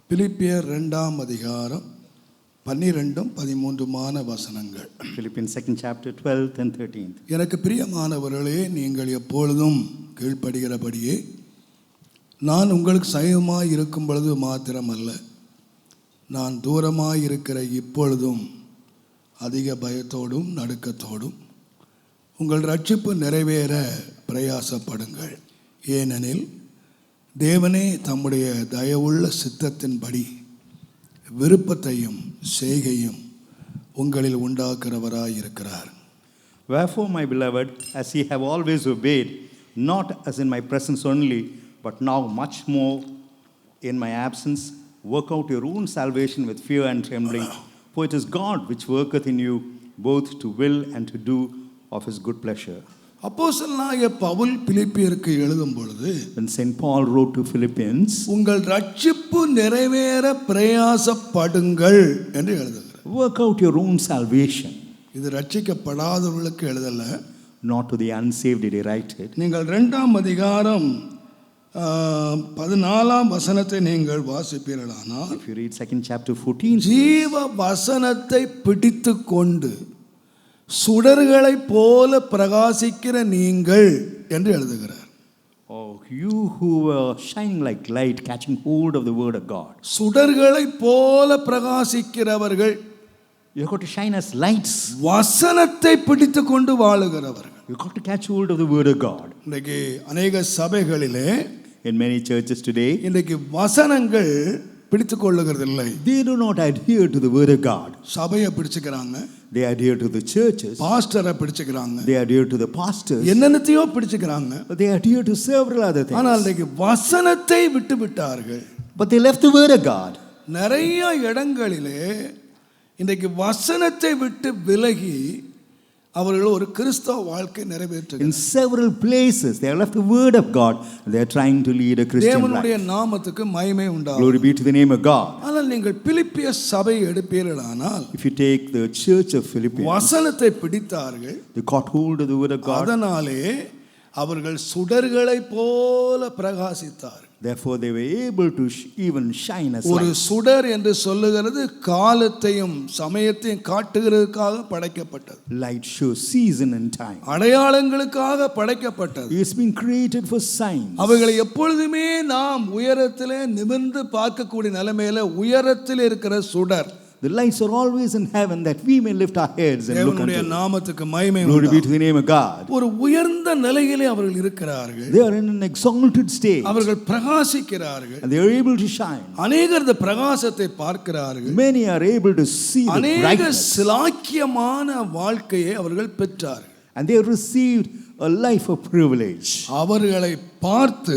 பிலிப்பியர் 2ஆம் அதிகாரம் 12-13 வசனங்கள். Philippians 2nd chapter 12th and 13th. எனக்கு பிரியமானவர்களே, நீங்கள் எப்பொழுதும் கீழ்ப்படுகிறபடியே நான் உங்களுக்கு சமீபமாய் இருக்கும் பொழுது மாத்திரமல்ல, நான் தூரமாய் இருக்கிற இப்பொழுதும் அதிக பயத்தோடும் நடுக்கத்தோடும் உங்கள் ரட்சிப்பு நிறைவேற பிரயாசப்படுங்கள். ஏனெனில் தேவனே தம்முடைய தயவுள்ள சித்தத்தின்படி விருப்பத்தையும் செய்கையும் உங்களில் உண்டாக்குறவராய் இருக்கிறார். Wherefore, my beloved, as ye have always obeyed, not as in my presence only, but now much more in my absence, work out your own salvation with fear and trembling, for it is God which worketh in you both to will and to do of his good pleasure. அப்போஸ்தலனாகிய பவுல் பிலிப்பியருக்கு எழுதும் பொழுது, When St. Paul wrote to Philippians, உங்கள் ரட்சிப்பு நிறைவேற பிரயாசப்படுங்கள் என்று எழுதுகிறார். work out your own salvation. இது ரட்சிக்கப்படாதவர்களுக்கு எழுதல. Not to the unsaved did he write it. நீங்கள் 2ஆம் அதிகாரம் 14ஆம் வசனத்தை நீங்கள் வாசிப்பீர்களானால், If you read 2nd chapter 14, ஜீவ வசனத்தை பிடித்து கொண்டு சுடர்களைப் போல பிரகாசிக்கிற நீங்கள் என்று எழுதுகிறார். oh, you who were shining like light, catching hold of the word of God. சுடர்களைப் போல பிரகாசிக்கிறவர்கள், You got to shine as lights. வசனத்தை பிடித்து கொண்டு வாழுகிறவர்கள். You got to catch hold of the word of God. இன்றைக்கு அநேக சபைகளிலே, In many churches today, இன்றைக்கு வசனங்கள் பிடித்து கொள்ளுகிறதில்லை. they do not adhere to the word of God. சபையை பிடிச்சுக்கிறாங்க, They adhere to the churches. பாஸ்டரை பிடிச்சுக்கிறாங்க, They adhere to the pastors. என்னென்னத்தையோ பிடிச்சுக்கிறாங்க. But they adhere to several other things. ஆனால் இன்றைக்கு வசனத்தை விட்டு விட்டார்கள். But they left the word of God. நிறைய இடங்களிலே இன்றைக்கு வசனத்தை விட்டு விலகி அவர்கள் ஒரு கிறிஸ்தவ வாழ்க்கை In நிறைவேற்றுகிறார்கள். several places, they have left the word of God and they are trying to lead a Christian தேவனுடைய life. நாமத்துக்கு மகிமை உண்டாகும். Glory be to the name of God. ஆனால் நீங்கள் பிலிப்பிய சபை எடுப்பீர்களானால், If you take the church of Philippians, வசனத்தை பிடித்தார்கள். they caught hold of the word of God. அதனாலே அவர்கள் சுடர்களைப் போல பிரகாசித்தார்கள். Therefore, they were able to even shine as ஒரு lights. சுடர் என்று சொல்லுகிறது காலத்தையும் சமயத்தையும் காட்டுகிறதுக்காக படைக்கப்பட்டது. Light shows season and time. அடையாளங்களுக்காக படைக்கப்பட்டது. It's been created for signs. அவைகளை எப்பொழுதுமே நாம் உயரத்திலே நிமிர்ந்து பார்க்கக்கூடிய நிலைமையில உயரத்தில் இருக்கிற சுடர். The lights are always in heaven that we may lift our heads and look தேவனுடைய unto. நாமத்துக்கு மகிமை Glory be to உண்டாகும். the name of God. ஒரு உயர்ந்த நிலையிலே அவர்கள் இருக்கிறார்கள். They are in an exalted state அவர்கள் பிரகாசிக்கிறார்கள். and they are able to shine. அநேகர் இந்த பிரகாசத்தை பார்க்கிறார்கள். Many are able to see the அநேக brightness சிலாக்கியமான வாழ்க்கையை அவர்கள் பெற்றார்கள். and they have received a life of privilege. அவர்களை பார்த்து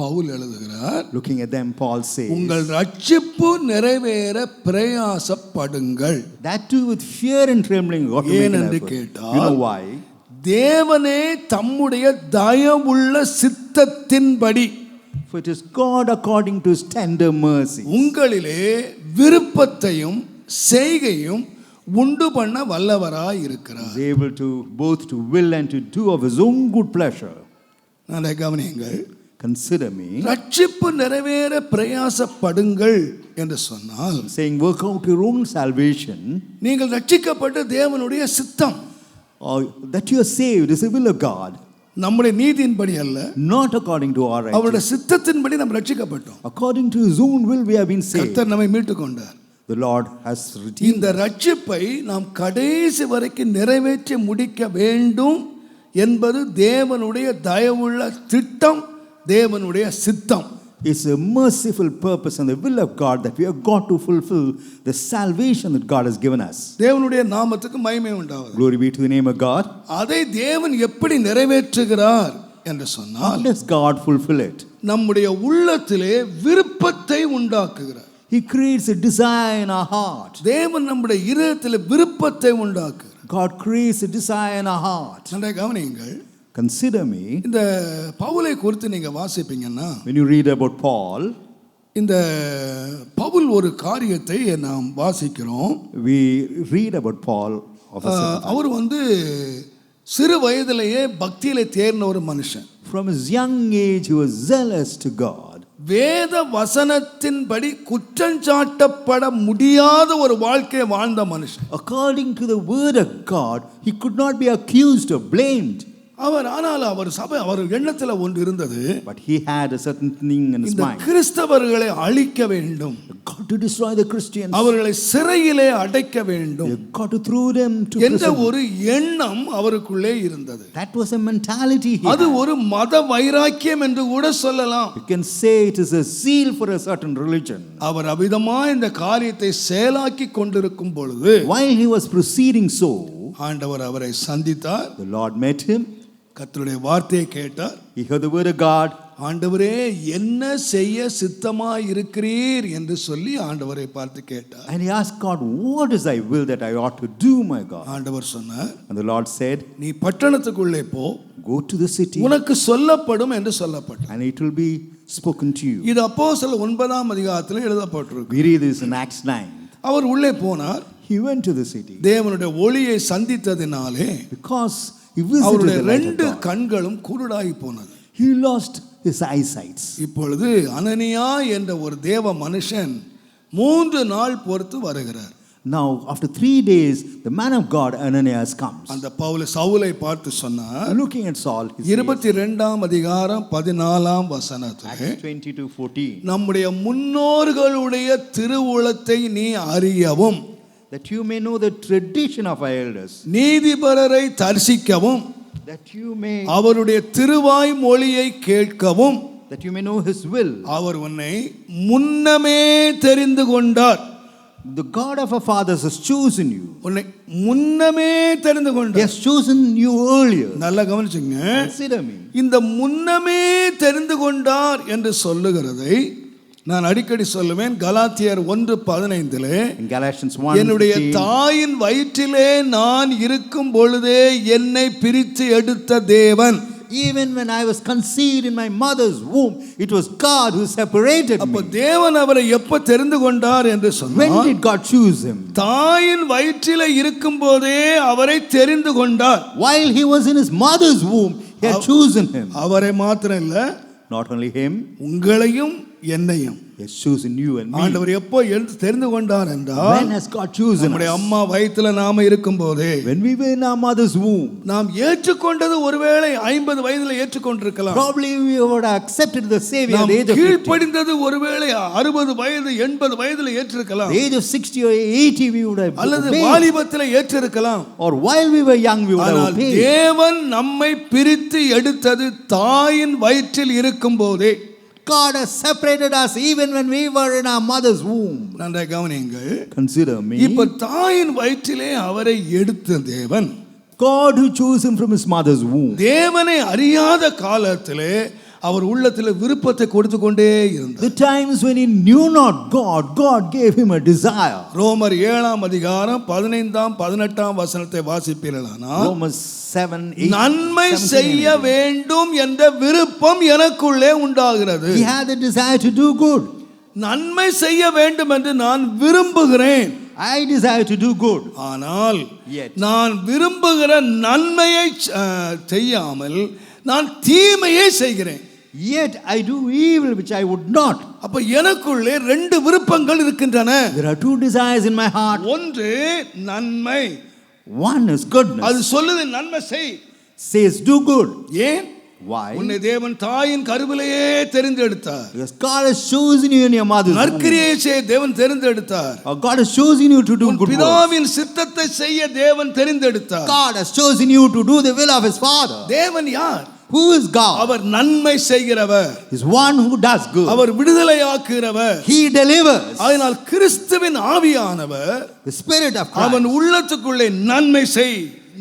பவுல் எழுதுகிறார், Looking at them, Paul says, உங்கள் ரட்சிப்பு நிறைவேற பிரயாசப்படுங்கள். that too with fear and trembling. You got to make an ஏனென்று effort. கேட்டால், You know why? தேவனே தம்முடைய தயவுள்ள சித்தத்தின்படி For it is God according to his tender mercy. உங்களிலே விருப்பத்தையும் செய்கையும் உண்டு பண்ண வல்லவராய் இருக்கிறார். Is able to both to will and to do of his own good pleasure. நான் கவனியுங்கள், Consider me. ரட்சிப்பு நிறைவேற பிரயாசப்படுங்கள் என்று சொன்னால், Saying work out your own salvation, நீங்கள் ரட்சிக்கப்பட்ட தேவனுடைய சித்தம். or that you are saved is the will of God. நம்முடைய நீதியின்படி அல்ல, Not according to our அவருடைய righteousness. சித்தத்தின்படி நாம் ரட்சிக்கப்பட்டோம். According to his own will we have been saved. கர்த்தர் நம்மை மீட்டுக் கொண்டார். The Lord has redeemed. இந்த ரட்சிப்பை நாம் கடைசி வரைக்கும் நிறைவேற்றி முடிக்க வேண்டும் என்பது தேவனுடைய தயவுள்ள திட்டம், தேவனுடைய சித்தம். It's a merciful purpose and the will of God that we have got to fulfill the salvation that God has given us. தேவனுடைய நாமத்துக்கு மகிமை உண்டாவது. Glory be to the name of God. அதை தேவன் எப்படி நிறைவேற்றுகிறார் என்று How சொன்னால், does God fulfill it? நம்முடைய உள்ளத்திலே விருப்பத்தை உண்டாக்குகிறார். He creates a desire in our heart. தேவன் நம்முடைய இதயத்தில் விருப்பத்தை உண்டாக்குகிறார். God creates a desire in our heart. நன்றாக கவனியுங்கள். Consider me. இந்த பவுலை குறித்து நீங்க வாசிப்பீங்கன்னா, When you read about Paul, இந்த பவுல் ஒரு காரியத்தை நாம் வாசிக்கிறோம். We read about Paul of a certain time. அவர் சிறு வயதிலேயே பக்தியிலே தேர்ந்த ஒரு மனுஷன். From his young age, he was zealous to God. வேத வசனத்தின்படி குற்றஞ்சாட்டப்பட முடியாத ஒரு வாழ்க்கையை வாழ்ந்த மனுஷன். According to the word of God, he could not be accused or blamed. அவர் எண்ணத்துல ஒன்று இருந்தது. But he had a certain thing in his இந்த mind. கிறிஸ்தவர்களை அழிக்க வேண்டும். God to destroy the Christians. அவர்களை சிறையிலே அடைக்க வேண்டும். God to throw them to என்ற prison. ஒரு எண்ணம் அவருக்குள்ளே இருந்தது. That was a mentality he அது had. ஒரு மத வைராக்கியம் என்று கூட சொல்லலாம். You can say it is a zeal for a certain religion. அவர் அவிதமாக இந்த காரியத்தை செயலாக்கி கொண்டிருக்கும் பொழுது, While he was proceeding so, ஆண்டவர் அவரை சந்தித்தார். the Lord met him. கர்த்தருடைய வார்த்தையை கேட்டார். He heard the word of God. ஆண்டவரே என்ன செய்ய சித்தமாய் இருக்கிறீர் என்று சொல்லி ஆண்டவரை பார்த்து கேட்டார். And he asked God, what is thy will that I ought to do, my God? ஆண்டவர் சொன்னார், And the Lord said, நீ பட்டணத்துக்குள்ளே போ, go to the city, உனக்கு சொல்லப்படும் என்று சொல்லப்பட்டது. and it will be spoken to you. இது அப்போஸ்தலர் 9ஆம் அதிகாரத்தில் எழுதப்பட்டிருக்கு. We read this in Acts 9. அவர் உள்ளே போனார். He went to the city. தேவனுடைய ஒளியை சந்தித்ததினாலே Because he visited அவருடைய the light of ரெண்டு God. கண்களும் குருடாகி போனது. He lost his eyesight. இப்பொழுது அனனியா என்ற ஒரு தேவ மனுஷன் 3 நாள் பொறுத்து வருகிறார். Now, after 3 days, the man of God, Ananias, comes. அந்த சவுலை பார்த்து சொன்னார். Looking at Saul, he says, 22ஆம் அதிகாரம் 14ஆம் வசனத்திலே, Acts 22:14, நம்முடைய முன்னோர்களுடைய திருவுளத்தை நீ அறியவும், that you may know the tradition of our elders, நீதிபரரை தரிசிக்கவும், that you may அவருடைய திருவாய் மொழியை கேட்கவும், that you may know his will. அவர் உன்னை முன்னமே தெரிந்து கொண்டார். The God of our fathers has chosen you. உன்னை முன்னமே தெரிந்து He கொண்டார். has chosen you earlier. நல்லா கவனிச்சுங்க. Consider me. இந்த முன்னமே தெரிந்து கொண்டார் என்று சொல்லுகிறதை நான் அடிக்கடி சொல்லுவேன். கலாத்தியர் 1:15 In Galatians 1:15, என்னுடைய தாயின் வயிற்றிலே நான் இருக்கும் பொழுதே என்னை பிரித்து எடுத்த தேவன். even when I was conceived in my mother's womb, it was God who separated அப்ப me. தேவன் அவரை எப்ப தெரிந்து கொண்டார் என்று When சொன்னார்? did God choose him? தாயின் வயிற்றிலே இருக்கும் போதே அவரை தெரிந்து கொண்டார். While he was in his mother's womb, he had chosen him. அவரை மாத்திரம் இல்ல, Not only him, உங்களையும் என்னையும் he has chosen you and me. ஆண்டவர் எப்போ தெரிந்து கொண்டார் என்றால், When has God chosen நம்முடைய us? அம்மா வயித்துல நாம இருக்கும் போதே. When we were in our mother's womb. நாம் ஏற்றுக்கொண்டது ஒருவேளை 50 வயதுல ஏற்றுக்கொண்டிருக்கலாம். Probably we would have accepted the Savior at நாம் the age of 50. கீழ்ப்படிந்தது ஒருவேளை 60 வயது 80 வயதுல ஏற்றிருக்கலாம். The age of 60 or 80 we would have அல்லது obeyed. வாலிபத்திலே ஏற்றிருக்கலாம். Or while we were young we would have ஆனால் obeyed. தேவன் நம்மை பிரித்து எடுத்தது தாயின் வயிற்றில் இருக்கும் போதே. God has separated us even when we were in our mother's womb. நன்றாக கவனியுங்கள். Consider me. இப்ப தாயின் வயிற்றிலே அவரை எடுத்த தேவன், God who chose him from his mother's womb. தேவனை அறியாத காலத்திலே அவர் உள்ளத்தில் விருப்பத்தை கொடுத்து கொண்டே இருந்தார். The times when he knew not God, God gave him a desire. ரோமர் 7ஆம் அதிகாரம் 15ஆம் 18ஆம் வசனத்தை வாசிப்பீர்களானால், Romans 7:8. நன்மை செய்ய வேண்டும் என்ற விருப்பம் எனக்குள்ளே உண்டாகிறது. He had the desire to do good. நன்மை செய்ய வேண்டும் என்று நான் விரும்புகிறேன். I desire to do good. ஆனால் Yet. நான் விரும்புகிற நன்மையை செய்யாமல் நான் தீமையை செய்கிறேன். Yet I do evil which I would not. அப்ப எனக்குள்ளே 2 விருப்பங்கள் இருக்கின்றன. There are 2 desires in my heart. ஒன்று நன்மை. One is goodness. அது சொல்லுது நன்மை செய். Says do good. ஏன்? Why? உன்னை தேவன் தாயின் கருவிலேயே தெரிந்தெடுத்தார். Because God has chosen you in your mother's womb. நற்கிரியை செய்ய தேவன் தெரிந்தெடுத்தார். God has chosen you to do good works. பிதாவின் சித்தத்தை செய்ய தேவன் தெரிந்தெடுத்தார். God has chosen you to do the will of his Father. தேவன் யார்? Who is God? அவர் நன்மை செய்கிறவர். Is one who does good. Our விடுதலையாக்குகிறவர். He delivers. அதனால் கிறிஸ்துவின் ஆவியானவர் The Spirit of Christ. அவன் உள்ளத்துக்குள்ளே நன்மை செய்,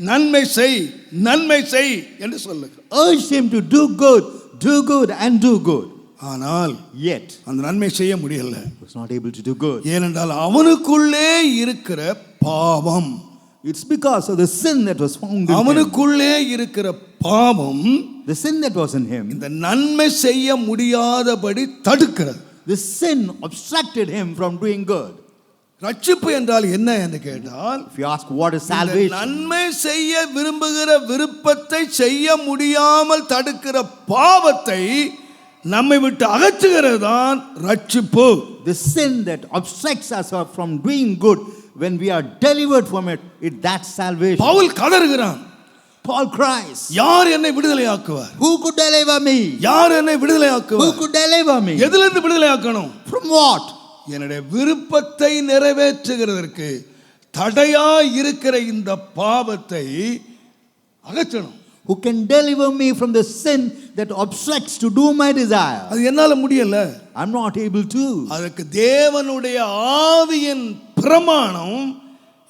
நன்மை செய், நன்மை செய் என்று சொல்லுகிறார். Urged him to do good and do good. ஆனால் Yet அந்த நன்மை செய்ய முடியல. he was not able to do good. ஏனென்றால் அவனுக்குள்ளே இருக்கிற பாவம். It's because of the sin that was found in him. அவனுக்குள்ளே இருக்கிற பாவம் The sin that was in him இந்த நன்மை செய்ய முடியாதபடி தடுக்கிறது. The sin obstructed him from doing good. ரட்சிப்பு என்றால் என்ன என்று கேட்டால், If you ask what is இந்த salvation, நன்மை செய்ய விரும்புகிற விருப்பத்தை செய்ய முடியாமல் தடுக்கிற பாவத்தை நம்மை விட்டு அகற்றுகிறது தான் ரட்சிப்பு. the sin that obstructs us from doing good, when we are delivered from it, that's salvation. Pavul கதறுகிறான். Paul cries, யார் என்னை விடுதலையாக்குவார்? who could deliver me? யார் என்னை Who விடுதலையாக்குவார்? could deliver me? எதிலிருந்து விடுதலையாக்கணும்? From what? என்னுடைய விருப்பத்தை நிறைவேற்றுகிறதற்கு தடையா இருக்கிற இந்த பாவத்தை அகற்றணும். Who can deliver me from the sin that obstructs to do my desire? அது என்னால முடியல. I'm not able to. அதற்கு தேவனுடைய ஆவியின் பிரமாணம்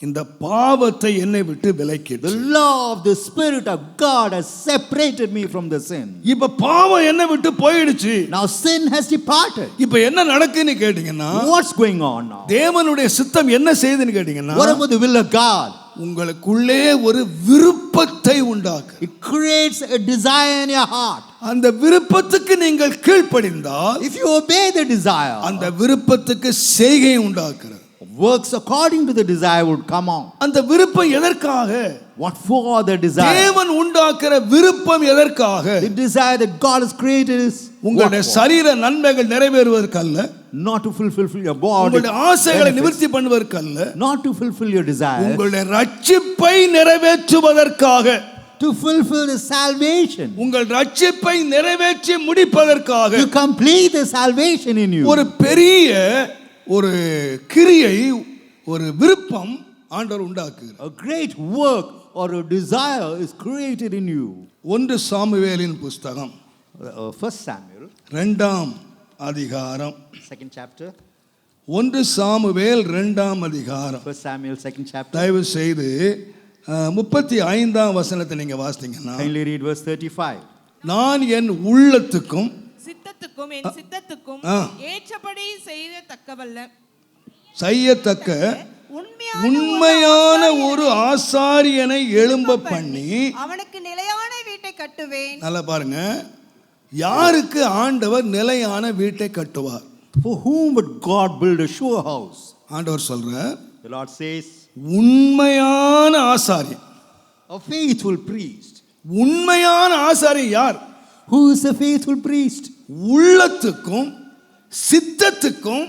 இந்த பாவத்தை என்னை விட்டு The விலக்கிடுது. law of the Spirit of God has separated me from the sin. இப்ப பாவம் என்னை விட்டு போயிடுச்சு. Now sin has departed. இப்ப என்ன நடக்குன்னு கேட்டீங்கன்னா, What's going on now? தேவனுடைய சித்தம் என்ன செய்யுதுன்னு கேட்டீங்கன்னா, What about the will of God? உங்களுக்குள்ளே ஒரு விருப்பத்தை உண்டாக்கு. It creates a desire in your heart. அந்த விருப்பத்துக்கு நீங்கள் கீழ்ப்படிந்தால், If you obey the desire, அந்த விருப்பத்துக்கு செய்கை உண்டாக்குறது. works according to the desire would come on. அந்த விருப்பம் எதற்காக? What for the desire? தேவன் உண்டாக்குற விருப்பம் எதற்காக? The desire that God has created is உங்களுடைய சரீர நன்மைகள் நிறைவேறுவதற்கல்ல, not to fulfill your body, உங்களுடைய ஆசைகளை நிவர்த்தி பண்ணுவதற்கல்ல, not to fulfill your desire, உங்களுடைய ரட்சிப்பை நிறைவேற்றுவதற்காக, to fulfill the salvation, உங்கள் ரட்சிப்பை நிறைவேற்றி முடிப்பதற்காக to complete the salvation in you. ஒரு பெரிய ஒரு கிரியை, ஒரு விருப்பம் ஆண்டவர் உண்டாக்குகிறார். A great work or a desire is created in you. 1 சாமுவேலின் புஸ்தகம் 1 Samuel, 2ஆம் அதிகாரம், 2nd chapter. 1 சாமுவேல் 2ஆம் அதிகாரம். 1 Samuel, 2nd chapter. தயவு செய்து 35ஆம் வசனத்தை நீங்க வாசித்தீங்கன்னா, Kindly read verse 35. நான் என் உள்ளத்துக்கும் சித்தத்துக்கும் என் சித்தத்துக்கும் ஏற்றபடி செய்யத்தக்க உண்மையான ஒரு ஆசாரியனை எழும்ப பண்ணி அவனுக்கு நிலையான வீட்டை கட்டுவேன். நல்லா பாருங்க, யாருக்கு ஆண்டவர் நிலையான வீட்டை கட்டுவார்? For whom would God build a sure house? ஆண்டவர் சொல்றார், The Lord says, உண்மையான ஆசாரியன். a faithful priest. உண்மையான ஆசாரியன் யார்? Who is a faithful priest? உள்ளத்துக்கும் சித்தத்துக்கும்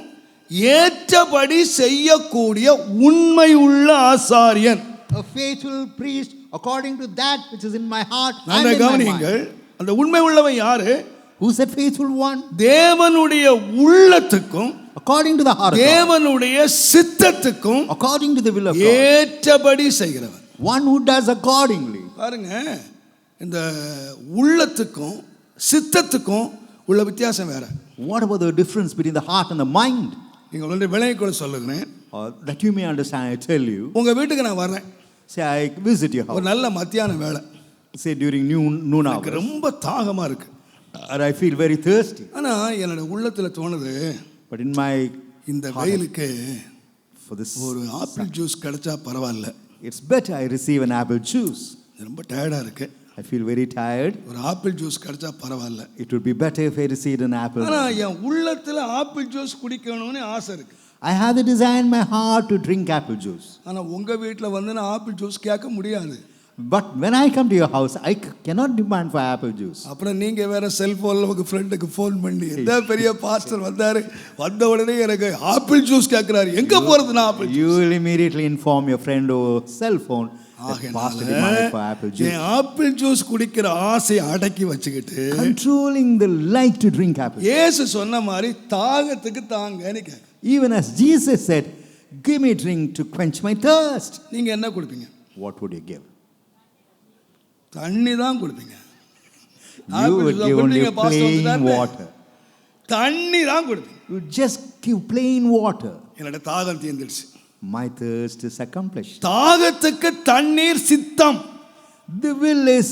ஏற்றபடி செய்யக்கூடிய உண்மை உள்ள ஆசாரியன். A faithful priest according to that which is in my heart and நல்ல in my கவனியுங்கள். mind. அந்த உண்மை உள்ளவன் யாரு? Who's that faithful one? தேவனுடைய உள்ளத்துக்கும் According to the heart of God. தேவனுடைய சித்தத்துக்கும் According to the will of God. ஏற்றபடி செய்கிறவன். One who does accordingly. பாருங்க, இந்த உள்ளத்துக்கும் சித்தத்துக்கும் உள்ள வித்தியாசம் வேற. What about the difference between the heart and the mind? நீங்கள் ஒன்று விளங்கிக்கொள்ள சொல்லுகிறேன். That you may understand, I tell you. உங்க வீட்டுக்கு நான் வர்றேன். Say I visit your ஒரு house. நல்ல மத்தியான வேளை. Say during noon எனக்கு hours. ரொம்ப தாகமா இருக்கு. And I feel very thirsty. ஆனா என்னோட உள்ளத்துல தோணுது, But in my இந்த வெயிலுக்கு for this, ஒரு ஆப்பிள் ஜூஸ் கிடைச்சா பரவாயில்ல. it's better I receive an apple juice. ரொம்ப டயர்டா இருக்கு. I feel very tired. ஒரு ஆப்பிள் ஜூஸ் கிடைச்சா பரவாயில்ல. It would be better if I received an apple. ஆனா என் உள்ளத்துல ஆப்பிள் ஜூஸ் குடிக்கணும்னு ஆசை இருக்கு. I have the desire in my heart to drink apple juice. ஆனா உங்க வீட்ல வந்து நான் ஆப்பிள் ஜூஸ் கேட்க முடியாது. But when I come to your house, I cannot demand for apple juice. அப்புறம் நீங்க வேற செல்போன்ல உங்க ஃப்ரெண்டுக்கு ஃபோன் பண்ணி, இந்த பெரிய பாஸ்டர் வந்தாரு, வந்த உடனே எனக்கு ஆப்பிள் ஜூஸ் கேக்குறாரு, எங்க போறது நான் apple? You will immediately inform your friend over cell phone that pastor demanded for apple juice. N apple juice குடிக்கிற ஆசையை அடக்கி வச்சுக்கிட்டு Controlling the like to drink apple juice. இயேசு சொன்ன மாதிரி தாகத்துக்கு தாங்கன்னு கேட்க. Even as Jesus said, give me drink to quench my thirst. நீங்க என்ன கொடுப்பீங்க? What would you give? தண்ணி தான் கொடுப்பீங்க. You would give only plain water. தண்ணி தான் கொடுப்பீங்க. You just give plain water. என்னோட தாகம் தீர்ந்துடுச்சு. My thirst is accomplished. தாகத்துக்கு தண்ணீர் சித்தம். The will is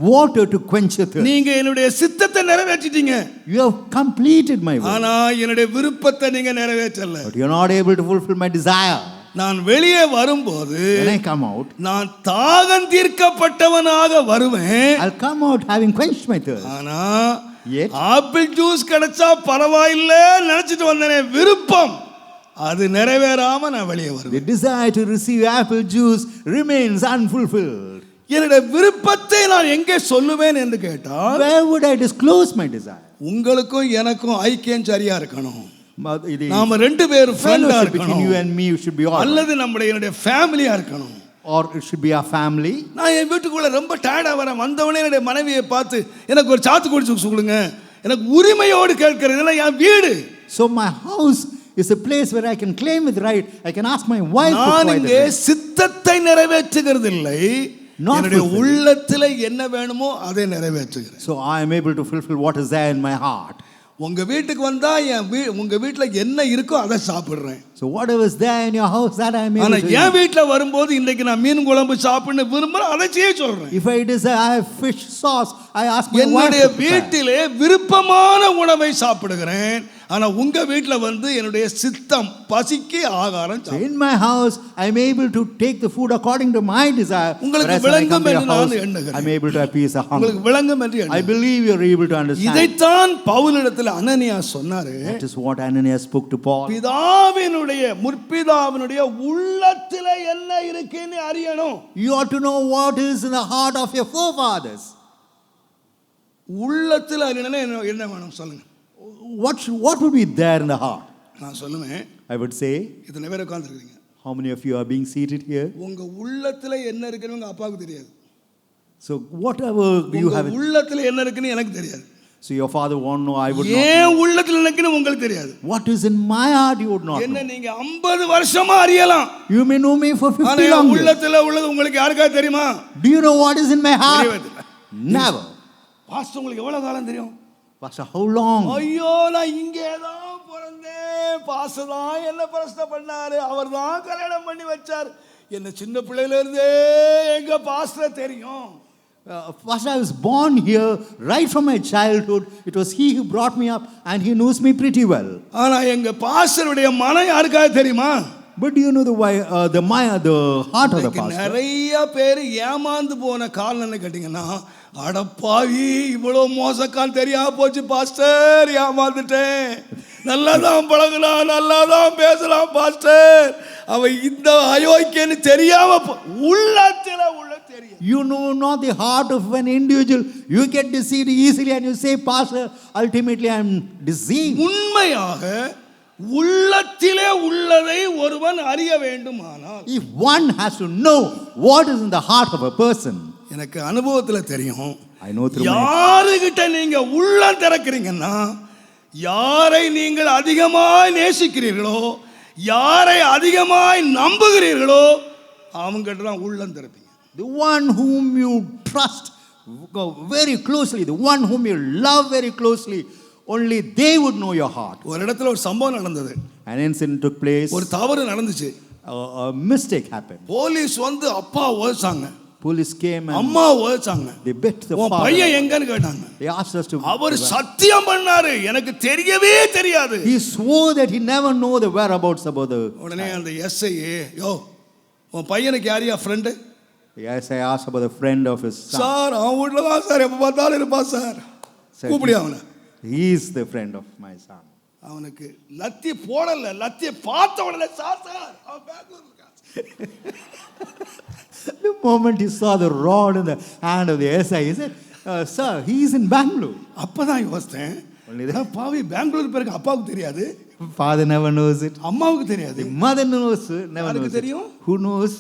water to quench your thirst. நீங்க என்னுடைய சித்தத்தை நிறைவேற்றிட்டீங்க. You have completed my will. ஆனா என்னுடைய விருப்பத்தை நீங்க நிறைவேற்றல. But you are not able to fulfill my desire. நான் வெளியே வரும்போது When I come out, நான் தாகம் தீர்க்கப்பட்டவனாக வருவேன். I'll come out having quenched my thirst. ஆனா Yet, ஆப்பிள் ஜூஸ் கிடைச்சா பரவாயில்ல நினைச்சிட்டு வந்தேனே, விருப்பம் அது நிறைவேறாம நான் வெளியே the வருவேன். desire to receive apple juice remains unfulfilled. என்னுடைய விருப்பத்தை நான் எங்கே சொல்லுவேன் என்று கேட்டால், Where would I disclose my desire? உங்களுக்கும் எனக்கும் ஐக்கியம் சரியா இருக்கணும். The நாம ரெண்டு பேரும் ஃப்ரெண்டா fellowship between இருக்கணும், you and me should be all right. அல்லது என்னுடைய ஃபேமிலியா இருக்கணும். Or it should be our family. நான் என் வீட்டுக்குள்ள ரொம்ப டயர்டா வரேன், வந்தவனே என்னுடைய மனைவியை பார்த்து எனக்கு ஒரு சாத்து குடிச்சு சொல்லுங்க, எனக்கு உரிமையோடு கேட்கிறது இல்லை, என் வீடு. So my house is a place where I can claim with right. I can ask my wife to நான் provide இங்கே the right. சித்தத்தை நிறைவேற்றுகிறது இல்லை, Not என்னுடைய fulfilling. உள்ளத்துல என்ன வேணுமோ அதை நிறைவேற்றுகிறேன். So I am able to fulfill what is there in my heart. உங்க வீட்டுக்கு வந்தா உங்க வீட்டுல என்ன இருக்கோ அதை சாப்பிடுறேன். So whatever is there in your house, that I am ஆனா able to என் eat. வீட்டுல வரும்போது இன்னைக்கு நான் மீன் குழம்பு சாப்பிடணும் விரும்புறேன், அதை செய்ய சொல்றேன். If I desire I have fish sauce, I ask my wife என்னுடைய to prepare. வீட்டிலே விருப்பமான உணவை சாப்பிடுகிறேன். ஆனா உங்க வீட்டுல வந்து என்னுடைய சித்தம் பசிக்கு ஆகாரம் So in my house, I am able to take the food according to my desire. உங்களுக்கு Whereas when I come விளங்கும் to your என்று நான் house, எண்ணுகிறேன். I am able to appease a hunger. உங்களுக்கு விளங்கும் என்று I எண்ணுகிறேன். believe you are able to understand. இதைத்தான் பவுலிடத்தில் அனனியா சொன்னாரு. That is what Ananias spoke to Paul. முற்பிதாவினுடைய உள்ளத்திலே என்ன இருக்குன்னு அறியணும். You ought to know what is in the heart of your forefathers. உள்ளத்தில் அறியணும்னா என்ன வேணும் சொல்லுங்க. What would be there in the heart? நான் சொல்லுவேன், I would say, இத்தனை பேர் உட்கார்ந்திருக்கீங்க, how many of you are being seated here? உங்க உள்ளத்துல என்ன இருக்குன்னு உங்க அப்பாவுக்கு தெரியாது. So whatever you have, உங்க உள்ளத்துல என்ன இருக்குன்னு எனக்கு தெரியாது. so your father won't know, I would not. ஏன் உள்ளத்துல இருக்குன்னு உங்களுக்கு தெரியாது. What is in my heart you would not என்ன know. நீங்க 50 வருஷமா அறியலாம், You may know me for 50 ஆனா long years. உள்ளத்துல உள்ளது உங்களுக்கு யாருக்கா தெரியுமா? Do you know what is in my heart? தெரியவே Never. பாஸ்டர் உங்களுக்கு எவ்வளவு காலம் தெரியும்? Pastor, how long? ஐயோ நான் இங்கே தான் பிறந்தேன், பாஸ்டர் தான் என்ன பிரச்சனை பண்ணாரு, அவர் தான் கல்யாணம் பண்ணி வச்சார், என்ன சின்ன பிள்ளையில இருந்தே எங்க பாஸ்டர் தெரியும். Pastor, I was born here right from my childhood. It was he who brought me up and he knows me pretty well. ஆனா எங்க பாஸ்டருடைய மனம் யாருக்காக தெரியுமா? But do you know the heart of the pastor? நிறைய பேர் ஏமாந்து போன காரணம் என்ன கேட்டீங்கன்னா, அடப்பாவி இவ்வளவு மோசக்கால் தெரியாம போச்சு பாஸ்டர், ஏமாந்துட்டேன், நல்லாதான் பழகலாம், நல்லாதான் பேசலாம் பாஸ்டர், அவ இந்த அயோக்கியன்னு தெரியாம உள்ளத்துல உள்ள தெரியும். You know not the heart of an individual. You get deceived easily and you say, Pastor, ultimately I am deceived. உண்மையாக உள்ளத்திலே உள்ளதை ஒருவன் அறிய வேண்டுமானால், If one has to know what is in the heart of a person, எனக்கு அனுபவத்துல தெரியும், I know through my யாருகிட்ட நீங்க உள்ளம் திறக்கிறீங்கன்னா, யாரை நீங்கள் அதிகமாய் நேசிக்கிறீர்களோ, யாரை அதிகமாய் நம்புகிறீர்களோ, அவங்ககிட்ட தான் உள்ளம் திறப்பீங்க. the one whom you trust very closely, the one whom you love very closely, only they would know your heart. ஒரு இடத்துல ஒரு சம்பவம் நடந்தது, An incident took place. ஒரு தவறு நடந்துச்சு. A mistake happened. போலீஸ் வந்து அப்பா ஓதிச்சாங்க, Police came and அம்மா ஓதிச்சாங்க, they bit the உன் father. பையன் எங்கன்னு கேட்டாங்க. They asked us to. அவர் சத்தியம் பண்ணாரு, எனக்கு தெரியவே தெரியாது. He swore that he never know the whereabouts about the. உடனே அந்த எஸ்ஐ, யோ உன் பையனுக்கு யாரையா friend? Yes, I asked about the friend of his son. Sir அவன் வீட்டில் தான் சார் எப்போ பார்த்தாலும் இருப்பான் சார், Said, கூப்பிடி அவனை. He is the friend of my son. அவனுக்கு லத்தி போடல, லத்தியை பார்த்த உடனே சார் சார் அவன் பெங்களூர் இருக்கான். The moment he saw the rod in the hand of the SI, he said, Sir, he is in Bangalore. அப்பதான் யோசித்தேன், பாவி பெங்களூர் பேருக்கு அப்பாவுக்கு தெரியாது, Father never knows it. அம்மாவுக்கு தெரியாது, The mother knows, never யாருக்கு knows it. தெரியும்? Who knows?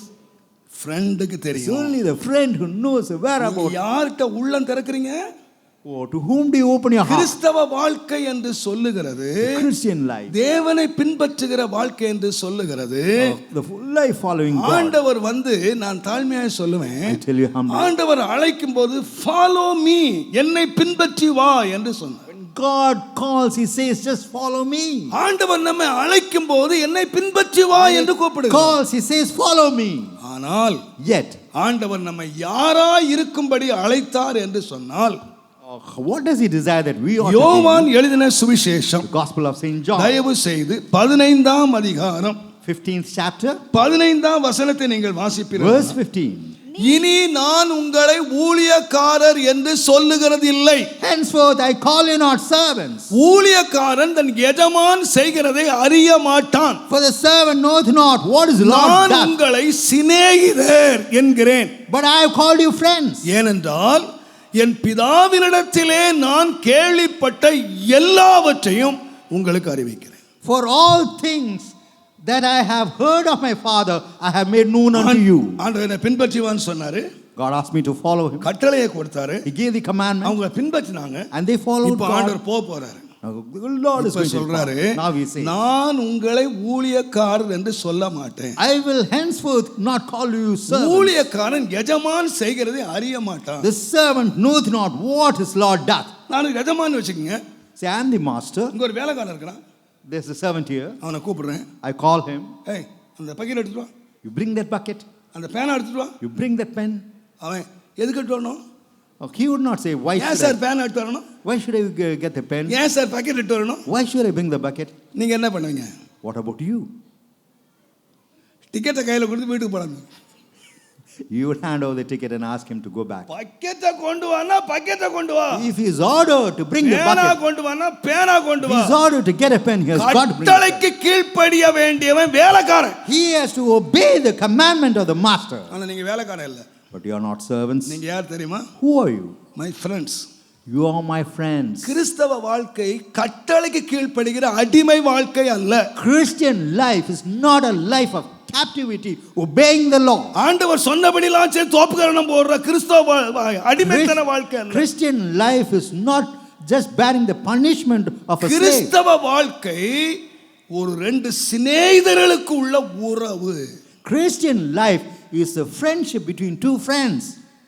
ஃப்ரெண்டுக்கு It's தெரியும். only the friend who knows the whereabouts. யார்கிட்ட உள்ளம் திறக்கிறீங்க? Oh, to whom do you open your heart? கிறிஸ்தவ வாழ்க்கை என்று சொல்லுகிறது, The Christian life. தேவனை பின்பற்றுகிற வாழ்க்கை என்று சொல்லுகிறது. The full life following God. ஆண்டவர் வந்து, நான் தாழ்மையாக சொல்லுவேன், I tell you humbly. ஆண்டவர் அழைக்கும் போது follow me, என்னை பின்பற்றி வா என்று சொன்னார். When God calls, he says, just follow me. ஆண்டவர் நம்மை அழைக்கும் போது என்னை பின்பற்றி வா என்று கூப்பிடுகிறார். Calls, he says, follow me. ஆனால் Yet, ஆண்டவர் நம்மை யாராய் இருக்கும்படி அழைத்தார் என்று சொன்னால், what does he desire that we ought to யோவான் எழுதின சுவிசேஷம், be? The Gospel of St. John, தயவு செய்து 15ஆம் அதிகாரம் 15th chapter, 15ஆம் வசனத்தை நீங்கள் வாசிப்பீர்கள். verse 15. இனி நான் உங்களை ஊழியக்காரர் என்று சொல்லுகிறது இல்லை. Henceforth I call you not servants. ஊழியக்காரன் தன் எஜமான் செய்கிறதை அறிய மாட்டான். For the servant knoweth not what his Lord நான் doth. உங்களை சிநேகிதர் என்கிறேன். But I have called you friends. ஏனென்றால் என் பிதாவினிடத்திலே நான் கேள்விப்பட்ட எல்லாவற்றையும் உங்களுக்கு அறிவிக்கிறேன். For all things that I have heard of my Father, I have made known unto you. ஆண்டவர் என்னை பின்பற்றிவான்னு சொன்னாரு. God asked me to follow him. கட்டளையை கொடுத்தாரு. He gave the commandment. அவங்க பின்பற்றினாங்க. And they followed இப்போ God. ஆண்டவர் போறாரு. Now the Lord is going to சொல்றாரு, now he says, நான் உங்களை ஊழியக்காரர் என்று சொல்ல மாட்டேன். I will henceforth not call you servants. ஊழியக்காரன் எஜமான் செய்கிறதை அறிய மாட்டான். The servant knoweth not what his Lord doth. நான் எஜமான் வச்சுக்கங்க. Say, I am the master. இங்க ஒரு வேலைக்காரன் இருக்கான். There's a servant here. அவனை கூப்பிடுறேன். I call him. ஏய், அந்த பக்கெட் எடுத்துட்டு வா. You bring that bucket. அந்த பேனா எடுத்துட்டு வா. You bring that pen. அவன் எதுக்கு எடுத்து வரணும்? Oh, he would not say, why ஏன் should சார் I? பேனா எடுத்து வரணும்? Why should I get the pen? ஏன் சார் பக்கெட் எடுத்து வரணும்? Why should I bring the bucket? நீங்க என்ன பண்ணுவீங்க? What about you? டிக்கெட்டை கையில கொடுத்து வீட்டுக்கு போறாங்க. You would hand over the ticket and ask him to go back. பக்கெட்டை கொண்டு வானா பக்கெட்டை கொண்டு வா. If he is ordered to bring the பேனா bucket, கொண்டு வானா பேனா கொண்டு he வா. is ordered to get a pen, he has got to bring the pen. கட்டளைக்கு கீழ்ப்படிய வேண்டியவன் வேலைக்காரன். He has to obey the commandment of the master. ஆனா நீங்க வேலைக்காரன் இல்ல. But you are not servants. நீங்க யார் தெரியுமா? Who are you? My friends. You are my friends. கிறிஸ்தவ வாழ்க்கை கட்டளைக்கு கீழ்ப்படுகிற அடிமை வாழ்க்கை அல்ல. Christian life is not a life of captivity, obeying the law. ஆண்டவர் சொன்னபடிலாம் செய்து தோப்புக்கரணம் போடுற கிறிஸ்தவ அடிமைத்தன வாழ்க்கை அல்ல. Christian life is not just bearing the punishment of a slave. கிறிஸ்தவ வாழ்க்கை ஒரு ரெண்டு சிநேகிதர்களுக்கு உள்ள உறவு. Christian life is a friendship between two friends.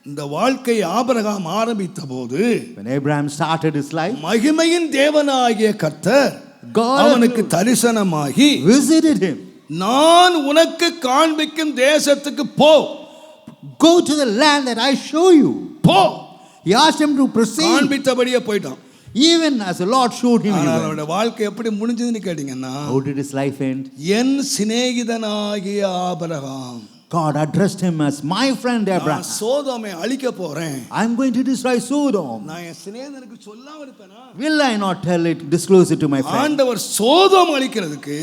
இந்த வாழ்க்கை ஆபிரகாம் ஆரம்பித்த போது When Abraham started his life, மகிமையின் தேவனாகிய கர்த்தர் God அவனுக்கு தரிசனமாகி visited him. நான் உனக்கு காண்பிக்கும் தேசத்துக்கு போ. Go to the land that I show you. போ. He asked him to proceed. காண்பித்தபடியே போயிட்டான். Even as the Lord showed him. ஆனால் அவனுடைய வாழ்க்கை எப்படி முடிஞ்சதுன்னு கேட்டீங்கன்னா, How did his life end? என் சிநேகிதனாகிய Abraham, God addressed him as my friend Abraham. நான் சோதோமை அழிக்க போறேன். I'm going to destroy Sodom. நான் என் சிநேகிதனுக்கு சொல்லாம இருப்பேனா? Will I not tell it, disclose it to my friend? ஆண்டவர் சோதோம் அழிக்கிறதுக்கு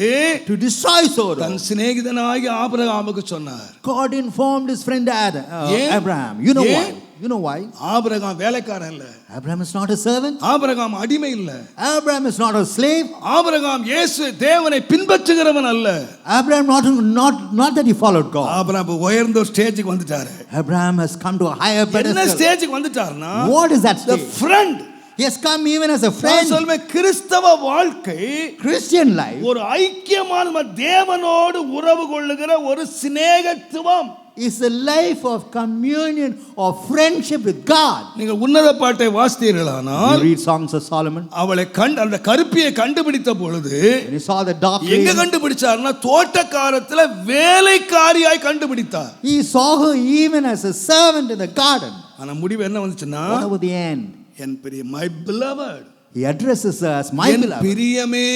To destroy Sodom. தன் சிநேகிதனாகிய ஆபிரகாமுக்கு சொன்னார். God informed his friend ஏன்? Abraham. You know ஏன்? why? You know why? Abraham வேலைக்காரன் இல்ல. Abraham is not a servant. Abraham அடிமை இல்ல. Abraham is not a slave. Abraham இயேசு தேவனை பின்பற்றுகிறவன் அல்ல. Abraham not that he followed God. Abraham உயர்ந்த ஒரு ஸ்டேஜுக்கு வந்துட்டாரு. Abraham has come to a higher என்ன pedestal. ஸ்டேஜுக்கு வந்துட்டாருன்னா, What is that the stage? friend. He has come even as a நான் friend. சொல்வேன், கிறிஸ்தவ வாழ்க்கை Christian life ஒரு ஐக்கியமான தேவனோடு உறவு கொள்ளுகிற ஒரு சிநேகத்துவம். is a life of communion or friendship with God. நீங்கள் உன்னத பாட்டை வாசித்தீர்களானால், You read songs of Solomon. அவளை அந்த கருப்பியை கண்டுபிடித்த பொழுது When he saw the dark எங்க lady, கண்டுபிடிச்சாருன்னா தோட்டக்காரத்துல வேலைக்காரியாய் கண்டுபிடித்தார். he saw her even as a servant in the garden. ஆனா முடிவு என்ன வந்துச்சுன்னா, What about the end? என் பிரிய my beloved, He addresses her as my N beloved. பிரியமே,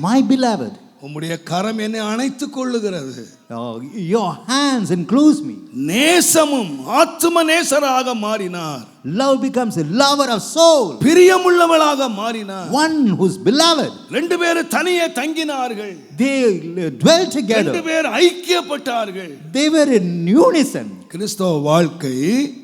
My beloved. உம்முடைய கரம் என்னை அணைத்துக் கொள்ளுகிறது. Oh, your hands enclose me. நேசமும் ஆத்தும நேசராக மாறினார். Love becomes a lover of soul. பிரியமுள்ளவளாக மாறினார். One who's beloved. ரெண்டு பேரும் தனியே தங்கினார்கள். They dwelt ரெண்டு together. பேர் ஐக்கியப்பட்டார்கள். They were in unison. கிறிஸ்தவ வாழ்க்கை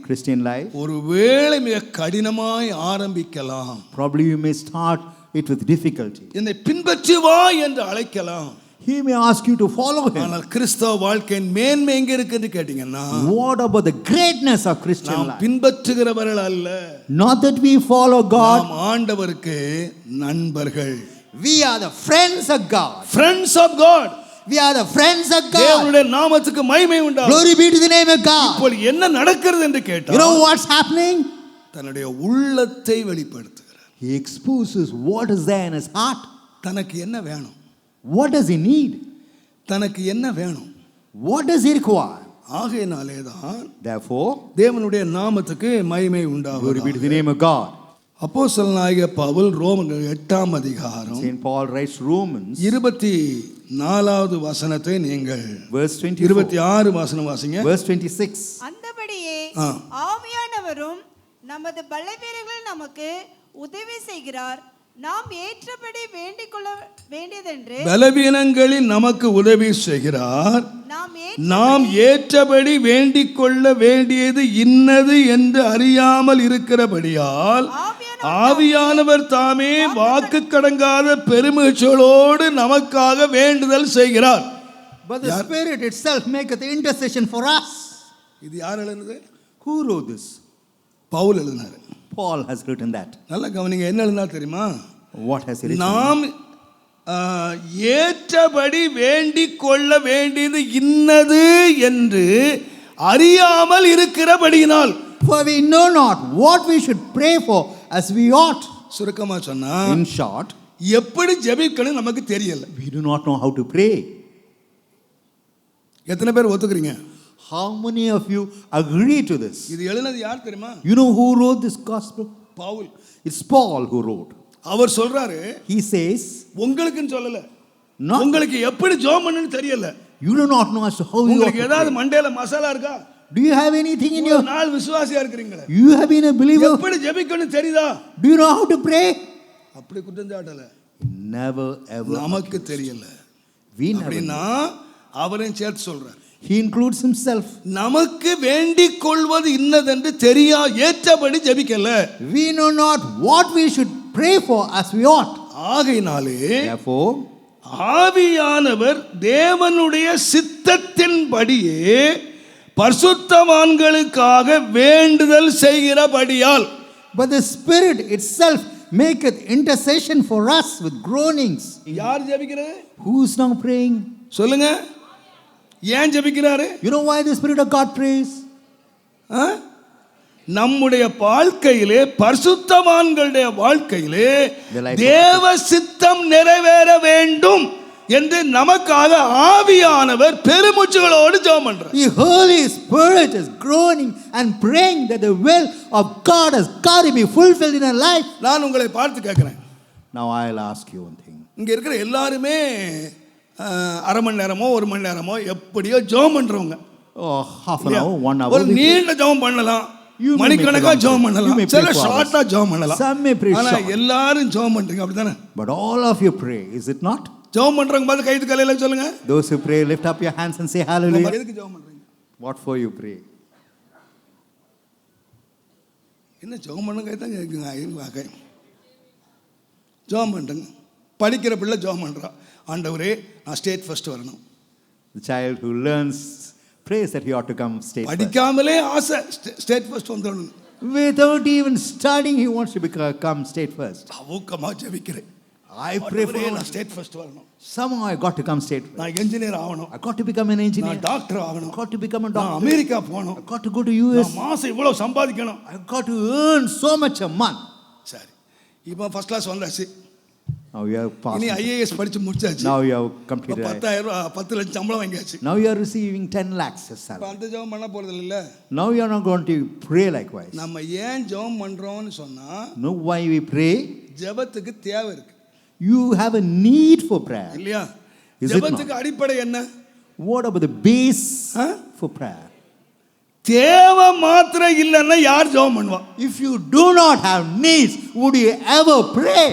Christian life, ஒருவேளை மிக கடினமாய் ஆரம்பிக்கலாம். probably you may start it with difficulty. என்னை பின்பற்றி வா என்று அழைக்கலாம். He may ask you to follow him. ஆனால் கிறிஸ்தவ வாழ்க்கையின் மேன்மை எங்க இருக்குன்னு கேட்டீங்கன்னா, What about the greatness of Christian நாம் life? பின்பற்றுகிறவர்கள் அல்ல, Not that we follow God. நாம் ஆண்டவருக்கு நண்பர்கள். We are the friends of God. Friends of God. We are the friends of God. தேவனுடைய நாமத்துக்கு மகிமை உண்டாகும். Glory be to the name of God. இப்போ என்ன நடக்கிறது என்று You கேட்டால், know what's happening? தன்னுடைய உள்ளத்தை வெளிப்படுத்துகிறார். He exposes what is there in his heart. தனக்கு என்ன வேணும்? What does he need? தனக்கு என்ன வேணும்? What does he require? ஆகையினாலே தான் Therefore, தேவனுடைய நாமத்துக்கு மகிமை glory be to உண்டாகும். the name of God. அப்போஸ்தலனாகிய பவுல் ரோமர்கள் 8ஆம் அதிகாரம் Saint Paul writes Romans 24வது வசனத்தை நீங்கள் verse 24, 26 வசனம் வாசிங்க. verse 26. அந்தபடியே ஆ. ஆவியானவரும் நமது பலவீனங்களில் நமக்கு உதவி செய்கிறார். நாம் ஏற்றபடி வேண்டிக் கொள்ள வேண்டியதென்று பலவீனங்களில் நமக்கு உதவி செய்கிறார். நாம் ஏற்றபடி வேண்டிக் கொள்ள வேண்டியது இன்னது என்று அறியாமல் இருக்கிறபடியால் ஆவியானவர் தாமே வாக்கு கடங்காத பெருமூச்சலோடு நமக்காக வேண்டுதல் செய்கிறார். But the Spirit itself maketh intercession for us. இது யார் எழுதுனது? Who wrote this? பவுல் எழுதினார். Paul has written that. நல்லா கவனிங்க, என்ன எழுதினா தெரியுமா? What has he written? நாம் ஏற்றபடி வேண்டிக் கொள்ள வேண்டியது இன்னது என்று அறியாமல் இருக்கிறபடியினால். For we know not what we should pray for as we ought. சுருக்கமா சொன்னா, in short, எப்படி ஜெபிக்கணும் நமக்கு தெரியல. we do not know how to pray. எத்தனை பேர் ஒத்துக்கிறீங்க? How many of you agree to this? இது எழுதினது யார் தெரியுமா? You know who wrote this gospel? Pavul. It's Paul who wrote. அவர் சொல்றாரு, He says, உங்களுக்குன்னு சொல்லல, not, உங்களுக்கு எப்படி ஜெபம் பண்ணனும்னு தெரியல. you do not know as to how you ought உங்களுக்கு to ஏதாவது pray. மண்டையில மசாலா இருக்கா? Do you have anything in your, நாள் விசுவாசியா இருக்கீங்களா? you have been a believer? எப்படி ஜெபிக்கணும் தெரியுதா? Do you know how to pray? அப்படி குற்றம் சாட்டல. Never ever. நமக்கு தெரியல. We never. அப்படினா அவரையும் சேர்த்து சொல்றார். He includes himself. நமக்கு வேண்டிக் கொள்வது இன்னதென்று தெரியா ஏற்றபடி ஜெபிக்கல. We know not what we should pray for as we ought. ஆகையினாலே Therefore, ஆவியானவர் தேவனுடைய சித்தத்தின்படியே பரிசுத்தவான்களுக்காக வேண்டுதல் செய்கிறபடியால். but the Spirit itself maketh intercession for us with groanings. யார் ஜெபிக்கிறது? Who is now praying? சொல்லுங்க. ஏன் ஜெபிக்கிறாரு? You know why the Spirit of God prays? நம்முடைய வாழ்க்கையிலே பரிசுத்தவான்களுடைய வாழ்க்கையிலே தேவ சித்தம் நிறைவேற வேண்டும் என்று நமக்காக ஆவியானவர் பெருமூச்சுகளோடு ஜெபம் பண்றார். The Holy Spirit is groaning and praying that the will of God has got to be fulfilled in our life. நான் உங்களை பார்த்து கேட்கிறேன். Now I'll ask you one thing. இங்க இருக்கிற எல்லாருமே அரை மணி நேரமோ ஒரு மணி நேரமோ எப்படியோ ஜெபம் பண்றவங்க. Oh, half an hour, 1 hour. ஒரு நீண்ட ஜெபம் பண்ணலாம், மணிக்கணக்கா ஜெபம் பண்ணலாம், சில ஷார்ட்டா ஜெபம் பண்ணலாம். Some may pray ஆனா short. எல்லாரும் ஜெபம் பண்றீங்க அப்படிதானே? But all of you pray, is it not? ஜெபம் பண்றவங்க பார்த்து கைது கலையில சொல்லுங்க. Those who pray, lift up your hands and say hallelujah. எதுக்கு ஜெபம் பண்றீங்க? What for you pray? என்ன ஜெபம் பண்ண கைதான் கேக்குங்க. ஜெபம் பண்றங்க. படிக்கிற பிள்ளை ஜெபம் பண்றா, ஆண்டவரே நான் ஸ்டேட் ஃபர்ஸ்ட் வரணும். The child who learns prays that he ought to come state first. படிக்காமலே ஆசை ஸ்டேட் ஃபர்ஸ்ட் வந்துடணும். Without even studying, he wants to become state first. ஊக்கமா ஜெபிக்கிறேன். I pray for நான் ஸ்டேட் ஃபர்ஸ்ட் வரணும். somehow I got to come state first. நான் engineer ஆகணும். I got to become an engineer. நான் doctor ஆகணும். I got to become a நான் doctor. America போகணும். I got to go to US. நான் மாசம் இவ்வளவு சம்பாதிக்கணும். I got to earn so much a month. சரி, இப்போ ஃபர்ஸ்ட் கிளாஸ் வந்தாச்சு. Now you have passed. இனி ஐஏஎஸ் படிச்சு முடிச்சாச்சு. Now you have completed. 10,000 ரூபாய் 10 லட்சம் சம்பளம் வாங்கியாச்சு. Now you are receiving 10 lakhs as salary. அந்த ஜெபம் பண்ண போறது இல்ல. Now you are not going to pray likewise. நம்ம ஏன் ஜெபம் பண்றோம்னு சொன்னா, Know why we pray? ஜெபத்துக்கு தேவை இருக்கு. You have a need for prayer. இல்லையா? Is it ஜெபத்துக்கு not? அடிப்படை என்ன? What about the base for prayer? தேவை மாத்திரம் இல்லைன்னா யார் ஜெபம் பண்ணுவா? If you do not have needs, would you ever pray?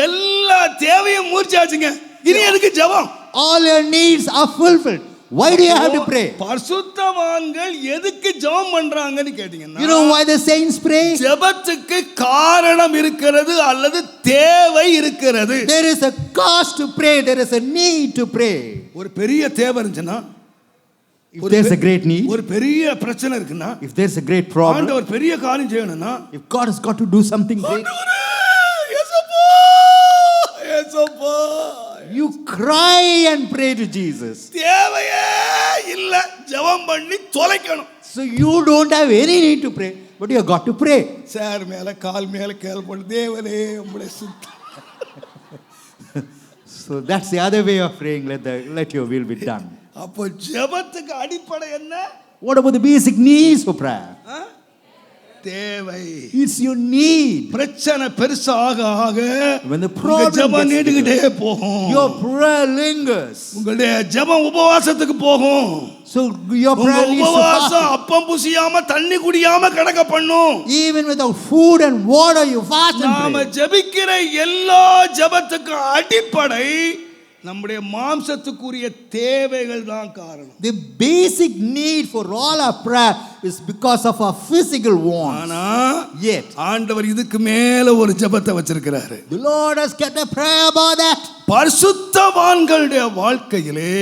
எல்லா தேவையும் மூர்ச்சாச்சுங்க, இனி எதுக்கு ஜெபம்? All your needs are fulfilled. Why do you have to pray? பரிசுத்தவான்கள் எதுக்கு ஜெபம் பண்றாங்கன்னு கேட்டீங்கன்னா, You know why the saints pray? ஜெபத்துக்கு காரணம் இருக்கிறது அல்லது தேவை இருக்கிறது. There is a cause to pray. There is a need to pray. ஒரு பெரிய தேவை இருந்துச்சுன்னா, If there's a great need, ஒரு பெரிய பிரச்சனை இருக்குன்னா, if there's a great problem, ஆண்டவர் பெரிய காரியம் செய்யணும்னா, if God has got to do something great, you cry and pray to Jesus. தேவையே இல்ல, ஜெபம் பண்ணி தொலைக்கணும். So you don't have any need to pray, but you have got to pray. Sir மேல கால் மேல கேள் பண்ணி தேவனே உம்முடைய சித்தம். So that's the other way of praying. Let your will be done. அப்போ ஜெபத்துக்கு அடிப்படை என்ன? What about the basic needs for prayer? தேவை. It's your need. பிரச்சனை பெருசாக ஆக When the உங்க problem ஜெபம் gets நீண்டுகிட்டே bigger, போகும். your prayer lingers. உங்களுடைய ஜெபம் உபவாசத்துக்கு போகும். So your உங்க prayer leads to உபவாசம் fasting. அப்பம் புசியாம தண்ணி குடியாம கடக்க பண்ணும். Even without food and water, you fast and நாம pray. ஜெபிக்கிற எல்லா ஜெபத்துக்கும் அடிப்படை நம்முடைய மாம்சத்துக்குரிய தேவைகள் தான் காரணம். The basic need for all our prayer is because of our physical wants. ஆனா Yet, ஆண்டவர் இதுக்கு மேல ஒரு ஜெபத்தை வச்சிருக்கிறாரு. the Lord has kept a prayer about that. பரிசுத்தவான்களுடைய வாழ்க்கையிலே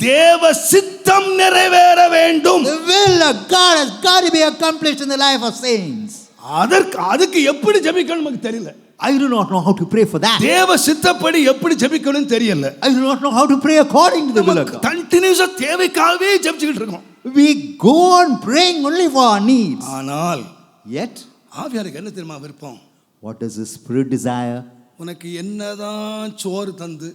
தேவ சித்தம் நிறைவேற வேண்டும். The will of God has got to be accomplished in the life of saints. அதுக்கு எப்படி ஜெபிக்கணும் நமக்கு தெரியல. I do not know how to pray for that. தேவ சித்தப்படி எப்படி ஜெபிக்கணும்னு தெரியல. I do not know how to pray according to the will of God. கண்டினியூஸா தேவைக்காகவே ஜெபிச்சிட்டு இருக்கோம். We go on praying only for our needs. ஆனால் Yet, ஆவியாருக்கு என்ன தெரியுமா விருப்பம்? what does the Spirit desire? உனக்கு என்னதான் சோறு தந்து,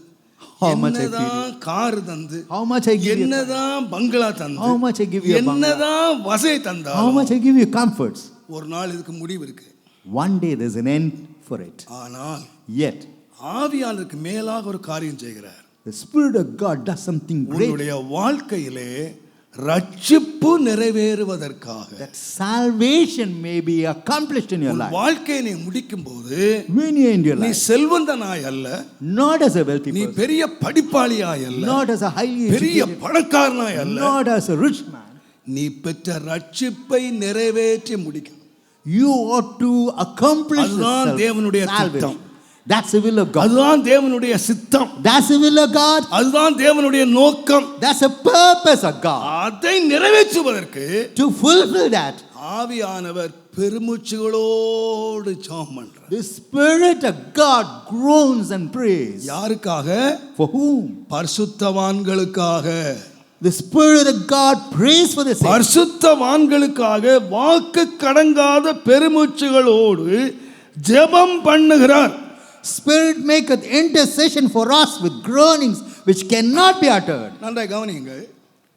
How much I என்னதான் கார் தந்து, How much I give you? என்னதான் பங்களா தந்து, How much I give you a bungalow? என்னதான் வசதி How தந்தாலும் much I give you comforts? ஒரு நாள் இதுக்கு முடிவு இருக்கு. One day there's an end for it. ஆனால் Yet, ஆவியானருக்கு மேலாக ஒரு காரியம் செய்கிறார். the Spirit of God does something great. உன்னுடைய வாழ்க்கையிலே ரட்சிப்பு நிறைவேறுவதற்காக That salvation may be accomplished in your உன் life. வாழ்க்கையை நீ முடிக்கும் போது When you end your நீ life, செல்வந்தனாய் அல்ல, not as a wealthy நீ person, பெரிய படிப்பாளியாய் அல்ல, not as a highly பெரிய educated, பணக்காரனாய் அல்ல, not as a rich man. நீ பெற்ற ரட்சிப்பை நிறைவேற்றி முடிக்கணும். You ought to accomplish அதுதான் the தேவனுடைய salvation. திட்டம். That's the will of God. அதுதான் தேவனுடைய சித்தம். That's the will of God. அதுதான் தேவனுடைய நோக்கம். That's the purpose of God. அதை நிறைவேற்றுவதற்கு To fulfill that, ஆவியானவர் பெருமூச்சுகளோடு ஜெபம் பண்றார். the Spirit of God groans and prays. யாருக்காக? For whom? பரிசுத்தவான்களுக்காக. The Spirit of God prays for the saints. பரிசுத்தவான்களுக்காக வாக்கு கடங்காத பெருமூச்சுகளோடு ஜெபம் பண்ணுகிறார். Spirit maketh intercession for us with groanings which cannot be uttered. நன்றாய் கவனியுங்க.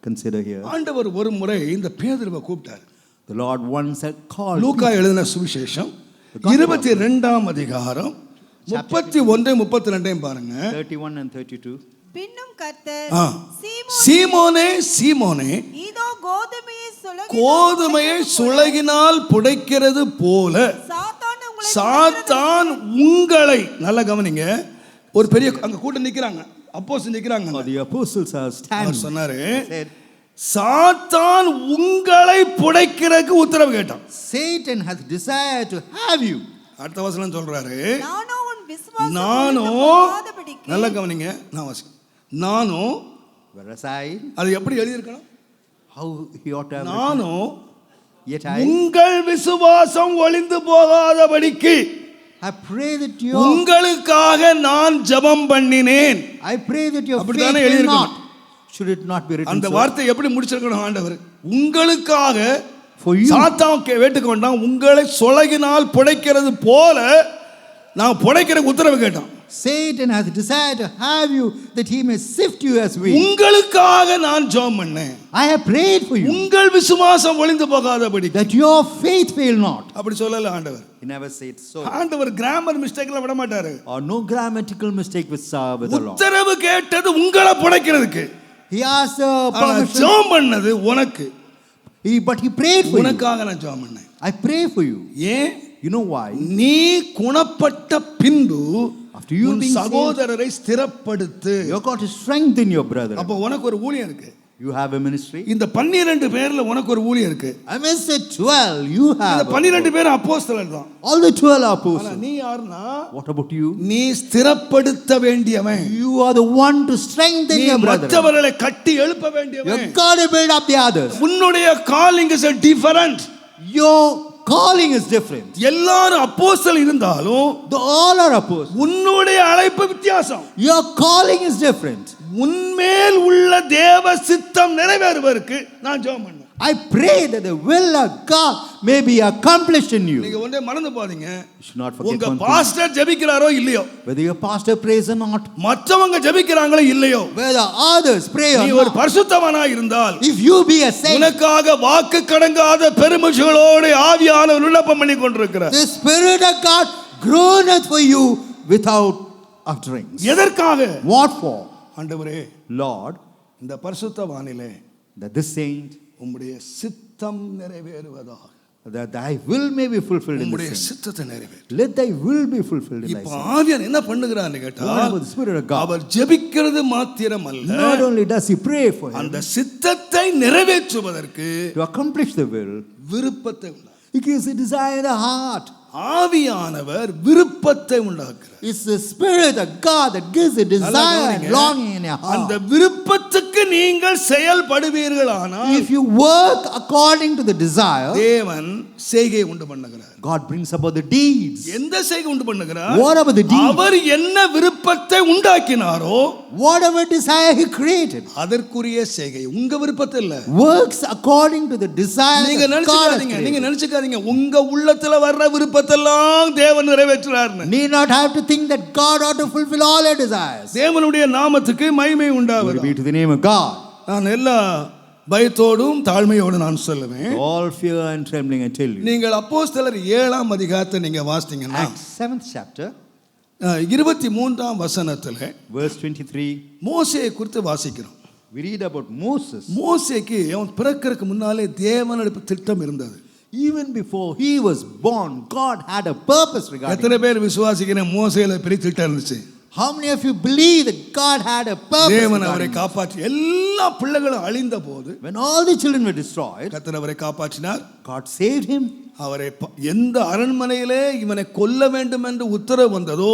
Consider here. ஆண்டவர் ஒரு முறை இந்த பேதுருவை கூப்பிட்டார். The Lord once had called லூக்கா எழுதின சுவிசேஷம் 22ஆம் அதிகாரம் 31 32 பாருங்க. 31 and 32. பின்னும் கர்த்தர் ஆ. சீமோனே சீமோனே, இதோ கோதுமையை கோதுமையை சுளகினால் புடைக்கிறது போல சாத்தான் உங்களை, நல்லா கவனிங்க, ஒரு பெரிய அங்க கூட்டம் நிக்கிறாங்க, அப்போஸ்தலர் நிக்கிறாங்க. The apostles are our standing. சொன்னாரு, Said, சாத்தான் உங்களை புடைக்கிறதுக்கு உத்தரவு கேட்டான். Satan has desired to have you. அடுத்த வசனம் சொல்றாரு, நானோ உன் விசுவாசம் நானோ, ஒழிந்துபோகாதபடிக்கு நல்லா கவனிங்க, நான் வாசிக்கிறேன். நானோ, Whereas I, அது எப்படி எழுதியிருக்கணும்? how he ought to have written, nano yet I உங்கள் விசுவாசம் ஒளிந்து போகாதபடிக்கு I pray that you, உங்களுக்காக நான் ஜெபம் பண்ணினேன். I pray that your faith அப்படித்தானே will எழுதியிருக்கணும். not. Should it not be written அந்த so? வார்த்தை எப்படி முடிச்சிருக்கணும் ஆண்டவர்? உங்களுக்காக For you. சாத்தான் வேட்டுக்கு வேண்டாம், உங்களை சுளகினால் புடைக்கிறது போல நான் புடைக்கிறதுக்கு உத்தரவு கேட்டான். Satan has desired to have you that he may sift you as wheat. உங்களுக்காக நான் ஜெபம் பண்ணேன். I have prayed for you உங்கள் விசுவாசம் ஒளிந்து போகாதபடி. that your faith fail not. அப்படி சொல்லல ஆண்டவர். He never said so. ஆண்டவர் கிராமர் மிஸ்டேக்ல விட மாட்டாரு. Or no grammatical mistake with the Lord. உத்தரவு கேட்டது உங்களை புடைக்கிறதுக்கு. He asked the ஆனா permission. ஜெபம் பண்ணது உனக்கு. But he prayed for you. உனக்காக நான் ஜெபம் பண்ணேன். I pray for you. ஏன்? You know why? நீ குணப்பட்ட பின்பு After you உன் being saved, சகோதரரை ஸ்திரப்படுத்து. you got to strengthen your brother. அப்ப உனக்கு ஒரு ஊழியம் இருக்கு. You have a ministry. இந்த 12 பேர்ல உனக்கு ஒரு ஊழியம் இருக்கு. I may say 12. You இந்த have. 12 பேர் அப்போஸ்தலர் தான். All the 12 are ஆனா apostles. நீ யாருன்னா, What about you? நீ ஸ்திரப்படுத்த வேண்டியவன். You are the one to strengthen நீ your brother. மற்றவர்களை கட்டி எழுப்ப வேண்டியவன். You got to build up the others. உன்னுடைய calling is a different. Your calling is different. எல்லாரும் அப்போஸ்தலர் இருந்தாலும் All are apostles. உன்னுடைய அழைப்பு வித்தியாசம். Your calling is different. உன்மேல் உள்ள தேவ சித்தம் நிறைவேறுவதற்கு நான் ஜெபம் பண்ணேன். I pray that the will of God may be accomplished in you. நீங்க ஒன்றே மறந்து போறீங்க. You should not forget உங்க one thing. பாஸ்டர் ஜெபிக்கிறாரோ இல்லையோ, Whether your pastor prays or not, மற்றவங்க ஜெபிக்கிறாங்களோ இல்லையோ, whether others pray or நீ ஒரு not, பரிசுத்தவானா இருந்தால் if you be a saint, உனக்காக வாக்கு கடங்காத பெருமூச்சுகளோடு ஆவியானவர் விண்ணப்பம் பண்ணி கொண்டிருக்கிறார். the Spirit of God groaneth for you without utterings. எதற்காக? What for? ஆண்டவரே, Lord, இந்த பரிசுத்தவானிலே that this saint, உம்முடைய சித்தம் நிறைவேறுவதாக, that thy will may be fulfilled in உம்முடைய this saint. சித்தத்தை நிறைவேறு. Let thy will be fulfilled in thy இப்ப saint. ஆவியானவர் என்ன பண்ணுகிறார்னு What கேட்டா, about the Spirit of God? அவர் ஜெபிக்கிறது மாத்திரமல்ல, Not only does he pray for him அந்த சித்தத்தை நிறைவேற்றுவதற்கு to accomplish the will, விருப்பத்தை உண்டாக்குகிறார். he gives a desire in the heart. ஆவியானவர் விருப்பத்தை உண்டாக்குறார். It's the Spirit of God that gives a desire and longing in your அந்த heart. விருப்பத்துக்கு நீங்கள் செயல்படுவீர்களானால் If you work according to the desire, தேவன் செய்கை உண்டு பண்ணுகிறார். God brings about the deeds. எந்த செய்கை உண்டு பண்ணுகிறார்? What about the deeds? அவர் என்ன விருப்பத்தை உண்டாக்கினாரோ Whatever desire he created, அதற்குரிய செய்கை. உங்க விருப்பத்தை இல்ல. works according to the desire நீங்க that God has நினைச்சுக்காதீங்க, நீங்க created. நினைச்சுக்காதீங்க உங்க உள்ளத்துல வர்ற விருப்பத்தெல்லாம் தேவன் நிறைவேற்றுறார்னு. Need not have to think that God ought to fulfill all your desires. தேவனுடைய நாமத்துக்கு மகிமை Glory உண்டாவது. be to the name of God. நான் எல்லா பயத்தோடும் தாழ்மையோடு நான் சொல்லுவேன். All fear and trembling, I tell you. நீங்கள் அப்போஸ்தலர் 7ஆம் அதிகாரத்தை நீங்க வாசித்தீங்கன்னா Acts 7th chapter, 23ஆம் வசனத்துல verse 23, மோசேயை குறித்து வாசிக்கிறோம். we read about Moses. மோசேக்கு அவன் பிறக்கறதுக்கு முன்னாலே தேவனுடைய திட்டம் இருந்தது. Even before he was born, God had a purpose regarding எத்தனை him. பேர் விசுவாசிக்கிறேன் மோசேல பெரிய திட்டம் இருந்துச்சு? How many of you believe that God had a purpose தேவன் அவரை regarding him? காப்பாற்றி எல்லா பிள்ளைகளும் அழிந்த போது When all the children were destroyed, கர்த்தர் அவரை காப்பாற்றினார். God saved him. அவரை எந்த அரண்மனையிலே இவனை கொல்ல வேண்டும் என்று உத்தரவு வந்ததோ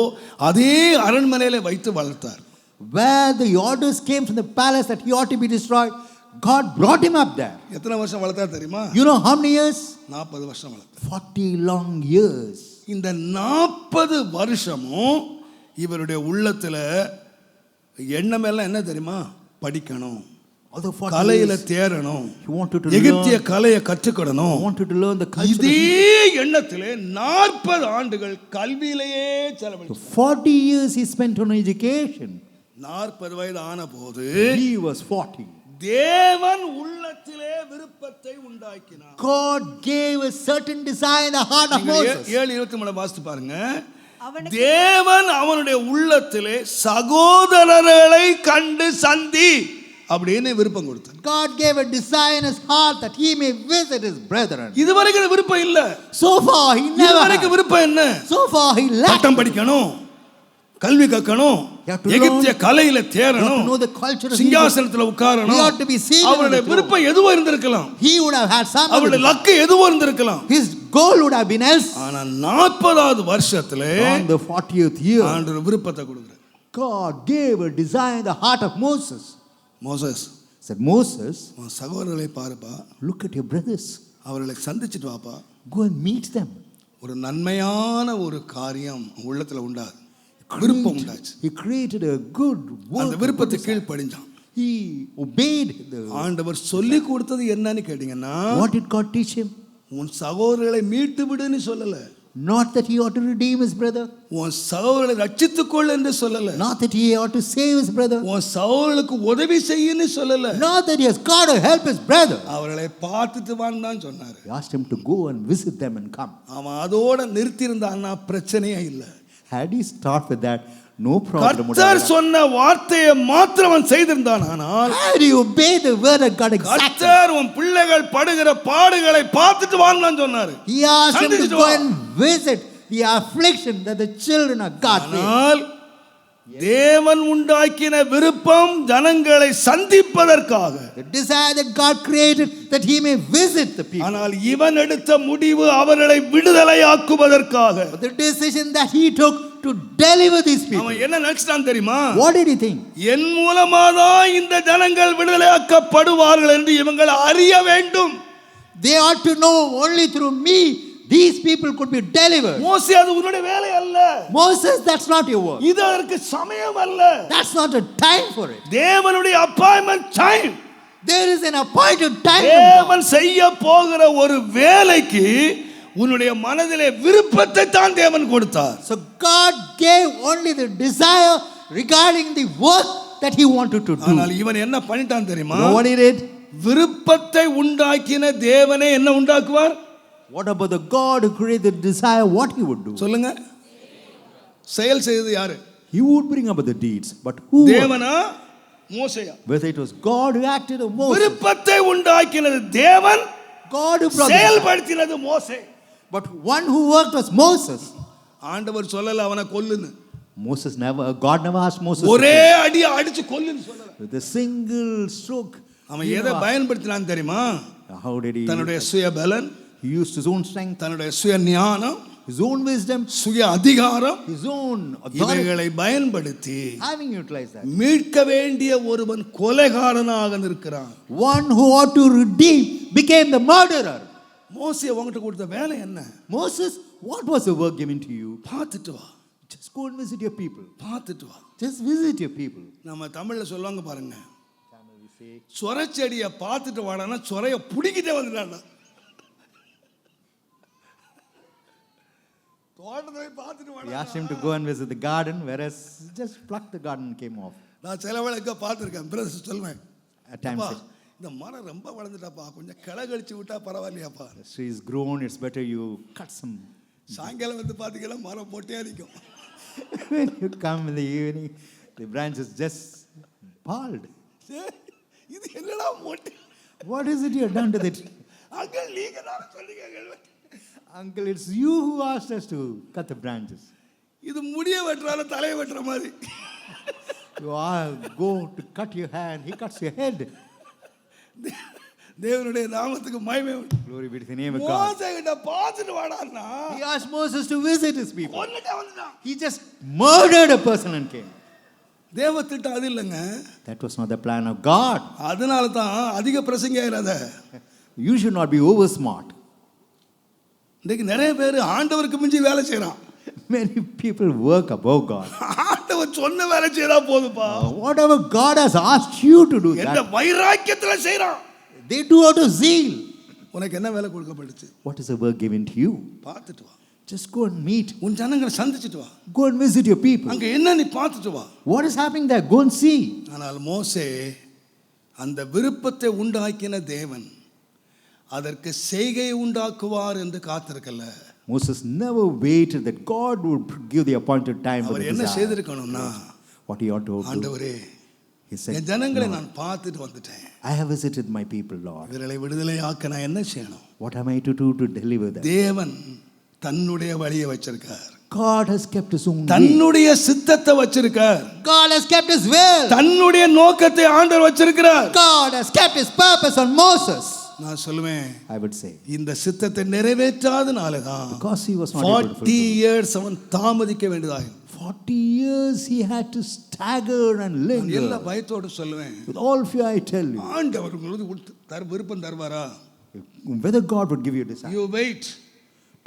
அதே அரண்மனையிலே வைத்து வளர்த்தார். Where the orders came from the palace that he ought to be destroyed, God brought him up there. எத்தனை வருஷம் வளர்த்தார் தெரியுமா? You know how many years? 40 வருஷம் வளர்த்தார். 40 long years. இந்த 40 வருஷமும் இவருடைய உள்ளத்துல எண்ணம் எல்லாம் என்ன தெரியுமா? படிக்கணும், Although 40 கலையில years, தேறணும், he wanted to எகிப்திய learn, கலையை கற்றுக்கொள்ளணும். wanted to learn the culture. இதே எண்ணத்திலே 40 ஆண்டுகள் கல்வியிலேயே செலவழித்தார். 40 years he spent on education. 40 வயது ஆன போது He was 40. தேவன் உள்ளத்திலே விருப்பத்தை உண்டாக்கினார். God gave a certain desire in the heart of Moses. 7:23 வாசித்து பாருங்க. அவனுக்கு தேவன் அவனுடைய உள்ளத்திலே சகோதரர்களை கண்டு சந்தி அப்படின்னு விருப்பம் கொடுத்தார். God gave a desire in his heart that he may visit his brethren. இதுவரைக்கும் விருப்பம் இல்ல. So far he never இதுவரைக்கும் had. விருப்பம் என்ன? So far he lacked. பட்டம் படிக்கணும், கல்வி கற்கணும், You have to எகிப்திய learn. கலையில You have தேறணும், to know the culture of Egypt. சிங்காசனத்துல உட்காரணும். He ought to be seated on அவருடைய the throne. விருப்பம் எதுவோ இருந்திருக்கலாம். He would have had some. அவருடைய லக்கு எதுவோ இருந்திருக்கலாம். His goal would have been else. ஆனா 40வது வருஷத்துல On the 40th year, ஆண்டவர் விருப்பத்தை கொடுக்கிறார். God gave a desire in the heart of Moses. Moses, Said, Moses, உன் சகோதரர்களை பாருப்பா, look at your brothers. அவர்களை சந்திச்சிட்டு வாப்பா. Go and meet them. ஒரு நன்மையான ஒரு காரியம் உள்ளத்துல உண்டாது. விருப்பம் உண்டாச்சு. He created a good அந்த work. விருப்பத்தை கீழ்ப்படிஞ்சான். He obeyed the. ஆண்டவர் சொல்லி கொடுத்தது என்னன்னு கேட்டீங்கன்னா, What did God teach him? உன் சகோதரர்களை மீட்டு விடுன்னு சொல்லல. Not that he ought to redeem his brother. உன் சகோதரர்களை ரட்சித்துக்கொள் என்று சொல்லல. Not that he ought to save his brother. உன் சகோதரர்களுக்கு உதவி செய்யன்னு சொல்லல. Not that he has got to help his brother. அவர்களை பார்த்துட்டு வான்னு தான் சொன்னாரு. He asked him to go and visit them and come. அவன் அதோட நிறுத்தி இருந்தான்னா பிரச்சனையே இல்லை. Had he started with that, no problem would have கர்த்தர் happened. சொன்ன வார்த்தையை மாத்திரம் அவன் செய்திருந்தான். ஆனால் Had he obeyed the word of God exactly, கர்த்தர் உன் பிள்ளைகள் படுகிற பாடுகளை பார்த்துட்டு வான்னு சொன்னாரு. he asked him to சந்திச்சுட்டு go வா. and visit the affliction that the children of God face. ஆனால் தேவன் உண்டாக்கின விருப்பம் ஜனங்களை சந்திப்பதற்காக. The desire that God created that he may visit the people. ஆனால் இவன் எடுத்த முடிவு அவர்களை விடுதலையாக்குவதற்காக. But the decision that he took to deliver these people. அவன் என்ன நினைச்சான் தெரியுமா? What did he think? என் மூலமாதான் இந்த ஜனங்கள் விடுதலையாக்கப்படுவார்கள் என்று இவங்கள் அறிய வேண்டும். They ought to know only through me these people could be delivered. மோசே அது உன்னுடைய வேலை அல்ல. Moses, that's not your work. இது அதற்கு சமயம் அல்ல. That's not a time for it. தேவனுடைய appointment time. There is an appointed time from God. தேவன் செய்ய போகிற ஒரு வேலைக்கு உன்னுடைய மனதிலே விருப்பத்தை தான் தேவன் கொடுத்தார். So God gave only the desire regarding the work that he wanted to do. ஆனால் இவன் என்ன பண்ணிட்டான் தெரியுமா? You know what he did? விருப்பத்தை உண்டாக்கின தேவனே என்ன உண்டாக்குவார்? What about the God who created the desire, what he would do? சொல்லுங்க. செயல் செய்தது யாரு? He would bring about the deeds, but who? தேவனா மோசேயா? Whether it was God who acted or Moses. விருப்பத்தை உண்டாக்கினது தேவன், God who brought the செயல்படுத்தினது மோசே. but one who worked was Moses. ஆண்டவர் சொல்லல அவனை கொல்லுன்னு. Moses never, God never asked Moses. ஒரே அடி அடிச்சு கொல்லுன்னு சொல்லல. With a single stroke. அவன் எதை பயன்படுத்தினான் தெரியுமா? How did he? தன்னுடைய சுய பலன், He used his own strength, தன்னுடைய சுய ஞானம், his own wisdom, சுய அதிகாரம், his own authority. இவைகளை பயன்படுத்தி Having utilized that, மீட்க வேண்டிய ஒருவன் கொலைகாரனாக நிற்கிறான். one who ought to redeem became the murderer. மோசே உங்ககிட்ட கொடுத்த வேலை என்ன? Moses, what was the work given to you? பார்த்துட்டு வா, Just go and visit your people. பார்த்துட்டு வா. Just visit your people. நம்ம தமிழ்ல சொல்லுவாங்க பாருங்க, சொரச்செடியை பார்த்துட்டு வாடானா சொரைய பிடிக்கிட்டே வந்துட்டான்டா. தோட்டத்தை பார்த்துட்டு He வாடா. asked him to go and visit the garden, whereas he just plucked the garden and came off. நான் சில வேளை எங்க பார்த்துருக்கேன், பிரதர் சொல்லுவேன், At times, அப்பா, இந்த மரம் ரொம்ப வளர்ந்துட்டாப்பா, கொஞ்சம் கிளை கழிச்சு விட்டா பரவாயில்லையாப்பா. the tree is grown, it's better you cut some. சாயங்காலம் வந்து பார்த்தீங்கன்னா மரம் போட்டே நிற்கும். When you come in the evening, the branch is just bald. இது என்னடா மொட்டை? What is it you have done to the tree? Uncle நீங்க தான் சொல்லுங்க. Uncle, it's you who asked us to cut the branches. இது முடிய வெட்டுறால தலையை வெட்டுற மாதிரி. You are go to cut your hand, he cuts your head. தேவனுடைய நாமத்துக்கு மகிமை உண்டு. Glory be to the name of God. மோசே கிட்ட பார்த்துட்டு வாடான்னா He asked Moses to visit his people. கொன்னுட்டே வந்துட்டான். He just murdered a person and came. தேவ திட்டம் அது இல்லைங்க. That was not the plan of God. அதனால தான் அதிக பிரசங்கி ஆயிராத. You should not be over smart. இன்னைக்கு நிறைய பேர் ஆண்டவருக்கு மிஞ்சி வேலை செய்றான். Many people work above God. ஆண்டவர் சொன்ன வேலை செய்தா போதுப்பா. Whatever God has asked you to do, எந்த that வைராக்கியத்துல செய்றான். they do out of zeal. உனக்கு என்ன வேலை கொடுக்கப்பட்டுச்சு? What is the work given to you? பார்த்துட்டு வா. Just go and meet. உன் ஜனங்களை சந்திச்சிட்டு வா. Go and visit your people. அங்க என்ன நீ பார்த்துட்டு வா. What is happening there? Go and see. ஆனால் மோசே அந்த விருப்பத்தை உண்டாக்கின தேவன் அதற்கு செய்கை உண்டாக்குவார் என்று காத்திருக்கல. Moses never waited that God would give the appointed time for our the என்ன desire. செய்திருக்கணும்னா, What he ought to do. ஆண்டவரே He said, என் ஜனங்களை "Lord, நான் பார்த்துட்டு வந்துட்டேன். I have visited my people, Lord. இவர்களை விடுதலையாக்க நான் என்ன செய்யணும்? What am I to do to deliver them?" தேவன் தன்னுடைய வழியை வச்சிருக்கார். God has kept his own way. தன்னுடைய சித்தத்தை வச்சிருக்கார். God has kept his will. தன்னுடைய நோக்கத்தை ஆண்டவர் வச்சிருக்கிறார். God has kept his purpose on Moses. நான் சொல்லுவேன், I would say, இந்த சித்தத்தை நிறைவேற்றாதனால தான் because he was not able to 40 fulfill. years அவன் தாமதிக்க வேண்டியதாகும். 40 years he had to stagger and நான் எல்லா linger. பயத்தோடு சொல்லுவேன், With all fear I tell you, ஆண்டவர் உங்களுக்கு விருப்பம் தருவாரா? whether God would give you a desire, You wait.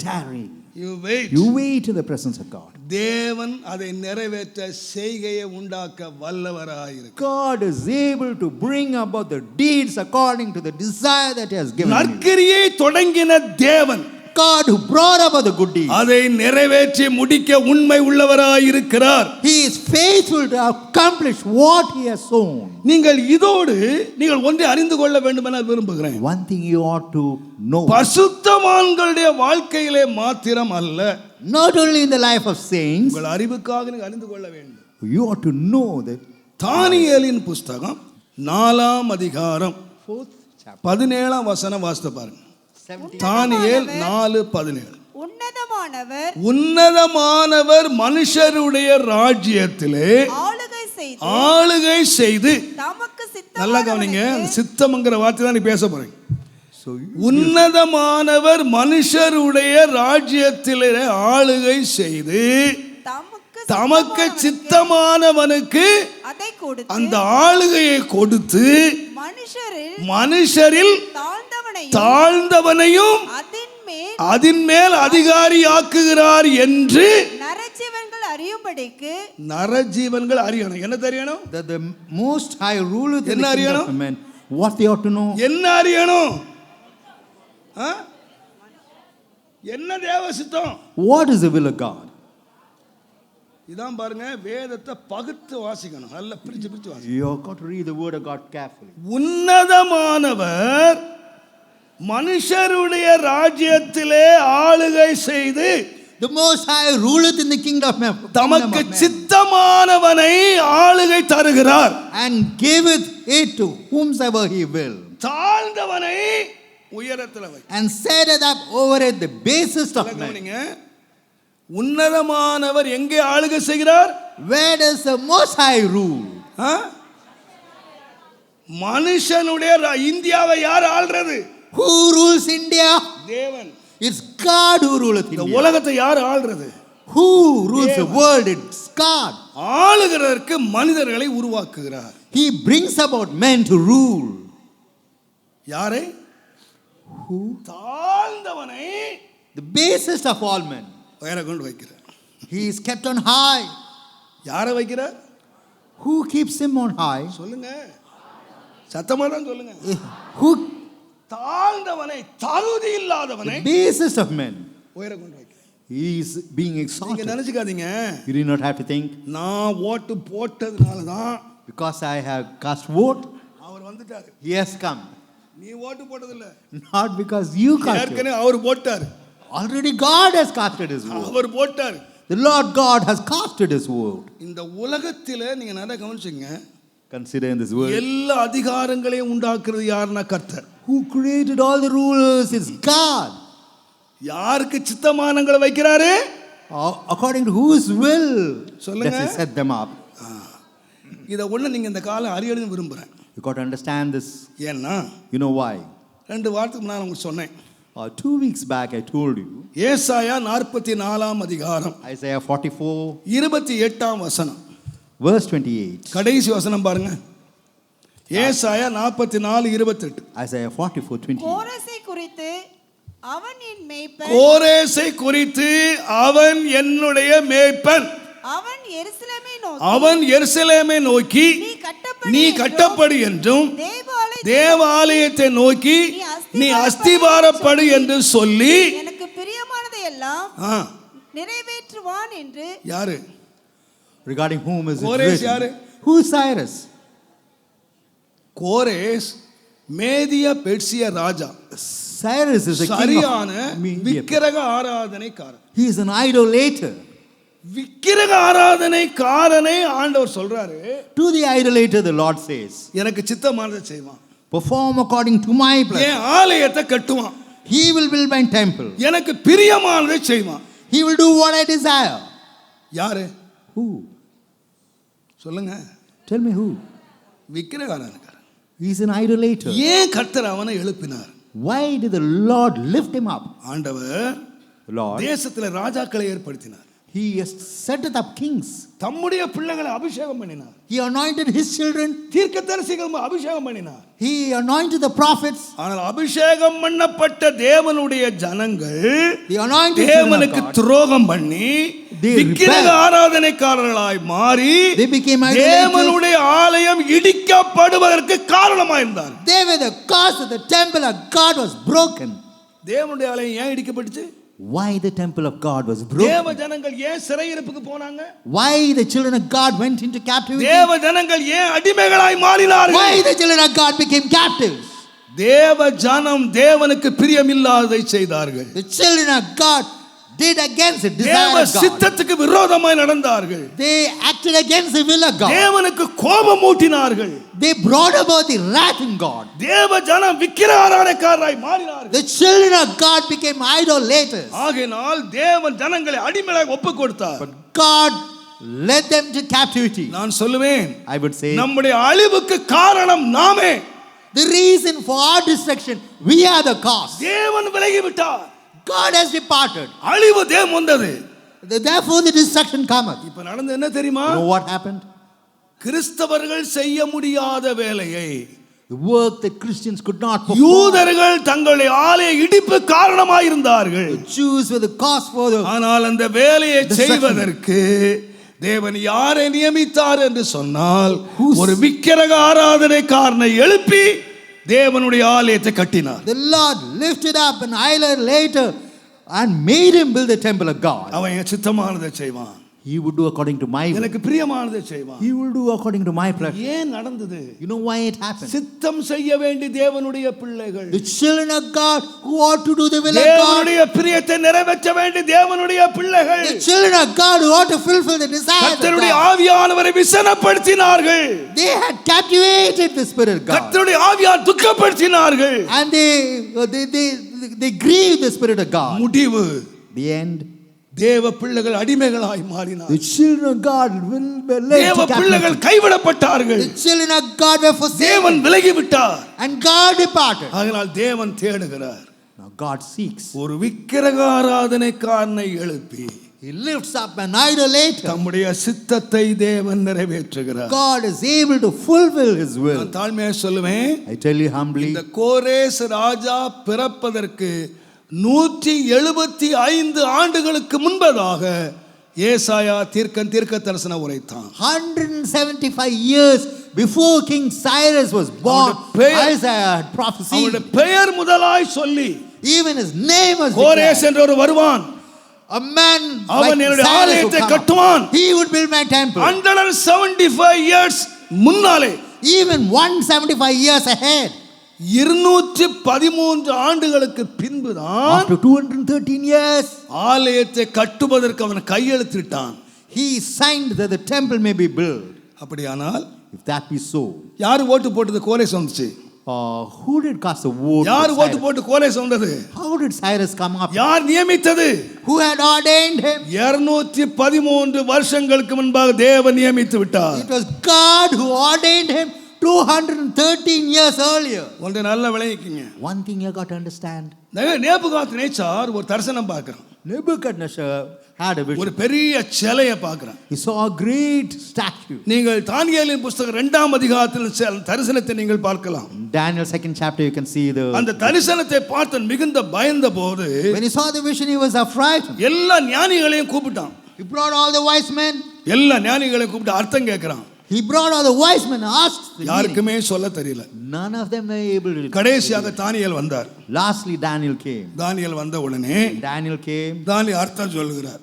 tarry. You wait. You wait in the presence of God. தேவன் அதை நிறைவேற்ற செய்கையை உண்டாக்க வல்லவராயிருக்கிறார். God is able to bring about the deeds according to the desire that he has given you. நற்கிரியை தொடங்கின தேவன் God who brought about the good deeds. அதை நிறைவேற்றி முடிக்க உண்மை உள்ளவராயிருக்கிறார். He is faithful to accomplish what he has sown. நீங்கள் இதோடு நீங்கள் ஒன்றை அறிந்து கொள்ள வேண்டும் என விரும்புகிறேன். One thing you ought to know. பரிசுத்தவான்களுடைய வாழ்க்கையிலே மாத்திரம் அல்ல, Not only in the life of saints, உங்கள் அறிவுக்காக நீங்கள் அறிந்து கொள்ள வேண்டும். you ought to know that தானியேலின் புஸ்தகம் 4ஆம் அதிகாரம் 4th chapter 17ஆம் வசனம் வாசித்து பாருங்க. 17. தானியேல் 4:17. உன்னதமானவர் உன்னதமானவர் மனுஷருடைய ராஜ்யத்திலே ஆளுகை செய்து, தமக்கு நல்லா கவனிங்க, அந்த சித்தம்ங்கிற வார்த்தை தான் நீ பேச போறீங்க. So உன்னதமானவர் மனுஷருடைய ராஜ்யத்திலே ஆளுகை செய்து தமக்கு சித்தமானவனுக்கு அதை கொடுத்து அந்த ஆளுகையை கொடுத்து மனுஷரில் தாழ்ந்தவனையும் அதின் மேல் அதின் மேல் அதிகாரி ஆக்குகிறார் என்று நரஜீவன்கள் அறியும்படிக்கு நரஜீவன்கள் அறியணும். என்ன தெரியணும்? That the Most High ruleth in என்ன the kingdom அறியணும்? of men. What they ought to know. என்ன அறியணும்? ஆ? என்ன தேவ சித்தம்? What is the will of God? இதான் பாருங்க, வேதத்தை பகுத்து வாசிக்கணும். நல்ல பிரிச்சு பிரிச்சு வாசிக்கணும். You have got to read the word of God carefully. உன்னதமானவர் மனுஷருடைய ராஜ்யத்திலே ஆளுகை செய்து The Most High ruleth in the kingdom of men. தமக்கு சித்தமானவனை ஆளுகை தருகிறார். And giveth it to whomsoever he will. தாழ்ந்தவனை உயரத்தில் வை. And setteth up over it the basest of men. உன்னதமானவர் எங்கே ஆளுகை செய்கிறார்? Where does the Most High rule? ஆ? மனுஷனுடைய இந்தியாவை யார் ஆள்றது? Who rules India? தேவன். It's God who ruleth இந்த India. உலகத்தை யார் ஆள்றது? Who rules the world? It's God. ஆளுகிறதற்கு மனிதர்களை உருவாக்குகிறார். He brings about men to rule. யாரை? Who? தாழ்ந்தவனை The basest of all men. உயர கொண்டு வைக்கிறார். He is kept on high. யாரை வைக்கிறார்? Who keeps him on high? சொல்லுங்க, சத்தமா தான் சொல்லுங்க. Who? தாழ்ந்தவனை, தகுதி இல்லாதவனை The basest of men. உயர கொண்டு வைக்கிறார். He is being நீங்க exalted. நினைச்சுக்காதீங்க, You do not have to think, நான் ஓட்டு போட்டதுனால தான் because I have cast vote, அவர் வந்துட்டாரு. he has come. நீ ஓட்டு போட்டதில்ல, Not because you cast it. ஏற்கனவே அவர் போட்டார். Already God has casted his vote. அவர் போட்டார். The Lord God has casted his vote. இந்த உலகத்திலே நீங்க நல்லா கவனிச்சுங்க, Consider in this world. எல்லா அதிகாரங்களையும் உண்டாக்குறது யாருன்னா கர்த்தர். Who created all the rulers is God. யாருக்கு சித்தமானங்களை வைக்கிறாரு? According to whose will சொல்லுங்க. does he set them up. இதை ஒண்ணு நீங்க இந்த காலம் அறியணும்னு விரும்புறேன். You got to understand this. ஏன்னா You know why? 2 வாரத்துக்கு முன்னால உங்களுக்கு சொன்னேன். 2 weeks back I told you. ஏசாயா 44 அதிகாரம் Isaiah 44 28 வசனம். verse 28. கடைசி வசனம் பாருங்க. ஏசாயா 44:28. Isaiah 44:28. கோரசை குறித்து அவன் என் மேய்ப்பன், கோரேசை குறித்து அவன் என்னுடைய மேய்ப்பன், அவன் எருசலேமை நோக்கி, அவன் எருசலேமை நோக்கி நீ கட்டப்படு என்றும் தேவாலயத்தை நோக்கி நீ அஸ்திபாரப்படு என்று சொல்லி எனக்கு பிரியமானதை எல்லாம் நிறைவேற்றுவான் என்று. யாரு? Regarding whom is it கோரேஸ் written? யாரு? Who is Cyrus? கோரேஸ் மேதிய Persia Raja. Cyrus is a king சரியான of Media. விக்கிரக ஆராதனைக்காரன். He is an idolater. விக்கிரக ஆராதனைக்காரனை ஆண்டவர் சொல்றாரு, To the idolater the Lord says, எனக்கு சித்தமானதை செய்வான், perform according to my plan. என் ஆலயத்தை கட்டுவான், He will build my temple. எனக்கு பிரியமானதை செய்வான். He will do what I desire. யாரு? Who? சொல்லுங்க. Tell me who? விக்கிரக ஆராதனைக்காரன். He is an idolater. ஏன் கர்த்தர் அவனை எழுப்பினார்? Why did the Lord lift him up? ஆண்டவர் Lord, தேசத்துல ராஜாக்களை ஏற்படுத்தினார். he has set up kings. தம்முடைய பிள்ளைகளை அபிஷேகம் பண்ணினார். He anointed his children. தீர்க்கதரிசிகள் அபிஷேகம் பண்ணினார். He anointed the prophets. ஆனால் அபிஷேகம் பண்ணப்பட்ட தேவனுடைய ஜனங்கள் The anointed தேவனுக்கு children of God, துரோகம் பண்ணி they விக்கிரக rebelled. ஆராதனைக்காரர்களாய் மாறி They became idolaters. தேவனுடைய ஆலயம் இடிக்கப்படுவதற்கு காரணமாயிருந்தார். They were the cause that the temple of God was broken. தேவனுடைய ஆலயம் ஏன் இடிக்கப்பட்டுச்சு? Why the temple of God was broken? தேவ ஜனங்கள் ஏன் சிறையிருப்புக்கு போனாங்க? Why the children of God went into captivity? தேவ ஜனங்கள் ஏன் அடிமைகளாய் மாறினார்கள்? Why the children of God became captives? தேவ ஜனம் தேவனுக்கு பிரியமில்லாததை செய்தார்கள். The children of God did against the desire தேவ of God. சித்தத்துக்கு விரோதமாய் நடந்தார்கள். They acted against the will of God. தேவனுக்கு கோபம் ஊட்டினார்கள். They brought about the wrath in God. தேவ ஜனம் விக்கிரக ஆராதனைக்காரராய் மாறினார்கள். The children of God became idolaters. ஆகையால் தேவன் ஜனங்களை அடிமையாக ஒப்புக் கொடுத்தார். But God led them to captivity. நான் சொல்லுவேன், I would say நம்முடைய அழிவுக்கு காரணம் நாமே. the reason for our destruction, we are the cause. தேவன் விலகி விட்டார். God has departed. அழிவு தேவன் வந்தது. Therefore the destruction cometh. இப்ப நடந்து என்ன தெரியுமா? You know what happened? கிறிஸ்தவர்கள் செய்ய முடியாத வேலையை The work that Christians could not perform. யூதர்கள் தங்களுடைய ஆலய இடிப்பு காரணமாயிருந்தார்கள். The Jews were the cause for the. ஆனால் அந்த வேலையை செய்வதற்கு தேவன் யாரை நியமித்தார் என்று சொன்னால் ஒரு விக்கிரக ஆராதனைக்காரனை எழுப்பி தேவனுடைய ஆலயத்தை கட்டினார். The Lord lifted up an island later and made him build the temple of God. அவன் சித்தமானதை செய்வான். He would do according to my will. எனக்கு பிரியமானதை செய்வான். He will do according to my pleasure. ஏன் நடந்தது? You know why it happened? சித்தம் செய்ய வேண்டிய தேவனுடைய பிள்ளைகள், The children of God who ought to do the will of God. தேவனுடைய பிரியத்தை நிறைவேற்ற வேண்டிய தேவனுடைய பிள்ளைகள், The children of God who ought to fulfill the desires of கர்த்தருடைய God. ஆவியானவரை விசனப்படுத்தினார்கள். They had captivated the Spirit of God. கர்த்தருடைய ஆவியார் துக்கப்படுத்தினார்கள். And they grieved the Spirit of God. முடிவு, The end. தேவ பிள்ளைகள் அடிமைகளாய் மாறினார். The children of God will be led தேவ to பிள்ளைகள் captivity. கைவிடப்பட்டார்கள். The children of God were forsaken. தேவன் விலகி விட்டார். And God departed. அதனால் தேவன் தேடுகிறார். Now God seeks. ஒரு விக்கிரக ஆராதனைக்காரனை எழுப்பி He lifts up an idolater. தம்முடைய சித்தத்தை தேவன் நிறைவேற்றுகிறார். God is able to fulfill His will. நான் தாழ்மையா சொல்லுவேன், I tell you humbly. இந்த கோரேஸ் ராஜா பிறப்பதற்கு 175 ஆண்டுகளுக்கு முன்பதாக ஏசாயா தீர்க்க தரிசனம் உரைத்தான். 175 years before King Cyrus was born, Isaiah had prophesied. அவனுடைய பெயர் முதலாய் சொல்லி, Even his name was கோரேஸ் declared. என்றொரு வருவான், A man அவன் like என்னுடைய Cyrus would ஆலயத்தை come. கட்டுவான். He would build my temple. 175 years முன்னாலே, Even 175 years ahead. 213 ஆண்டுகளுக்கு பின்புதான் After 213 years, ஆலயத்தை கட்டுவதற்கு அவன் கையெழுத்திட்டான். he signed that the temple may be built. அப்படியானால் If that be so, யார் ஓட்டு போட்டது? கோரேஸ் வந்துச்சு. who did cast a vote? யார் for ஓட்டு Cyrus? போட்டு கோரேஸ் வந்தது? How did Cyrus come up? யார் நியமித்தது? Who had ordained him? 213 வருஷங்களுக்கு முன்பாக தேவன் நியமித்து விட்டார். It was God who ordained him 213 years earlier. ஒன்றை நல்லா விளங்கிக்கங்க. One thing you got to understand. Nebuchadnezzar ஒரு தரிசனம் பார்க்கறான். Nebuchadnezzar had a ஒரு vision. பெரிய சிலையை பார்க்கறான். He saw a great statue. நீங்கள் தானியேலின் புத்தகம் 2ஆம் அதிகாரத்தில் தரிசனத்தை நீங்கள் பார்க்கலாம். In Daniel 2nd chapter you can see the. அந்த தரிசனத்தை பார்த்து மிகுந்த பயந்த போது When he saw the vision he was afraid. எல்லா ஞானிகளையும் கூப்பிட்டான். He brought all the wise men. எல்லா ஞானிகளையும் கூப்பிட்டு அர்த்தம் கேட்கறான். He brought all the wise men and asked the meaning. யாருக்குமே சொல்ல தெரியல. None of them were able to. கடைசியாக தானியேல் வந்தார். Lastly Daniel came. தானியேல் வந்த உடனே Daniel came. தானியேல் அர்த்தம் சொல்லுகிறார்.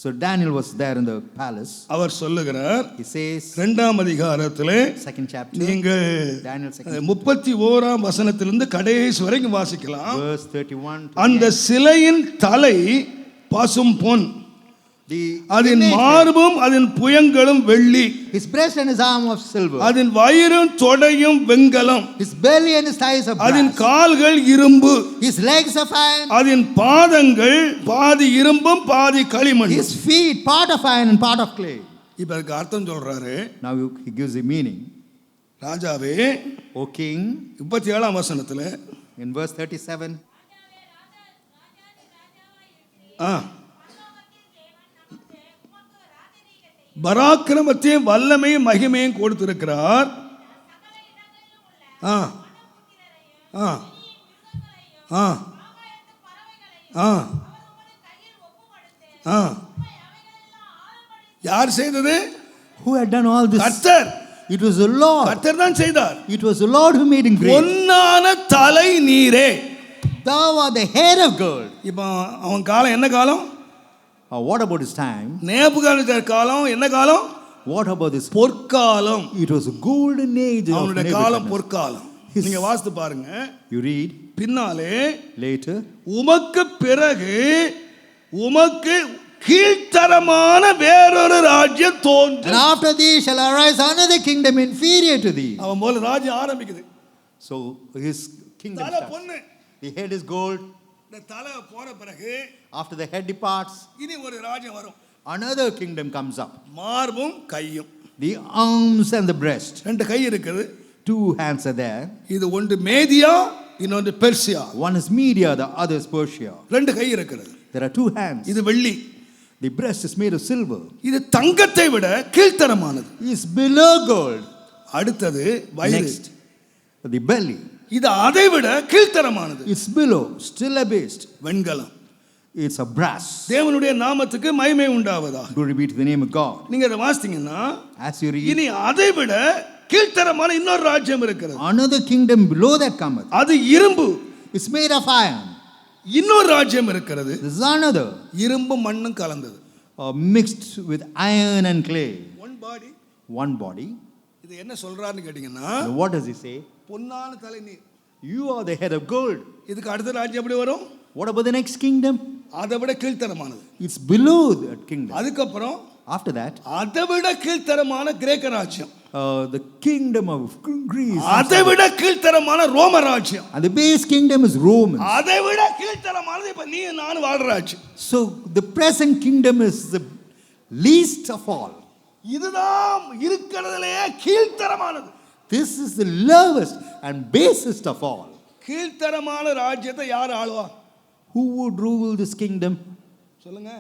So Daniel was there in the palace. அவர் சொல்லுகிறார், He says 2ஆம் அதிகாரத்திலே 2nd chapter. நீங்கள் Daniel 2nd 31ஆம் வசனத்திலிருந்து கடைசி வரைக்கும் வாசிக்கலாம். verse 31. அந்த சிலையின் தலை பசும் பொன், The அதன் image, மார்பும் அதன் புயங்களும் வெள்ளி, his breast and his arm of silver. அதன் வயிறும் தொடையும் வெண்கலம், His belly and his thighs of அதன் brass. கால்கள் இரும்பு, His legs of iron. அதன் பாதங்கள் பாதி இரும்பும் பாதி களிமண். His feet part of iron and part of clay. இப்ப அதுக்கு அர்த்தம் சொல்றாரு. Now he gives the meaning. ராஜாவே, O king, 37ஆம் வசனத்துல in verse 37. பராக்கிரமத்தையும் வல்லமையும் மகிமையும் கொடுத்திருக்கிறார். ஆ ஆ ஆ ஆ ஆ யார் செய்தது? Who had done all this? கர்த்தர். It was the Lord. கர்த்தர் தான் செய்தார். It was the Lord who made him great. பொன்னான தலை நீரே. Thou art the head of gold. இப்போ அவன் காலம் என்ன காலம்? What about his time? Nebuchadnezzar காலம் என்ன காலம்? What about this? பொற்காலம். It was a golden age of அவனுடைய காலம் Nebuchadnezzar. பொற்காலம். நீங்க வாசித்து பாருங்க. You read பின்னாலே later. உமக்கு பிறகு உமக்கு கீழ்த்தரமான வேறொரு ராஜ்யம் And தோன்றும். after thee shall arise another kingdom inferior to thee. அவன் போல ராஜ்யம் ஆரம்பிக்குது. So his kingdom தலை starts. பொண்ணு. The head is gold. இந்த தலை போற பிறகு After the head departs, இனி ஒரு ராஜ்யம் வரும். another kingdom comes up. மார்பும் கையும். The arms and the breast. 2 கை இருக்குது. 2 hands are there. இது ஒன்று மேதியா, இன்னொன்று Persia. One is Media, the other is Persia. 2 கை இருக்கிறது. There are 2 hands. இது வெள்ளி. The breast is made of silver. இது தங்கத்தை விட கீழ்த்தரமானது. It's below gold. அடுத்தது வயிறு. Next, the belly. இது அதை விட கீழ்த்தரமானது. It's below, still abased. வெண்கலம். It's a brass. தேவனுடைய நாமத்துக்கு மகிமை உண்டாவதாக. Glory be to the name of God. நீங்க அதை வாசித்தீங்கன்னா As you read, இனி அதை விட கீழ்த்தரமான இன்னொரு ராஜ்யம் இருக்கிறது. another kingdom below that cometh. அது இரும்பு. It's made of iron. இன்னொரு ராஜ்யம் இருக்கிறது. This is another, இரும்பு மண்ணும் கலந்தது. mixed with iron and clay. One body. One body. இது என்ன சொல்றாருன்னு கேட்டீங்கன்னா, Now what does he say? பொன்னான தலை நீர். You are the head of gold. இதுக்கு அடுத்த ராஜ்யம் எப்படி வரும்? What about the next kingdom? அதை விட கீழ்த்தரமானது. It's below that kingdom. அதுக்கப்புறம் After that, அதை விட கீழ்த்தரமான கிரேக்க ராஜ்யம். the kingdom of Greece. அதை விட கீழ்த்தரமான ரோம ராஜ்யம். And the base kingdom is Rome. அதை விட கீழ்த்தரமானது இப்ப நீ நானும் வாழ்ற ராஜ்யம். So the present kingdom is the least of all. இதுதான் இருக்கிறதுலயே கீழ்த்தரமானது. This is the lowest and basest of all. கீழ்த்தரமான ராஜ்யத்தை யார் ஆளுவா? Who would rule this kingdom? சொல்லுங்க.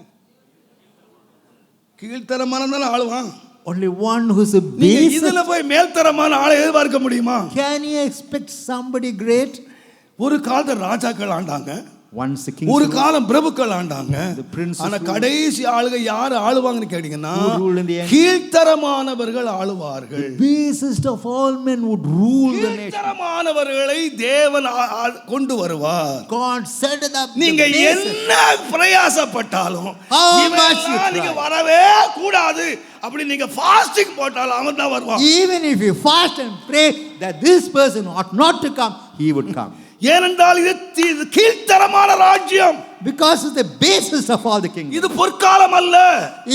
கீழ்த்தரமானதான ஆளுவான். Only one who's a நீங்க base. இதுல போய் மேல்தரமான ஆளை எதிர்பார்க்க முடியுமா? Can you expect somebody great? ஒரு காலத்துல ராஜாக்கள் ஆண்டாங்க. Once the king ஒரு காலம் பிரபுக்கள் ஆண்டாங்க. The princes ஆனா கடைசி ஆளுக யார் ஆளுவாங்கன்னு கேட்டீங்கன்னா, Who rule in the end? கீழ்த்தரமானவர்கள் ஆளுவார்கள். basest of all men would rule the nation. கீழ்த்தரமானவர்களை தேவன் கொண்டு வருவார். God set it up. நீங்க என்ன பிரயாசப்பட்டாலும் How much இவெல்லாம் you try. நீங்க வரவே கூடாது அப்படி நீங்க ஃபாஸ்டிங் போட்டாலும் அவன் தான் வருவான். Even if you fast and pray that this person ought not to come, he would come. ஏனென்றால் இது கீழ்த்தரமான ராஜ்யம். Because it's the basis of all the kingdom. இது பொற்காலம் அல்ல.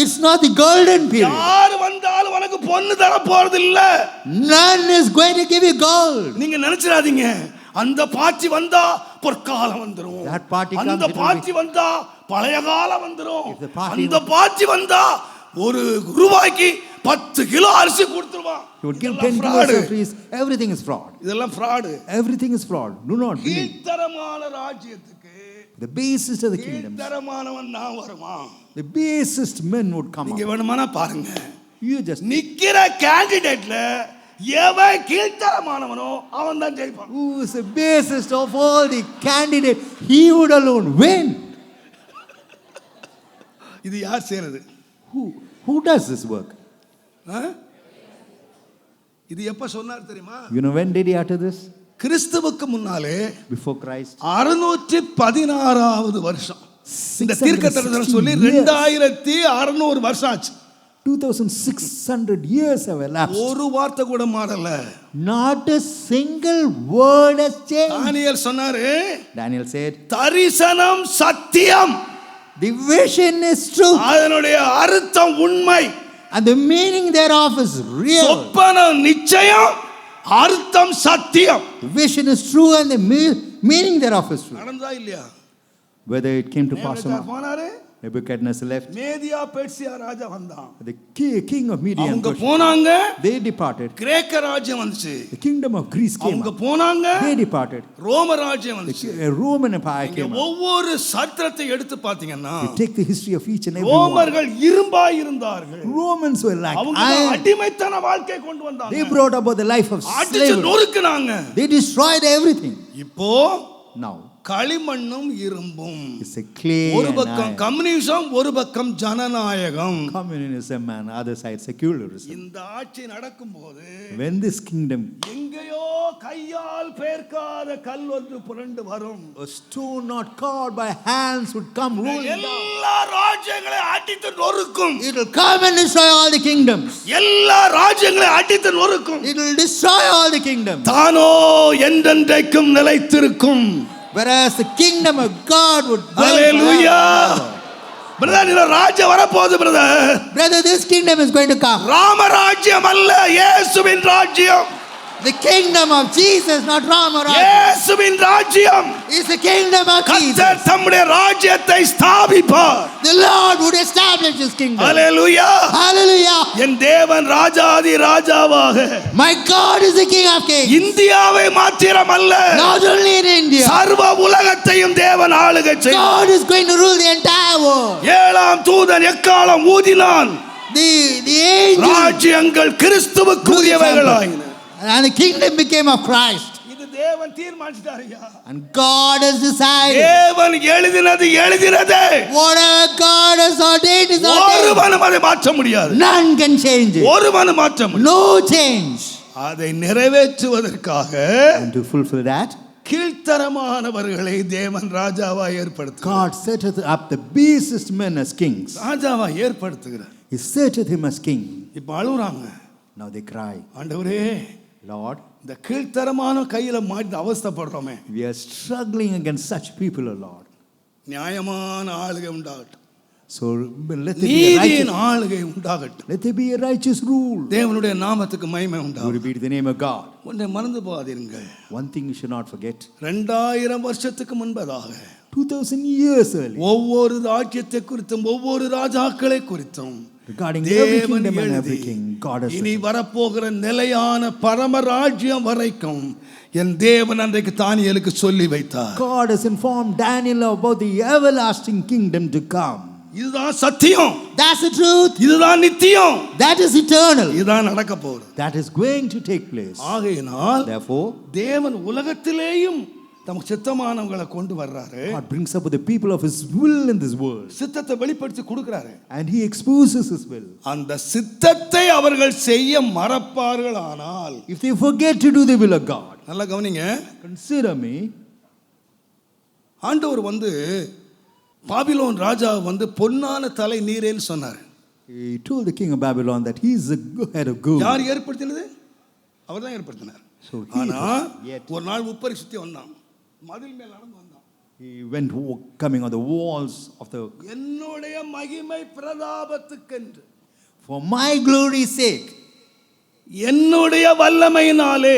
It's not the golden period. யார் வந்தாலும் உனக்கு பொன்னு தர போறது இல்ல. None is going to give you gold. நீங்க நினைச்சிராதீங்க அந்த பார்ட்டி வந்தா பொற்காலம் வந்துரும். That party comes, அந்த it will பார்ட்டி வந்தா பழைய காலம் வந்துரும். If the party அந்த பார்ட்டி வந்தா ஒரு ரூபாய்க்கு 10 கிலோ அரிசி கொடுத்துருவான். You would give 10 kilos of rice. Everything is fraud. இதெல்லாம் fraud. Everything is fraud. Do not believe. கீழ்த்தரமான ராஜ்யத்துக்கு The basest of the kingdoms. கீழ்த்தரமானவன் நான் வருவான். The basest men would come நீங்க out. வேணுமானா பாருங்க. You just நிக்கிற கேண்டிடேட்ல எவன் கீழ்த்தரமானவனோ அவன் தான் ஜெயிப்பான். who is the basest of all the candidates, he would alone win. இது யார் செய்யறது? Who does this work? இது எப்ப சொன்னார் தெரியுமா? You know when did he utter this? கிறிஸ்துவுக்கு முன்னாலே Before Christ. 616வது வருஷம். இந்த தீர்க்கதரிசனம் சொல்லி 2600 வருஷம் ஆச்சு. 2600 years have elapsed. ஒரு வார்த்தை கூட மாறல. Not a single word has changed. தானியேல் சொன்னாரு, Daniel said, தரிசனம் சத்தியம். the vision is true. அதனுடைய அர்த்தம் உண்மை. And the meaning thereof is real. சொப்பனம் நிச்சயம், அர்த்தம் சத்தியம். The vision is true and the meaning thereof is true. நடந்தா இல்லையா? Whether it came to pass or not. போனாரு. Nebuchadnezzar left. மேதியா பெர்சியா ராஜா வந்தான். The king of Media and அவங்க Persia. போனாங்க. They departed. கிரேக்க ராஜ்யம் வந்துச்சு. The kingdom of Greece came அவங்க up. போனாங்க. They departed. ரோம ராஜ்யம் வந்துச்சு. The Roman Empire came up. ஒவ்வொரு சரித்திரத்தை எடுத்து பாத்தீங்கன்னா You take the history of each and every one. ரோமர்கள் இரும்பாய் இருந்தார்கள். Romans were like அவங்க iron. அடிமைத்தன வாழ்க்கை கொண்டு வந்தாங்க. They brought about the life of அடிச்சு slavery. நொறுக்குனாங்க. They destroyed everything. இப்போ Now களிமண்ணும் இரும்பும். it's a clay ஒரு and பக்கம் iron. கம்யூனிசம், ஒரு பக்கம் ஜனநாயகம். Communism and other side secularism. இந்த ஆட்சி நடக்கும்போது When this kingdom, எங்கேயோ கையால் பேர்க்காத கல் ஒன்று புரண்டு வரும். a stone not carved by hands would come rolling down. எல்லா ராஜ்யங்களையும் அடித்து நொறுக்கும். It will come and destroy all the kingdoms. எல்லா ராஜ்யங்களையும் அடித்து நொறுக்கும். It will destroy all the kingdoms. தானோ என்றென்றைக்கும் நிலைத்திருக்கும். Whereas the kingdom of God would dwell hallelujah. forever. Brother இந்த ராஜ்யம் வரப்போகுது brother. Brother, this kingdom is going to come. Rama ராஜ்யம் அல்ல, இயேசுவின் ராஜ்யம். The kingdom of Jesus, not Rama Rajya. இயேசுவின் ராஜ்யம். It's the kingdom of Jesus. கர்த்தர் தம்முடைய ராஜ்யத்தை ஸ்தாபிப்பார். The Lord would establish His kingdom. Hallelujah. Hallelujah. என் தேவன் ராஜாதி ராஜாவாக My God is the King of kings. இந்தியாவை மாத்திரம் அல்ல, Not only in India. சர்வ உலகத்தையும் தேவன் ஆளுகை செய்வார். God is going to rule the entire world. ஏழாம் தூதன் எக்காலம் ஊதினான். The angel ராஜ்யங்கள் கிறிஸ்துவுக்குரியவைகளாயின. and the kingdom became of Christ. தேவன் தீர்மானிச்சிட்டாருயா. And God has decided. தேவன் எழுதினது எழுதினதே. Whatever God has ordained is ordained. ஒருவனும் அதை மாற்ற முடியாது. None can change it. ஒருவனும் மாற்ற முடியாது. No change. அதை நிறைவேற்றுவதற்காக And to fulfill that, கீழ்த்தரமானவர்களை தேவன் ராஜாவாய் ஏற்படுத்துகிறார். God setteth up the basest men as kings. ராஜாவாய் ஏற்படுத்துகிறார். He setteth him as king. இப்ப அழுறாங்க. Now they cry, ஆண்டவரே, Lord, இந்த கீழ்த்தரமான கையில மாட்டி அவஸ்தைப்படுறோமே. we are struggling against such people, O Lord. நியாயமான ஆளுகை உண்டாகட்டும். So let there be a நீதியின் righteous, ஆளுகை உண்டாகட்டும். let there be a righteous rule. தேவனுடைய நாமத்துக்கு மகிமை Glory உண்டாகட்டும். be to the name of God. ஒன்றை மறந்து போகாதீர்கள். One thing you should not forget. 2000 வருஷத்துக்கு முன்பதாக 2000 years early, ஒவ்வொரு ராஜ்யத்தை குறித்தும் ஒவ்வொரு ராஜாக்களை குறித்தும் regarding every தேவன் kingdom and எழுதி, every king, God has இனி settled. வரப்போகிற நிலையான பரமராஜ்யம் வரைக்கும் என் தேவன் அன்றைக்கு தானியேலுக்கு சொல்லி வைத்தார். God has informed Daniel about the everlasting kingdom to come. இதுதான் சத்தியம். That's the truth. இதுதான் நித்தியம். That is eternal. இதுதான் நடக்க போகுது. That is going to take place. ஆகையினால் Therefore, தேவன் உலகத்திலேயும் தமக்கு சித்தமானவங்களை கொண்டு வர்றாரு. God brings up with the people of His will in this world, சித்தத்தை வெளிப்படுத்தி கொடுக்கிறாரு. and He exposes His will. அந்த சித்தத்தை அவர்கள் செய்ய மறப்பார்கள். ஆனால் If they forget to do the will of God, நல்லா கவனிங்க, consider me. ஆண்டவர் பாபிலோன் ராஜா பொன்னான தலை நீரேன்னு சொன்னார். He told the king of Babylon that he is the head of gold. யார் ஏற்படுத்தினது? அவர் தான் ஏற்படுத்தினார். So he ஆனா yet ஒரு நாள் உப்பரி சுத்தி வந்தான். மதில் மேல் நடந்து வந்தான். he went coming on the walls of the, என்னுடைய மகிமை பிரதாபத்துக்கென்று, For my glory's sake. என்னுடைய வல்லமையினாலே,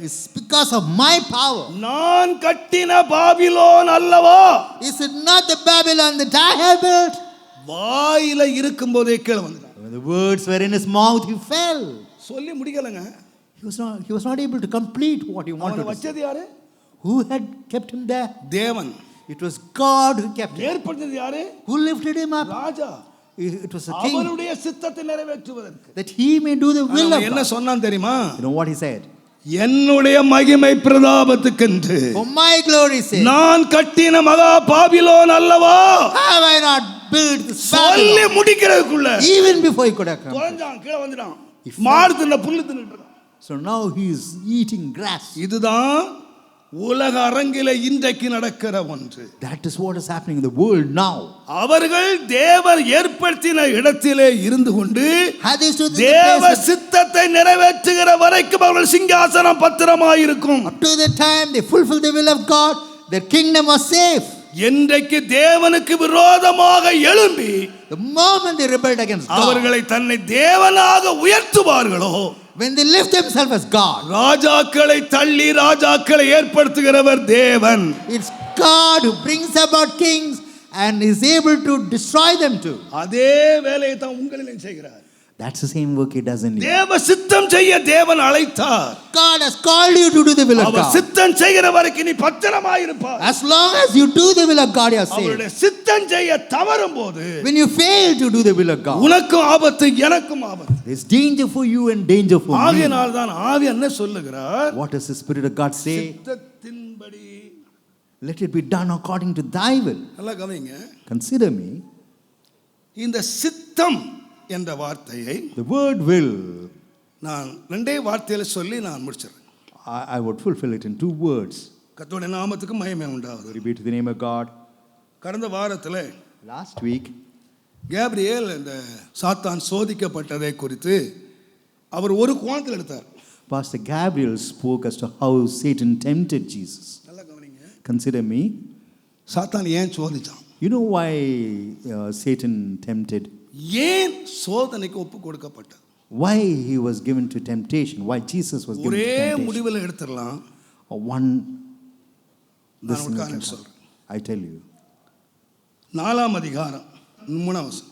It's because of my power. நான் கட்டின பாபிலோன் அல்லவா? Is it not the Babylon that I have built? வாயில இருக்கும்போதே கீழே வந்துட்டான். When the words were in his mouth, he fell. சொல்லி முடிக்கலங்க. He was not able to complete what he wanted அவனை to say. வச்சது யாரு? Who had kept him there? தேவன். It was God who kept him. ஏற்படுத்தியது யாரு? Who lifted him up? Raja. It was a king, அவருடைய சித்தத்தை நிறைவேற்றுவதற்கு. that he may do the will of அவன் என்ன God. சொன்னான் தெரியுமா? you know what he said? என்னுடைய மகிமை பிரதாபத்துக்கென்று For my glory's sake. நான் கட்டின மகா பாபிலோன் அல்லவா? Have I not built this சொல்லி Babylon? முடிக்கிறதுக்குள்ள Even before he could have come. குறைஞ்சான், கீழே வந்துட்டான். மாடு தின்ன புல்லு தின்னுட்டு இருக்கான். So now he is eating grass. இதுதான் உலக அரங்கிலே இன்றைக்கு நடக்கிற ஒன்று. That is what is happening in the world now. அவர்கள் தேவர் ஏற்படுத்தின இடத்திலே இருந்து கொண்டு Had they stood in the தேவ place of- சித்தத்தை நிறைவேற்றுகிற வரைக்கும் அவர்கள் சிங்காசனம் பத்திரமாயிருக்கும். up to the time they fulfilled the will of God, their kingdom was safe. என்றைக்கு தேவனுக்கு விரோதமாக எழும்பி The moment they rebelled against God, அவர்களை தன்னை தேவனாக உயர்த்துவார்களோ, when they lift themselves as God, ராஜாக்களை தள்ளி ராஜாக்களை ஏற்படுத்துகிறவர் தேவன். it's God who brings about kings and is able to destroy them too. அதே வேலையை தான் உங்களிலும் செய்கிறார். That's the same work he does in you. தேவ சித்தம் செய்ய தேவன் அழைத்தார். God has called you to do the will of our God. சித்தம் செய்கிற வரைக்கும் நீ பத்திரமாயிருப்பார். As long as you do the will of God, you are அவருடைய saved. சித்தம் செய்ய தவறும் போது When you fail to do the will of God, உனக்கும் ஆபத்து, எனக்கும் ஆபத்து. There's danger for you and danger for me. ஆகையினால் தான் ஆவி என்ன சொல்லுகிறார்? What does the Spirit of God say? சித்தத்தின்படி. Let it be done according to thy will. நல்லா கவனிங்க. Consider me. இந்த சித்தம் என்ற வார்த்தையை The word will, நான் ரெண்டே வார்த்தையில சொல்லி நான் முடிச்சிடுறேன். I would fulfill it in 2 words. கர்த்தருடைய நாமத்துக்கு மகிமை உண்டாவது. Glory be to the name of God. கடந்த வாரத்தில் Last week, கேப்ரியேல் இந்த சாத்தான் சோதிக்கப்பட்டதை குறித்து அவர் ஒரு கோணத்தில் எடுத்தார். Pastor Gabriel spoke as to how Satan tempted Jesus. நல்லா கவனிங்க. Consider me. சாத்தான் ஏன் சோதிச்சான்? You know why Satan tempted? ஏன் சோதனைக்கு ஒப்பு கொடுக்கப்பட்டார்? Why he was given to temptation? Why Jesus was given to ஒரே temptation? முடிவில் எடுத்துடலாம். One. நான் ஒரு காரணம் சொல்றேன். I tell you. 4ஆம் அதிகாரம் 3ஆம் வசனம்.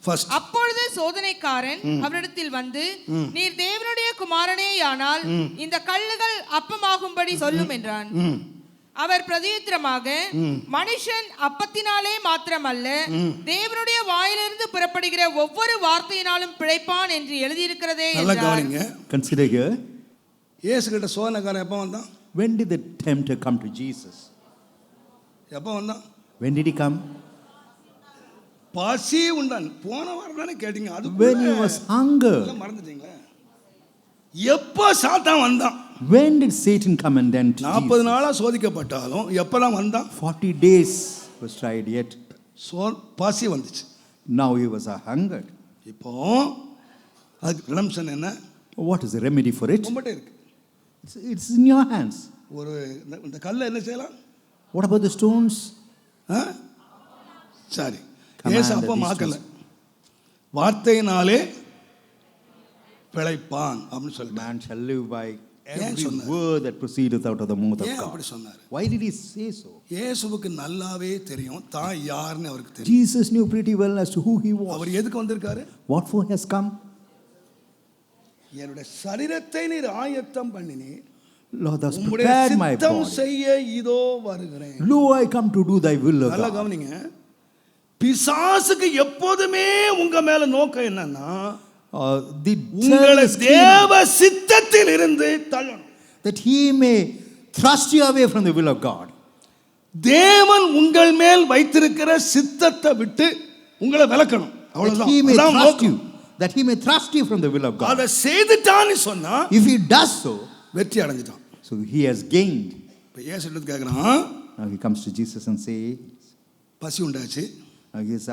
First. அப்பொழுது சோதனைக்காரன் அவரிடத்தில் வந்து, நீர் தேவனுடைய குமாரனேயானால் இந்த கல்லுகள் அப்பமாகும்படி சொல்லும் என்றான். அவர் பிரதியுத்தரமாக, மனுஷன் அப்பத்தினாலே மாத்திரமல்ல, தேவனுடைய வாயிலிருந்து புறப்படுகிற ஒவ்வொரு வார்த்தையினாலும் பிழைப்பான் என்று எழுதியிருக்கிறதே நல்லா என்றார். கவனிங்க. Consider here. இயேசு கிட்ட சோதனைக்காரன் எப்போ வந்தான்? When did the tempter come to Jesus? எப்போ வந்தான்? When did he come? பசி உண்டான். போன வாரம் தானே கேட்டீங்க. அது When he was hunger. மறந்துட்டீங்களா? எப்போ சாத்தான் வந்தான்? When did Satan come and tempt 40 Jesus? நாளா சோதிக்கப்பட்டாலும் எப்பதான் வந்தான்? 40 days was tried yet. பசி வந்துச்சு. Now he was hungered. இப்போ அதுக்கு ரிடம்ஷன் என்ன? What is the remedy for it? உங்கள்கிட்ட இருக்கு. It's in your hands. ஒரு இந்த கல்லை என்ன செய்யலாம்? What about the stones? சரி, Command ஏசு அப்ப these மாக்கல. வார்த்தையினாலே பிழைப்பான் அப்படின்னு சொல்லி. Man shall live by every சொன்னார்? word that proceedeth out of the mouth of ஏன் God. அப்படி சொன்னார்? Why did he say so? இயேசுவுக்கு நல்லாவே தெரியும் தான் யாருன்னு அவருக்கு தெரியும். Jesus knew pretty well as to who he was. அவர் எதுக்கு வந்திருக்காரு? What for has come? என்னுடைய சரீரத்தை நீர் ஆயத்தம் பண்ணினீர். Lord, thou hast உம்முடைய prepared my சித்தம் body. செய்ய இதோ வருகிறேன். Lo, I come to do thy will, O நல்லா God. கவனிங்க. பிசாசுக்கு எப்போதுமே உங்க மேல நோக்கம் என்னன்னா The உங்களை devil தேவ சித்தத்தில் இருந்து தள்ளணும். that he may thrust you away from the will of God. தேவன் உங்கள் மேல் வைத்திருக்கிற சித்தத்தை விட்டு உங்களை விலக்கணும். That அவ்வளவுதான். he may அதான் thrust நோக்கம். you. That he may thrust you from the will of God. அதை செய்துட்டான்னு சொன்னா If he does so, வெற்றி அடைஞ்சிட்டான். so he has gained. இப்ப இயேசு எடுத்து கேக்குறான், Now he comes to Jesus and says, பசி உண்டாச்சு, now he is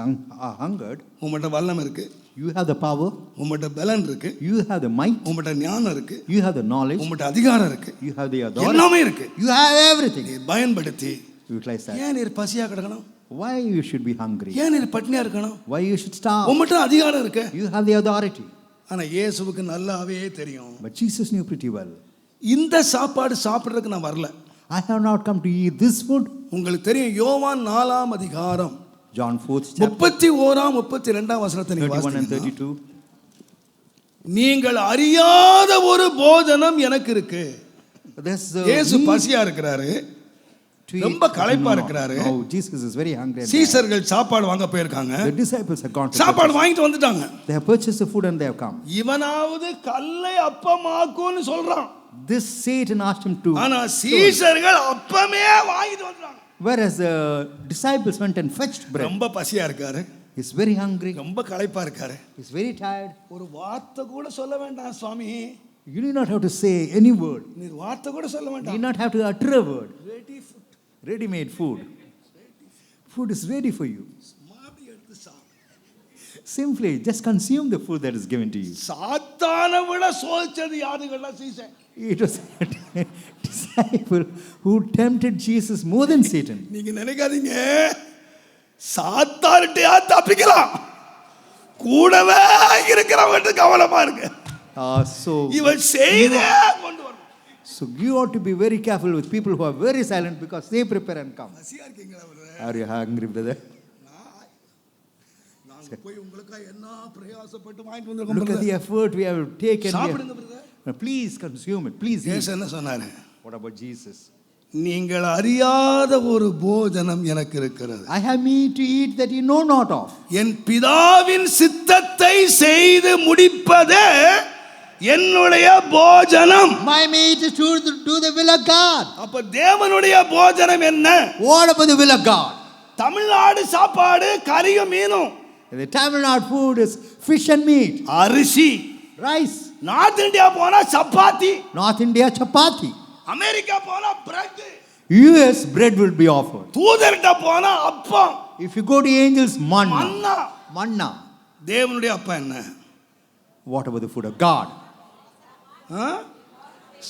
hungered. உங்கள்கிட்ட வல்லம் இருக்கு, You have the power. உங்கள்கிட்ட பலன் இருக்கு, You have the might. உங்கள்கிட்ட ஞானம் இருக்கு, You have the knowledge. உங்கள்கிட்ட அதிகாரம் இருக்கு, You have the authority. எல்லாமே இருக்கு. You have everything. நீ பயன்படுத்தி Utilize that. ஏன் நீர் பசியா கிடக்கணும்? Why you should be hungry? ஏன் நீர் பட்னியா இருக்கணும்? Why you should starve? உங்கள்கிட்ட அதிகாரம் இருக்கு. You have the authority. ஆனா இயேசுவுக்கு நல்லாவே தெரியும், But Jesus knew pretty well. இந்த சாப்பாடு சாப்பிடுறதுக்கு நான் வரல. I have not come to eat this food. உங்களுக்கு தெரியும் யோவான் 4ஆம் அதிகாரம் John 4th chapter 31ஆம் 32ஆம் வசனத்தை நீங்க 31 and வாசித்தீங்கன்னா 32. நீங்கள் அறியாத ஒரு போஜனம் எனக்கு இருக்கு. There's இயேசு பசியா இருக்கிறாரு, ரொம்ப களைப்பா இருக்கிறாரு. No, Jesus is very hungry. சீசர்கள் சாப்பாடு வாங்க போயிருக்காங்க. The disciples have gone to சாப்பாடு purchase. வாங்கிட்டு வந்துட்டாங்க. They have purchased the food and they have come. இவனாவது கல்லை அப்பமாக்குன்னு சொல்றான். This Satan asked him to. ஆனா சீசர்கள் அப்பமே வாங்கிட்டு வந்துட்டாங்க. Whereas the disciples went and fetched bread. ரொம்ப பசியா இருக்காரு, He's very hungry. ரொம்ப களைப்பா இருக்காரு. He's very tired. ஒரு வார்த்தை கூட சொல்ல வேண்டாம் சுவாமி, You need not have to say any word. நீ வார்த்தை கூட சொல்ல You need வேண்டாம். not have to utter a word. Ready-made food. Food is ready for you. Simply just consume the food that is given to you. சாத்தானை விட சோதிச்சது யாருங்களா? Season. It was a disciple who tempted Jesus more than Satan. நீங்க நினைக்காதீங்க சாத்தான்கிட்டயா தப்பிக்கலாம், கூடவே இருக்கிறவங்க கவனமா இருக்கு. So இவன் செய்தே கொண்டு வரணும். So you ought to be very careful with people who are very silent because they prepare and come. பசியா இருக்கீங்களா brother? Are you hungry, brother? நாங்க போய் உங்களுக்காக என்ன பிரயாசப்பட்டு வாங்கிட்டு Look வந்திருக்கோம் at the brother. effort we have taken. சாப்பிடுங்க brother. Please consume it. Please eat. இயேசு என்ன சொன்னாரு? What about Jesus? நீங்கள் அறியாத ஒரு போஜனம் எனக்கு இருக்கிறது. I have meat to eat that you know not of. என் பிதாவின் சித்தத்தை செய்து முடிப்பதே என்னுடைய போஜனம். My meat is to do the will of God. அப்ப தேவனுடைய போஜனம் என்ன? What about the will of God? Tamil Nadu சாப்பாடு கறியும் மீனும், The Tamil Nadu food is fish and meat, அரிசி. rice. நார்த் இந்தியா போனா சப்பாத்தி, North India chapati. அமெரிக்கா போனா bread, US bread will be offered. தூதர்கிட்ட போனா அப்பம், If you go to angels, manna. Manna. Manna. தேவனுடைய அப்பம் என்ன? What about the food of God?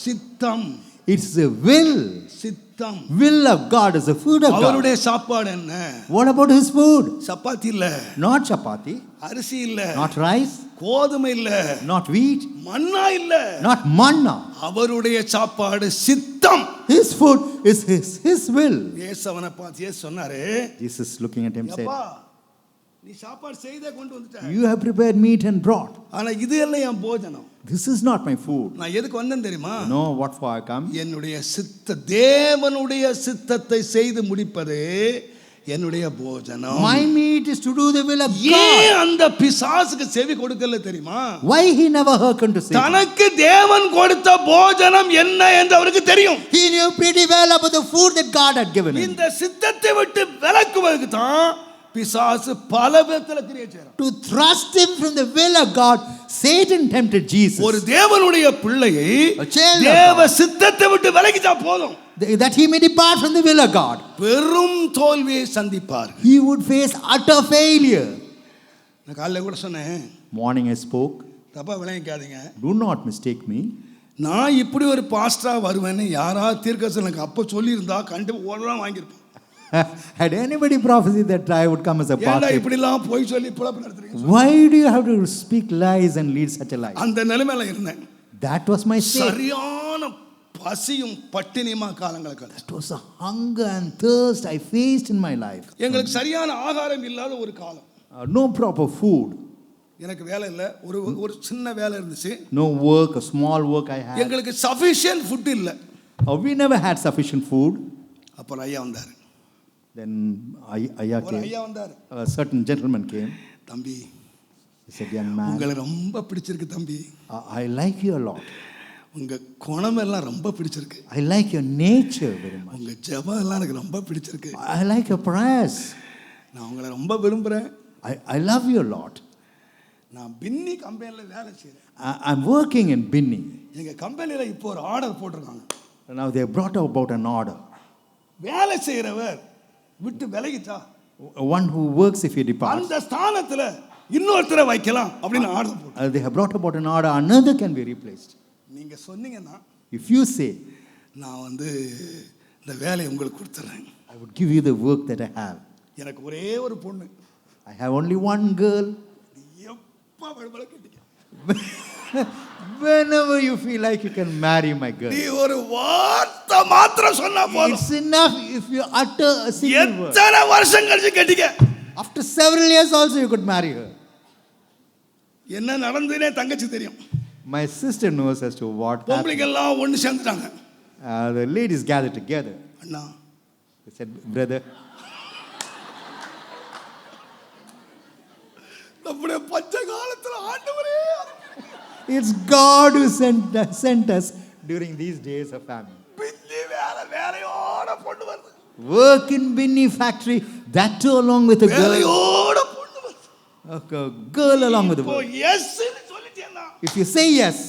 சித்தம். It's the will. சித்தம். Will of God is the food of God. அவருடைய சாப்பாடு என்ன? What about his food? Chapati இல்ல, Not chapati, அரிசி இல்ல, not rice, கோதுமை இல்ல, not wheat, மன்னா இல்ல. not manna. அவருடைய சாப்பாடு சித்தம். His food is his will. இயேசுவனை பார்த்து இயேசு சொன்னாரு, Jesus looking at him said, அப்பா நீ சாப்பாடு செய்தே கொண்டு வந்துட்ட, You have prepared meat and brought. ஆனா இது எல்லாம் என் போஜனம். This is not my food. நான் எதுக்கு வந்தேன் தெரியுமா? You know what for I come? என்னுடைய தேவனுடைய சித்தத்தை செய்து முடிப்பது என்னுடைய போஜனம். My meat is to do the will of God. ஏன் அந்த பிசாசுக்கு செவி கொடுக்கல தெரியுமா? Why he never hearkened to Satan? தனக்கு தேவன் கொடுத்த போஜனம் என்ன என்று அவருக்கு தெரியும். He knew pretty well about the food that God had given him. இந்த சித்தத்தை விட்டு விலக்குவதற்கு தான் பிசாசு பல விதத்துல கிரியை செய்றான். To thrust him from the will of God, Satan tempted Jesus. ஒரு தேவனுடைய பிள்ளையை A child of தேவ God. சித்தத்தை விட்டு விலகிட்டா போதும், That he may depart from the will of God. பெரும் தோல்வியை சந்திப்பார். He would face utter failure. நான் காலையில கூட சொன்னேன், Morning I spoke. தப்பா விளங்கிக்காதீங்க. Do not mistake me. நான் இப்படி ஒரு பாஸ்டரா வருவேன்னு யாராவது தீர்க்கதரிசனம் அப்ப சொல்லியிருந்தா கண்டிப்பா ஓடலாம் வாங்கியிருப்பேன். Had anybody prophesied that I would come as a ஏன்டா pastor? இப்படிலாம் போய் சொல்லி பிழப்பு நடத்துறீங்க? Why do you have to speak lies and lead such a life? அந்த நிலைமையில இருந்தேன். That was my state. சரியான பசியும் பட்டினியுமா காலங்களை கடந்தேன். It was a hunger and thirst I faced in my life. எங்களுக்கு சரியான ஆகாரம் இல்லாத ஒரு காலம். No proper food. எனக்கு வேலை இல்லை, ஒரு சின்ன வேலை இருந்துச்சு. No work, a small work I had. எங்களுக்கு சஃபிஷியன்ட் ஃபுட் இல்லை. We never had sufficient food. அப்புறம் ஐயா வந்தார். Then Ayya ஒரு came. ஐயா வந்தார். A certain gentleman came. தம்பி, He said, young man, உங்களை ரொம்ப பிடிச்சிருக்கு தம்பி. I like you a lot. உங்க குணம் எல்லாம் ரொம்ப பிடிச்சிருக்கு. I like your nature very much. உங்க ஜெபம் எல்லாம் எனக்கு ரொம்ப பிடிச்சிருக்கு. I like your prayers. நான் உங்களை ரொம்ப விரும்புறேன். I love you a lot. நான் பின்னி கம்பெனில வேலை செய்றேன். I'm working in Binni. எங்க கம்பெனில இப்போ ஒரு ஆர்டர் போட்டிருக்காங்க. Now they brought about an order. வேலை செய்றவர் விட்டு விலகிட்டா One who works if he departs. அந்த ஸ்தானத்துல இன்னொருத்தரை வைக்கலாம் அப்படின்னு ஆர்டர் போட்டு. They have brought about an order, another can be replaced. நீங்க சொன்னீங்கன்னா If you say, நான் இந்த வேலையை உங்களுக்கு கொடுத்துறேன். I would give you the work that I have. எனக்கு ஒரே ஒரு பொண்ணு. I have only one girl. எப்ப வளவள கேட்டிங்க. Whenever you feel like you can marry my girl. நீ ஒரு வார்த்தை மாத்திரம் சொன்னா போதும். It's enough if you utter a single word. எத்தனை வருஷம் கழிச்சு கேட்டிங்க. After several years also you could marry her. என்ன நடந்ததுனே தங்கச்சி தெரியும். My sister knows as to what happened. பொம்பளைங்க எல்லாம் ஒன்னு சேர்ந்துட்டாங்க. The ladies gathered together. Anna, They said, brother, நம்முடைய பச்சை காலத்துல ஆண்டவரே it's God who sent us during these days of famine. பின்னி வேலையோட பொண்ணு வருது. Work in Binni factory, that too along with a girl. வேலையோட பொண்ணு வருது. A girl along with the இப்போ work. எஸ்ன்னு சொல்லிட்டேன்னா If you say yes,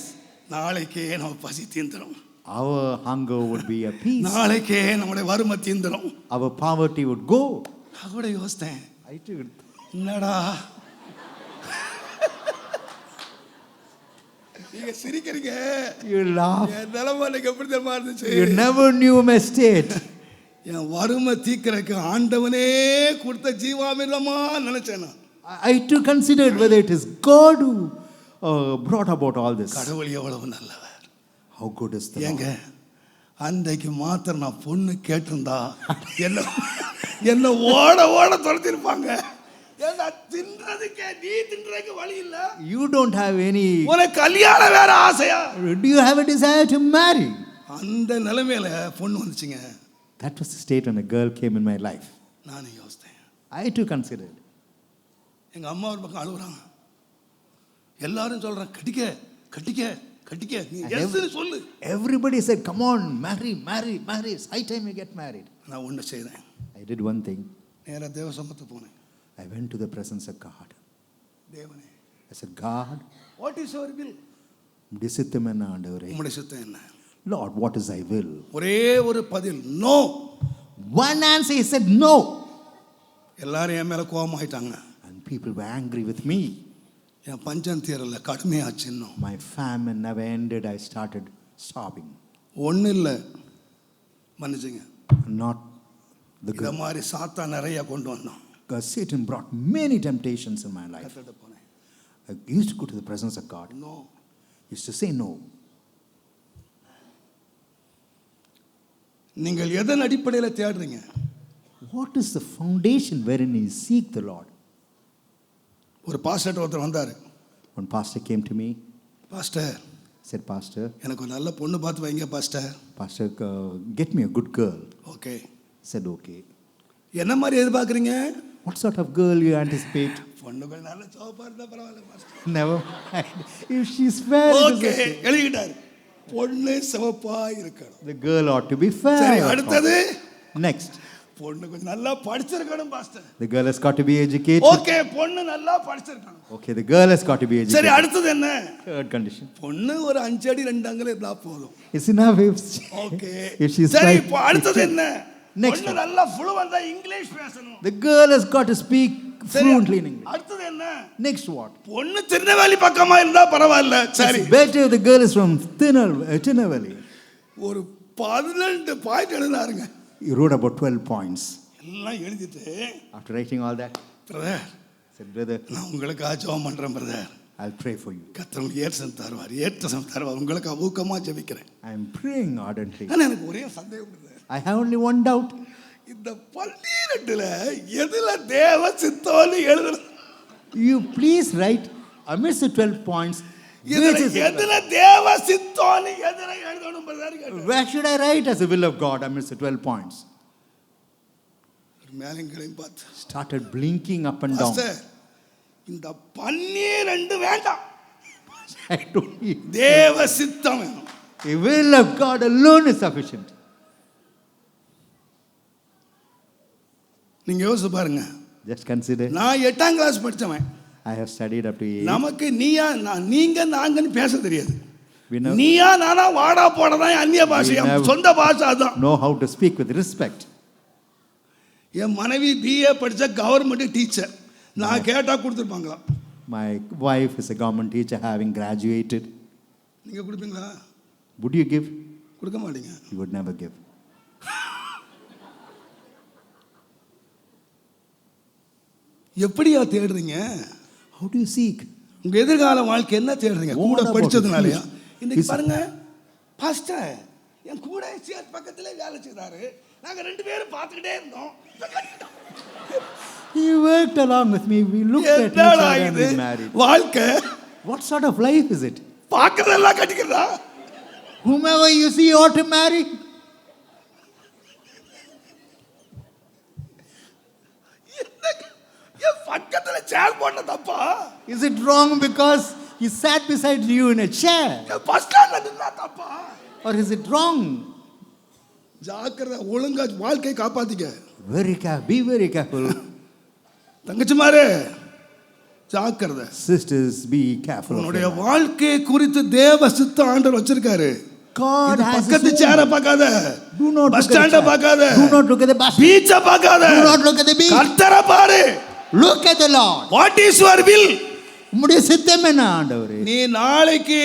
நாளைக்கே நம்ம பசி தீந்துரும். Our hunger would be appeased. நாளைக்கே நம்முடைய வறுமை தீந்துரும். Our poverty would go. நான் கூட யோசித்தேன், I too. என்னடா நீங்க சிரிக்கிறீங்க. You laugh. என் நிலைமை எனக்கு எப்படி தெரியுமா இருந்துச்சு? You never knew my state. என் வறுமை தீக்கிறதுக்கு ஆண்டவனே கொடுத்த ஜீவாமிர்தமா நினைச்சேன் நான். I too considered whether it is God who brought about all this. கடவுள் எவ்வளவு நல்லவர். How good is the ஏங்க, Lord. அன்றைக்கு மாத்திரம் நான் பொண்ணு கேட்டிருந்தா என்ன ஓட துரத்திருப்பாங்க. ஏன்னா தின்றதுக்கே நீ தின்றதுக்கு வழி இல்ல. You don't have any. உனக்கு கல்யாணம் வேற ஆசையா? Do you have a desire to marry? அந்த நிலைமையில பொண்ணு வந்துச்சுங்க. That was the state when a girl came in my life. நானும் யோசித்தேன். I too considered. எங்க அம்மா ஒரு பக்கம் அழுகுறாங்க. எல்லாரும் சொல்றாங்க, கட்டிக்க கட்டிக்க கட்டிக்க, நீ எஸ்ன்னு சொல்லு. Everybody said, come on, marry. It's high time you get married. நான் ஒண்ணு செய்றேன். I did one thing. நேரா தேவ சமூகத்துக்கு போனேன். I went to the presence of God. தேவனே, I said, God, what is your will? உம்முடைய சித்தம் என்ன ஆண்டவரே? உம்முடைய சித்தம் என்ன? Lord, what is thy will? ஒரே ஒரு பதில், no. one answer, he said no. எல்லாரும் என் மேல கோபமாயிட்டாங்க. And people were angry with me. என் பஞ்சம் தீரல, கடுமையாச்சு. இன்னும் My famine never ended. I started sobbing. ஒன்றும் இல்லை, மன்னிச்சுங்க. Not the இதை good. மாதிரி சாத்தான் நிறைய கொண்டு வந்தோம். Because Satan brought many temptations in my life. கர்த்தர்ட்ட போனேன். I used to go to the presence of God. No. Used to say no. நீங்கள் எதன் அடிப்படையில் தேடுறீங்க? What is the foundation wherein you seek the Lord? ஒரு pastor ஒருத்தர் வந்தார். One pastor came to me, pastor, said, Pastor, எனக்கு ஒரு நல்ல பொண்ணு பார்த்து வைங்க pastor. Pastor, get me a good girl. Okay. I said, okay. என்ன மாதிரி எதிர்பார்க்குறீங்க? What sort of girl you anticipate? பொண்ணுகள் நல்ல சோப்பா இருந்தா பரவாயில்ல pastor. Never mind. If she's fair, it is okay, okay. எழுதிக்கிட்டாரு. பொண்ணு சிவப்பா இருக்கணும். The girl ought to be fair. சரி, அடுத்தது Next, பொண்ணு கொஞ்சம் நல்லா படிச்சிருக்கணும் pastor. the girl has got to be educated. Okay, பொண்ணு நல்லா படிச்சிருக்கணும். Okay, the girl has got to be சரி, educated. அடுத்தது என்ன? Third condition. பொண்ணு ஒரு 5 அடி 2 அங்குலம் இருந்தா போதும். It's enough if okay, if she's சரி, 5. இப்போ அடுத்தது என்ன? Next பொண்ணு one. நல்லா fluent இங்கிலீஷ் பேசணும். The girl has got to speak சரி, fluently in English. அடுத்தது என்ன? Next what? பொண்ணு திருநெல்வேலி பக்கமா இருந்தா பரவாயில்ல. சரி, It's better if the girl is from Tinnerveli. ஒரு 12 point எழுதினாருங்க. He wrote about 12 points. எல்லாம் எழுதிட்டு, After writing all that, brother, said, brother, நான் உங்களுக்காக ஜெபம் பண்றேன் brother. I'll pray for you. கர்த்தர் உங்களுக்கு ஏற்றம் தருவார், ஏற்றம் தருவார். உங்களுக்கு ஊக்கமா ஜெபிக்கிறேன். I'm praying ardently. ஆனா எனக்கு ஒரே சந்தேகம் brother. I have only one doubt. இந்த 12ல எதுல தேவ சித்தம்னு எழுதணும்? You please write amidst the 12 points. இதுல which is- எதுல தேவ சித்தம்னு எதுல எழுதணும் பிரதர் கேட்டேன். Where should I write as the will of God amidst the 12 points? மேலங்களையும் பார்த்து, Started blinking up and down. Pastor, இந்த 12 வேண்டாம், I don't need. தேவ சித்தம் வேணும். The will of God alone is sufficient. நீங்க யோசிச்சு பாருங்க. Just consider. நான் 8ஆம் கிளாஸ் படிச்சவன். I have studied up to 8. நமக்கு நீயா நீங்க நாங்கன்னு பேச தெரியாது. We never நீயா நானா வாடா போடதான் அந்நிய பாஷை, We never- சொந்த பாஷை அதான். know how to speak with respect. என் மனைவி BA படிச்ச கவர்மெண்ட் டீச்சர். நான் கேட்டா கொடுத்துருப்பாங்களா? My wife is a government teacher having graduated. நீங்க கொடுப்பீங்களா? Would you give? கொடுக்க மாட்டீங்க. You would never give. எப்படியா தேடுறீங்க? How do you seek? உங்க எதிர்கால வாழ்க்கை என்ன தேடுறீங்க? What கூட about படிச்சதுனாலயா? the future? இன்னைக்கு Is- பாருங்க, பாஸ்டர் என் கூட சேர் பக்கத்திலே வேலை செய்தாரு. நாங்க 2 பேரும் பார்த்துக்கிட்டே இருந்தோம். He worked along with me. We looked at each என்னடா other and இது we married. வாழ்க்கை? What sort of life is it? பார்க்கறதெல்லாம் கட்டிக்கிறதா? Whomever you see, you ought to marry. என் பக்கத்துல சேர் போட்ட தப்பா? Is it wrong because he sat beside you in a chair? N bus ஸ்டாண்ட்ல நின்னா தப்பா? Or is it wrong? ஜாக்கிரதை, ஒழுங்கா வாழ்க்கையை காப்பாத்திக்க. Be very careful. தங்கச்சிமாரே, ஜாக்கிரதை. Sisters, be careful. of உன்னுடைய your life. வாழ்க்கையை குறித்து தேவ சித்த ஆண்டவர் வச்சிருக்காரு. God இது has his பக்கத்து own. சேரை பார்க்காத, Do not bus look at the ஸ்டாண்ட chair. பார்க்காத, Do not look at the bus. பீச்ச பார்க்காத, Do not look at the beach. கர்த்தரை பாரு. Look at the Lord. What is your will? உம்முடைய சித்தம் என்ன? ஆண்டவரே, நீ நாளைக்கு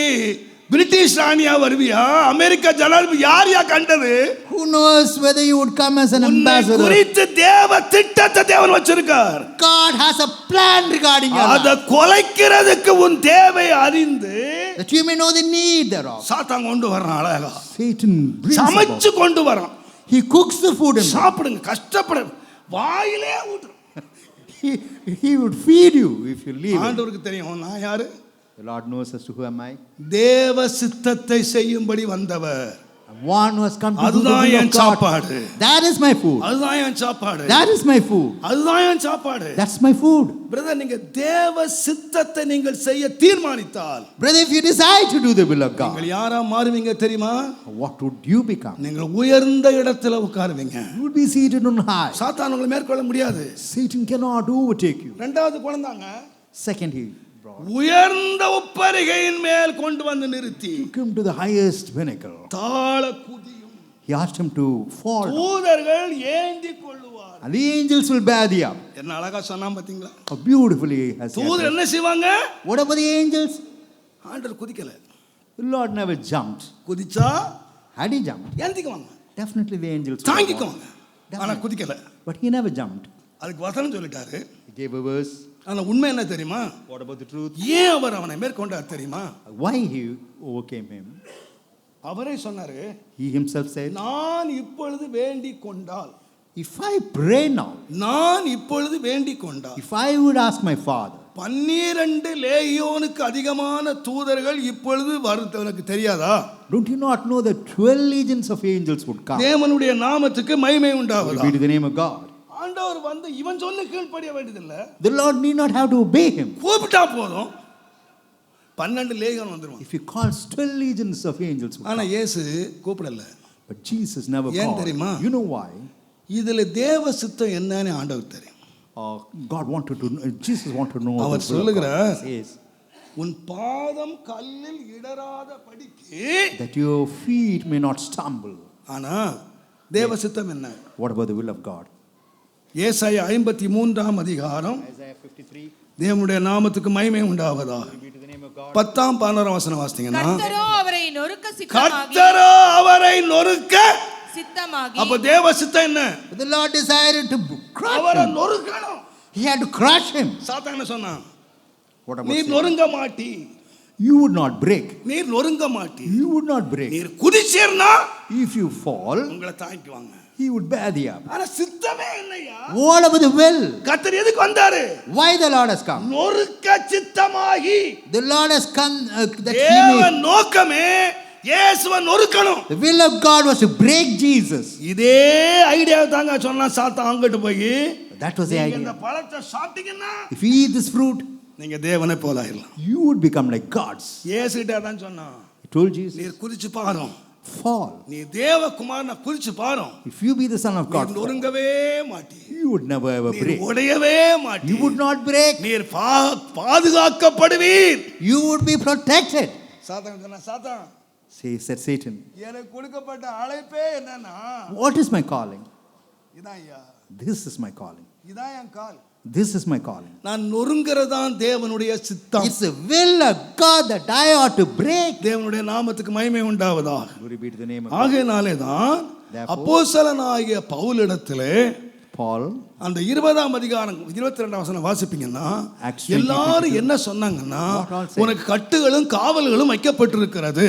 பிரிட்டிஷ் ராணியா வருவியா? அமெரிக்கா ஜனாதிபதி யார் யா கண்டது? Who knows whether you would come as an உன்னை ambassador? குறித்து தேவ திட்டத்தை தேவன் வச்சிருக்கார். God has a plan regarding your அத life. கொலைக்கிறதுக்கு உன் தேவை அறிந்து That you may know the need thereof. சாத்தான் கொண்டு வரான். அழகா Satan brings about. சமைச்சு கொண்டு வரான். He cooks the food and சாப்பிடுங்க, கஷ்டப்படு, வாயிலே ஊட்டு. He would feed you if you leave. Him. ஆண்டவருக்கு தெரியும் நான் யாரு. The Lord knows as to who am I. தேவ சித்தத்தை செய்யும்படி வந்தவர். one who has come to do the அதுதான் will என் of God. சாப்பாடு. That is my food. அதுதான் என் சாப்பாடு. That is my food. அதுதான் என் சாப்பாடு. That's my food. பிரதர், நீங்க தேவ சித்தத்தை நீங்கள் செய்ய தீர்மானித்தால் Brother, if you decide to do the will of God, நீங்கள் யாரா மாறுவீங்க தெரியுமா? What would you become? நீங்கள் உயர்ந்த இடத்துல உட்காருவீங்க. You would be seated on high. சாத்தான் உங்களை மேற்கொள்ள முடியாது. Satan cannot overtake you. இரண்டாவது குழந்தாங்க, Second, he brought உயர்ந்த உப்பரிகையின் மேல் கொண்டு வந்து நிறுத்தி him to the highest pinnacle. தாழ குதியும் He asked him to fall. தூதர்கள் ஏந்தி கொள்ளுவார். And the angels will bear thee up. என்ன அழகா சொன்னா பாத்தீங்களா? How beautifully has he தூதர் addressed. என்ன செய்வாங்க? what about the angels? ஆண்டவர் குதிக்கல. The Lord never jumped. குதிச்சா Had he jumped, ஏந்திக்குவாங்க, definitely the angels would have தாங்கிக்குவாங்க. gone. ஆனா Definitely. குதிக்கல. But he never jumped. அதுக்கு வசனம் சொல்லிட்டாரு. He gave a verse. ஆனா உண்மை என்ன தெரியுமா? What about the truth? ஏன் அவர் அவனை மேற்கொண்டார் தெரியுமா? Why he overcame him? அவரே சொன்னாரு, He himself said, நான் இப்பொழுது வேண்டிக் கொண்டால், if I pray now, நான் இப்பொழுது வேண்டிக் கொண்டால், if I would ask my Father, 12 லேகியோனுக்கு அதிகமான தூதர்கள் இப்பொழுது வருது. எனக்கு தெரியாதா? don't you not know that 12 legions of angels would come? தேவனுடைய நாமத்துக்கு மகிமை Will உண்டாவதா? be to the name of God. ஆண்டவர் வந்து இவன் சொல்லி கீழ்ப்படிய வேண்டியதில்லை. The Lord need not have to obey him. கூப்பிட்டா போதும் 12 லேகியம் வந்துருவான். If he calls 12 legions of angels would ஆனா come. இயேசு கூப்பிடல. But Jesus never ஏன் called. தெரியுமா? You know why? இதுல தேவ சித்தம் என்னன்னு ஆண்டவர் தெரியும். God wanted to know, Jesus wanted to know. Our the will of சொல்லுகிறார், God. He says உன் பாதம் கல்லில் இடராத படிக்கு. that your feet may not stumble. ஆனா தேவ சித்தம் என்ன? What about the will of God? ஏசாயா 53 அதிகாரம் Isaiah 53. தேவனுடைய நாமத்துக்கு மகிமை உண்டாவதாக. Be to the name of God. 10 11 வசனம் வாசித்தீங்கன்னா, கர்த்தரோ அவரை நொறுக்க சித்தமாகி கர்த்தரோ அவரை நொறுக்க. சித்தமாகி அப்ப தேவ சித்தம் என்ன? The Lord decided to crush அவரை him. நொறுக்கணும். He had to crush him. சாத்தான் என்ன சொன்னான்? What நீ about Satan? நொறுங்க மாட்டி, You would not break. நீ நொறுங்க மாட்டி. You would not break. நீர் குதிச்சீர்னா If you fall, உங்களை தாங்கிக்குவாங்க. he would bear thee up. ஆனா சித்தமே என்னையா? What about the will? கர்த்தர் எதுக்கு வந்தாரு? Why the Lord has come? நொறுக்க சித்தமாகி. The Lord has come that he தேவ may. நோக்கமே இயேசுவை நொறுக்கணும். The will of God was to break Jesus. இதே ஐடியா தாங்க சொன்னா சாத்தான் அங்கிட்டு போய், That was the நீங்க இந்த idea. பழத்தை சாப்பிட்டீங்கன்னா If you eat this fruit, நீங்க தேவனை போல ஆயிடலாம். You would become like gods. இயேசுகிட்ட தான் சொன்னான், He told Jesus, நீர் குதிச்சு பாரும், fall. நீ தேவ குமாரனை குதிச்சு பாரும், If you be the son of God, நீர் நொறுங்கவே மாட்டி, you would never ever நீர் break. உடையவே மாட்டி, you would not break. நீர் பாதுகாக்கப்படுவீர். You would be protected. சாத்தான் சொன்னா, சாத்தான் Said Satan, எனக்கு கொடுக்கப்பட்ட அழைப்பே என்னன்னா, what is my calling? இதான் ஐயா, This is my calling. இதான் என் கால். This is my calling. நான் நொறுங்கிறதான் தேவனுடைய சித்தம். It's the will of God that I ought to break. தேவனுடைய நாமத்துக்கு மகிமை உண்டாவதாக. Glory be to the name of God. ஆகையினாலே தான் Therefore, அப்போஸ்தலனாகிய பவுலிடத்திலே Paul, அந்த 20 அதிகாரம் 22 வசனம் வாசிப்பீங்கன்னா, Acts 20, எல்லாரும் என்ன சொன்னாங்கன்னா, What all said? உனக்கு கட்டுகளும் காவல்களும் வைக்கப்பட்டிருக்கிறது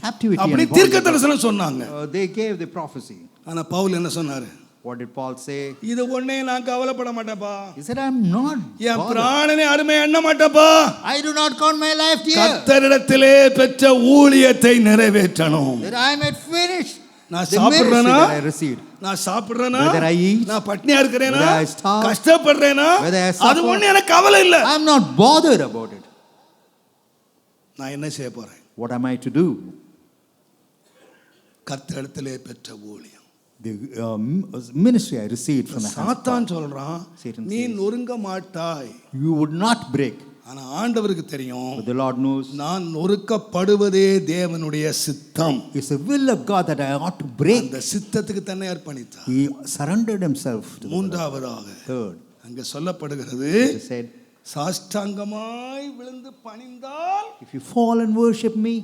captivity அப்படி and தீர்க்க bondage. தரிசனம் சொன்னாங்க. They gave the prophecy. ஆனா பவுல் என்ன சொன்னாரு? What did Paul say? இது ஒண்ணே நான் கவலைப்பட மாட்டேப்பா, He said, I'm not N bothered. பிராணனை அருமை எண்ண மாட்டேப்பா, I do not count my life dear, கர்த்தரிடத்திலே பெற்ற ஊழியத்தை நிறைவேற்றணும். that I might finish நான் the சாப்பிடுறேனா, That I received. நான் சாப்பிடுறேனா, Whether I eat, நான் பட்னியா இருக்கிறேனா, whether I starve, கஷ்டப்படுறேனா, whether I suffer, அது ஒண்ணு எனக்கு கவலை இல்ல. I am not bothered about it. நான் என்ன செய்ய போறேன்? What am I to do? கர்த்தரிடத்திலே பெற்ற ஊழியம். The ministry I received from the hands of சாத்தான் God. சொல்றான், Satan நீ says, நொறுங்க மாட்டாய். You would not break. ஆனா ஆண்டவருக்கு தெரியும், But the Lord knows நான் நொறுக்கப்படுவதே தேவனுடைய சித்தம். it's the will of God that I ought to break. அந்த சித்தத்துக்கு தன்னை அர்ப்பணித்தார். He surrendered himself to the will of God. மூன்றாவதாக Third, அங்க சொல்லப்படுகிறது, he said, சாஷ்டாங்கமாய் விழுந்து பணிந்தால் if you fall and worship me,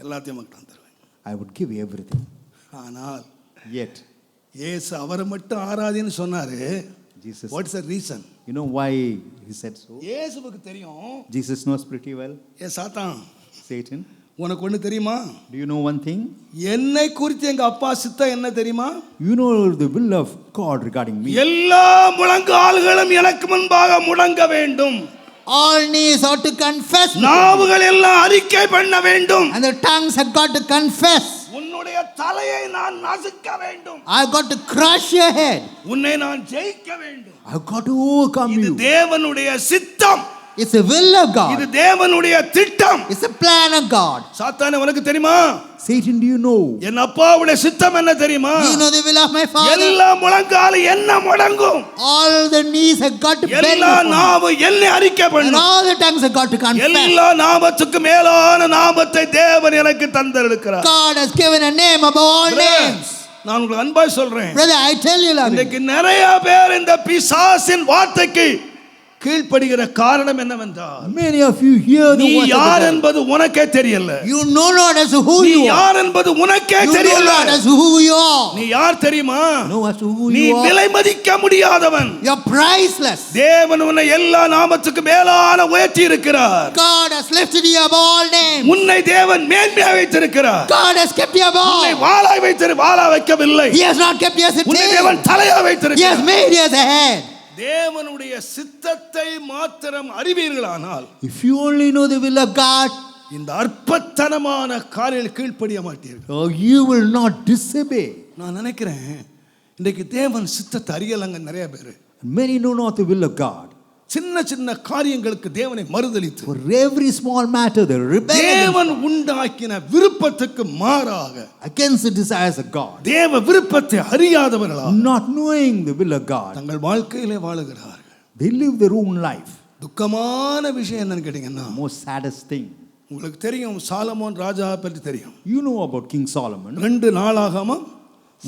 எல்லாத்தையும் மக்கள் தருவேன். I would give you everything. ஆனால் Yet, இயேசு அவரை மட்டும் ஆராதின்னு சொன்னாரு. Jesus, what's the reason? you know why he said so? இயேசுவுக்கு தெரியும், Jesus knows pretty well. சாத்தான் Satan, உனக்கு ஒண்ணு தெரியுமா? do you know one thing? என்னை குறித்து எங்க அப்பா சித்தம் என்ன தெரியுமா? You know the will of God regarding me. எல்லா முழங்கால்களும் எனக்கு முன்பாக முழங்க வேண்டும், All knees ought to confess, நாவுகள் எல்லாம் அறிக்கை பண்ண வேண்டும், and the tongues have got to confess. உன்னுடைய தலையை நான் நசுக்க வேண்டும், I've got to crush your head. உன்னை நான் ஜெயிக்க வேண்டும். I've got to overcome இது you. தேவனுடைய சித்தம், It's the will of இது God. தேவனுடைய திட்டம். It's the plan of God. சாத்தானே உனக்கு தெரியுமா? Satan, do you know? என் அப்பாவுடைய சித்தம் என்ன தெரியுமா? Do you know the will of my Father? எல்லா முழங்காலும் என்ன முடங்கும், All the knees have got to bend எல்லா before me, நாவு என்னை அறிக்கை and பண்ணும். all the tongues have got to confess. எல்லா நாமத்துக்கு மேலான நாமத்தை தேவன் எனக்கு தந்திருக்கிறார். God has given a name above all names. நான் உங்களுக்கு அன்பாய் சொல்றேன், Brother, I tell you, loving, இன்னைக்கு நிறைய பேர் இந்த பிசாசின் வார்த்தைக்கு கீழ்ப்படுகிற காரணம் என்னவென்றால், Many of you hear the நீ voice of the யார் devil. என்பது உனக்கே தெரியல. you know not as to who நீ you are. யார் என்பது உனக்கே You know தெரியல. not as to who you are. நீ யார் தெரியுமா? Know as to who நீ you are. விலை மதிக்க முடியாதவன். You're priceless. தேவன் உன்னை எல்லா நாமத்துக்கு மேலான உயர்த்தி இருக்கிறார். God has lifted you above all names. உன்னை தேவன் மேன்மையாக வைத்திருக்கிறார். God has kept you உன்னை above. வாளா வைக்கவில்லை. He has not kept you as a உன்னை tail. தேவன் தலையா He has வைத்திருக்கிறார். made you as a head. தேவனுடைய சித்தத்தை மாத்திரம் அறிவீர்களானால், If you only know the will of God, இந்த அற்பத்தனமான காரில் கீழ்ப்படிய மாட்டீர்கள். You will not disobey. நான் நினைக்கிறேன், இன்றைக்கு தேவன் சித்தத்தை அறியலங்க நிறைய பேர். Many know not the will of God. சின்ன சின்ன காரியங்களுக்கு தேவனை மறுதலித்து For every small matter, they rebel தேவன் உண்டாக்கின விருப்பத்துக்கு மாறாக against the desires of God, தேவ விருப்பத்தை அறியாதவர்களா not knowing the will of God. தங்கள் வாழ்க்கையிலே வாழுகிறார்கள். They live their own life. துக்கமான விஷயம் என்னன்னு கேட்டீங்கன்னா, Most saddest thing. உங்களுக்கு தெரியும் சாலமோன் ராஜாவை பற்றி தெரியும். You know about King Solomon. 2 நாளாகமம்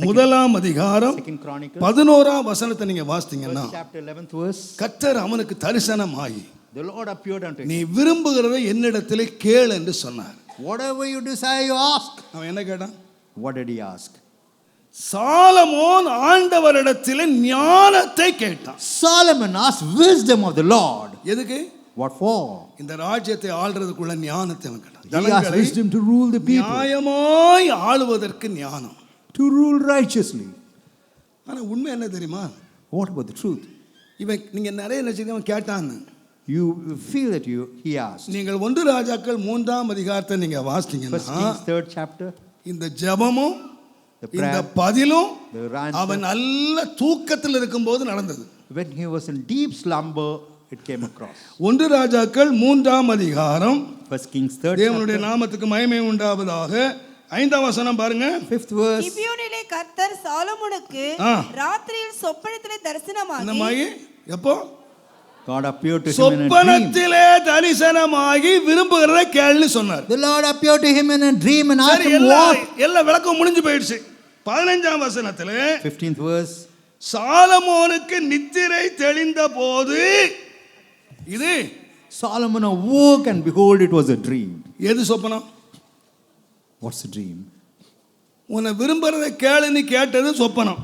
முதலாம் அதிகாரம் 2 Chronicles, 11ஆம் வசனத்தை நீங்க வாசித்தீங்கன்னா, first chapter 11th verse. கர்த்தர் அவனுக்கு தரிசனமாகி The Lord appeared unto him. நீ விரும்புகிறதை என்னிடத்திலே கேள் என்று சொன்னார். Whatever you desire, you ask. அவன் என்ன கேட்டான்? What did he ask? Solomon ஆண்டவரிடத்திலே ஞானத்தை கேட்டான். Solomon asked wisdom of the Lord. எதுக்கு? What for? இந்த ராஜ்யத்தை ஆள்றதுக்குள்ள ஞானத்தை அவன் கேட்டான். He asked wisdom to rule the people, நியாயமாய் ஆளுவதற்கு ஞானம். to rule righteously. ஆனா உண்மை என்ன தெரியுமா? What about the truth? இவன் நீங்க நிறைய நினைச்சீங்க அவன் கேட்டான்னு. You feel that he asked. நீங்கள் 1 ராஜாக்கள் 3ஆம் அதிகாரத்தை நீங்க First வாசித்தீங்கன்னா, Kings 3rd chapter. இந்த ஜெபமும் The இந்த prayer, பதிலும் the answer. அவன் நல்ல தூக்கத்தில் இருக்கும்போது நடந்தது. When he was in deep slumber, it came across. 1 ராஜாக்கள் 3ஆம் அதிகாரம், First Kings 3rd தேவனுடைய chapter, நாமத்துக்கு மகிமை உண்டாவதாக, 5ஆம் வசனம் பாருங்க. 5th verse. கிபியோனிலே கர்த்தர் சாலொமோனுக்கு ஆ. ராத்திரியில் சொப்பனத்திலே தரிசனமாகி என்னமாகி எப்போ? God appeared to him in a dream. சொப்பனத்திலே தரிசனமாகி விரும்புகிறதை கேள்னு சொன்னார். The Lord appeared to him in a dream and asked சரி, him what? எல்லா விளக்கம் முடிஞ்சு போயிடுச்சு. 15ஆம் வசனத்திலே 15th verse. சாலமோனுக்கு நித்திரை தெளிந்த போது இது Solomon awoke and behold, it was a dream. எது சொப்பனம்? What's a dream? உன்னை விரும்புறதை கேளுன்னு கேட்டது சொப்பனம்.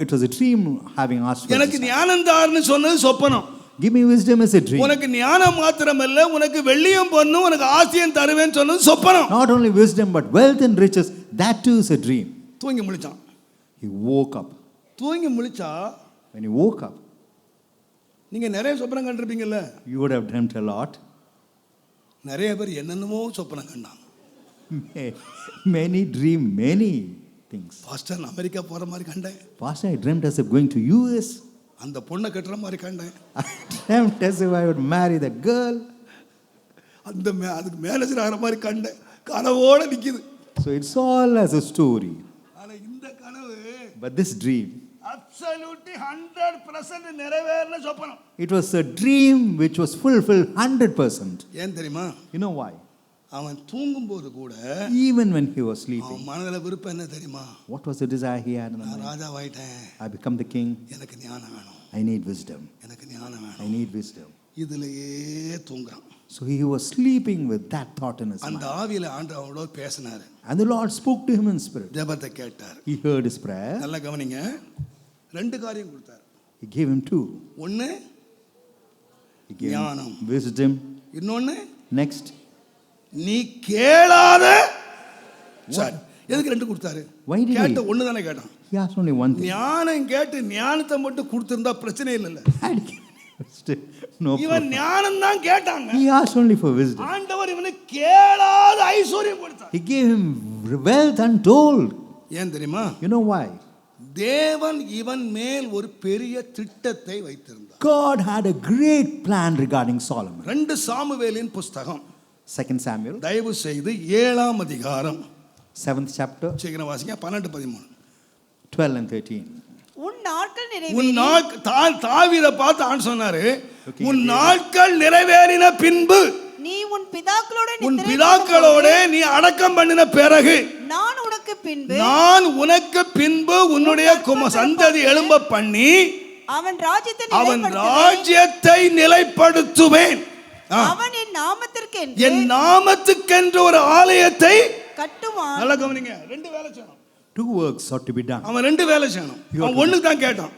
It was a dream having asked for எனக்கு this. ஞானம் தாருன்னு சொன்னது சொப்பனம். Give me wisdom as a dream. உனக்கு ஞானம் மாத்திரமல்ல, உனக்கு வெள்ளியும் பொன்னும் உனக்கு ஆசையும் தருவேன்னு சொன்னது சொப்பனம். Not only wisdom, but wealth and riches, that too is a dream. தூங்கி முழிச்சான். He woke up. தூங்கி முழிச்சா When he woke up, நீங்க நிறைய சொப்பனம் கண்டிருப்பீங்கல்ல. you would have dreamt a lot. நிறைய பேர் என்னென்னமோ சொப்பனம் கண்டாங்க. Many dream many things. Pastor நான் அமெரிக்கா போற மாதிரி கண்டேன். Pastor, I dreamt as if going to US. அந்த பொண்ணை கட்டுற மாதிரி கண்டேன். I dreamt as if I would marry that girl. அதுக்கு மேனேஜர் ஆகிற மாதிரி கண்டேன். கனவோட நிக்குது. So it's all as a story. ஆனா இந்த கனவு But this dream, அப்சல்யூட்லி 100% நிறைவேறின சொப்பனம். it was a dream which was fulfilled 100%. ஏன் தெரியுமா? You know why? அவன் தூங்கும்போது கூட Even when he was sleeping, அவன் மனதில விருப்பம் என்ன தெரியுமா? what was the desire he had in the நான் mind? ராஜாவாயிட்டேன், I become the king. எனக்கு ஞானம் வேணும், I need wisdom. எனக்கு ஞானம் I வேணும். need wisdom. இதுலயே தூங்குறான். So he was sleeping with that thought in his அந்த mind. ஆவியில ஆண்டவர் அவனோட பேசினாரு. And the Lord spoke to him in spirit. ஜெபத்தை கேட்டார். He heard his prayer. நல்லா கவனிங்க. 2 காரியம் கொடுத்தார். He gave him 2. ஒன்னு He gave ஞானம். him wisdom. இன்னொன்னு Next, நீ கேளாத. சரி, எதுக்கு 2 கொடுத்தாரு? Why did he? கேட்ட ஒண்ணு தானே கேட்டான். he asked only one thing. ஞானம் கேட்டு ஞானத்தை மட்டும் கொடுத்திருந்தா பிரச்சனை இல்லைல்ல. Had he given wisdom, no இவன் problem. ஞானம் தான் கேட்டாங்க. He asked only for wisdom. ஆண்டவர் இவனுக்கு கேளாத ஐஸ்வர்யம் கொடுத்தார். He gave him wealth untold. ஏன் தெரியுமா? You know why? தேவன் இவன் மேல் ஒரு பெரிய திட்டத்தை வைத்திருந்தார். God had a great plan regarding Solomon. 2 சாமுவேலின் புஸ்தகம் 2 Samuel, தயவு செய்து 7ஆம் அதிகாரம் 7th chapter, சீக்கிரம் வாசிங்க. 12 13. 12 and 13. உன் நாட்கள் உன் நிறைவேறி தாவீதை பார்த்து ஆண்டு சொன்னாரு, உன் நாட்கள் நிறைவேறின பின்பு, நீ உன் பிதாக்களோட உன் நித்திரை பிதாக்களோட பண்ணும்போது, நீ அடக்கம் பண்ணின பிறகு நான் உனக்கு பின்பு நான் உனக்கு பின்பு உன்னுடைய சந்ததி எழும்ப பண்ணி அவன் ராஜ்யத்தை அவன் நிலைப்படுத்துவேன். ராஜ்யத்தை நிலைப்படுத்துவேன். அவன் என் நாமத்திற்கு என் நாமத்துக்கென்று ஒரு ஆலயத்தை கட்டுவான். நல்லா கவனிங்க. 2 வேலை செய்யணும். 2 works ought to be done. அவன் 2 வேலை செய்யணும். அவன் ஒண்ணுக்கு தான் கேட்டான்.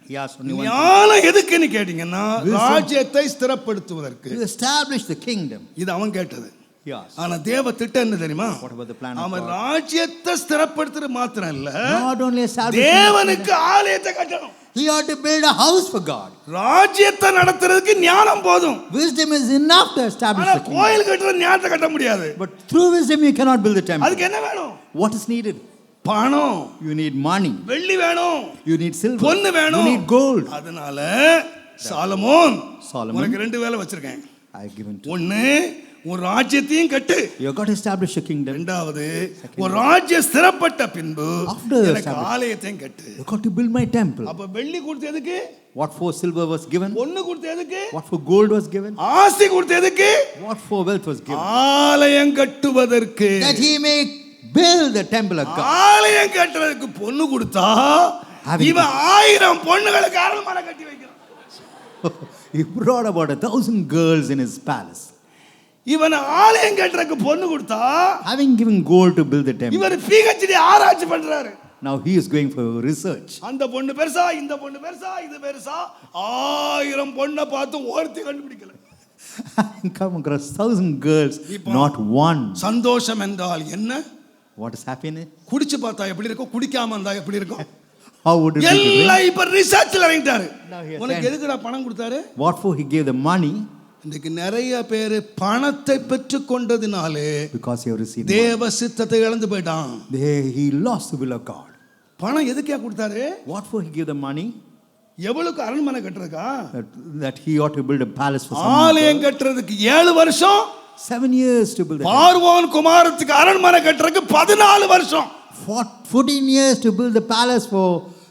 He asked only one thing. ஞானம் எதுக்குன்னு கேட்டீங்கன்னா, ராஜ்யத்தை ஸ்திரப்படுத்துவதற்கு. To establish the kingdom. இது அவன் கேட்டது. He asked. ஆனா தேவ திட்டம் என்ன தெரியுமா? What about the plan of அவன் God? ராஜ்யத்தை ஸ்திரப்படுத்துறது மாத்திரம் இல்ல, Not only establish. தேவனுக்கு ஆலயத்தை கட்டணும். He ought to build a house for God. ராஜ்யத்தை நடத்துறதுக்கு ஞானம் போதும். Wisdom is enough to establish ஆனா the kingdom. கோயில் கட்டுற ஞானத்தை கட்ட முடியாது. But through wisdom you cannot build the temple. அதுக்கு என்ன வேணும்? What is needed? பணம், You need money. வெள்ளி வேணும், You need silver. பொன்னு You வேணும். need gold. அதனால சாலமோன், Solomon. உனக்கு 2 வேலை வச்சிருக்கேன். I have given to you. ஒன்னு, உன் ராஜ்யத்தையும் கட்டு. You have got to establish a kingdom. இரண்டாவது, உன் ராஜ்யம் ஸ்திரப்பட்ட பின்பு After எனக்கு established. ஆலயத்தையும் cut. You have got to build my temple. அப்ப வெள்ளி கொடுத்து எதுக்கு? What for silver was given? பொன்னு கொடுத்து எதுக்கு? What for gold was given? ஆஸ்தி கொடுத்து எதுக்கு? What for wealth was given? ஆலயம் கட்டுவதற்கு. That he may build the temple of God. ஆலயம் கட்டுறதுக்கு பொண்ணு கொடுத்தா Having- இவன் 1000 பொண்ணுகளுக்கு அரண்மனை கட்டி வைக்கிறான். He brought about 1,000 girls in his palace. இவன் ஆலயம் கட்டுறதுக்கு பொண்ணு கொடுத்தா Having given gold to build the temple, இவர் PhD ஆராய்ச்சி பண்றாரு. now he is going for research. அந்த பொண்ணு பெருசா, இந்த பொண்ணு பெருசா, இது பெருசா, 1000 பொண்ணை பார்த்து ஒருத்தி கண்டுபிடிக்கல. Having come across 1,000 girls, இப்போ- not one. சந்தோஷம் என்றால் என்ன? What is happiness? குடிச்சு பார்த்தா எப்படி இருக்கும், குடிக்காம இருந்தா எப்படி இருக்கும்? How would it be? to drink? எல்லாம் இப்ப ரிசர்ச்ல இறங்கிட்டாரு. Now he has உனக்கு sent- எதுக்குடா பணம் கொடுத்தாரு? What for he gave the money? இன்னைக்கு நிறைய பேர் பணத்தை பெற்று கொண்டதினாலே Because he have received money. தேவ சித்தத்தை இழந்து போயிட்டான். He lost the will of God. பணம் எதுக்கே கொடுத்தாரு? What for he gave the money? எவ்வளவுக்கு அரண்மனை கட்டுறதுக்கா? That he ought to build a palace for some ஆலயம் people. கட்டுறதுக்கு 7 வருஷம், 7 years to build a temple. பார்வோன் குமாரத்துக்கு அரண்மனை கட்டுறதுக்கு 14 வருஷம். 14 years to build the palace for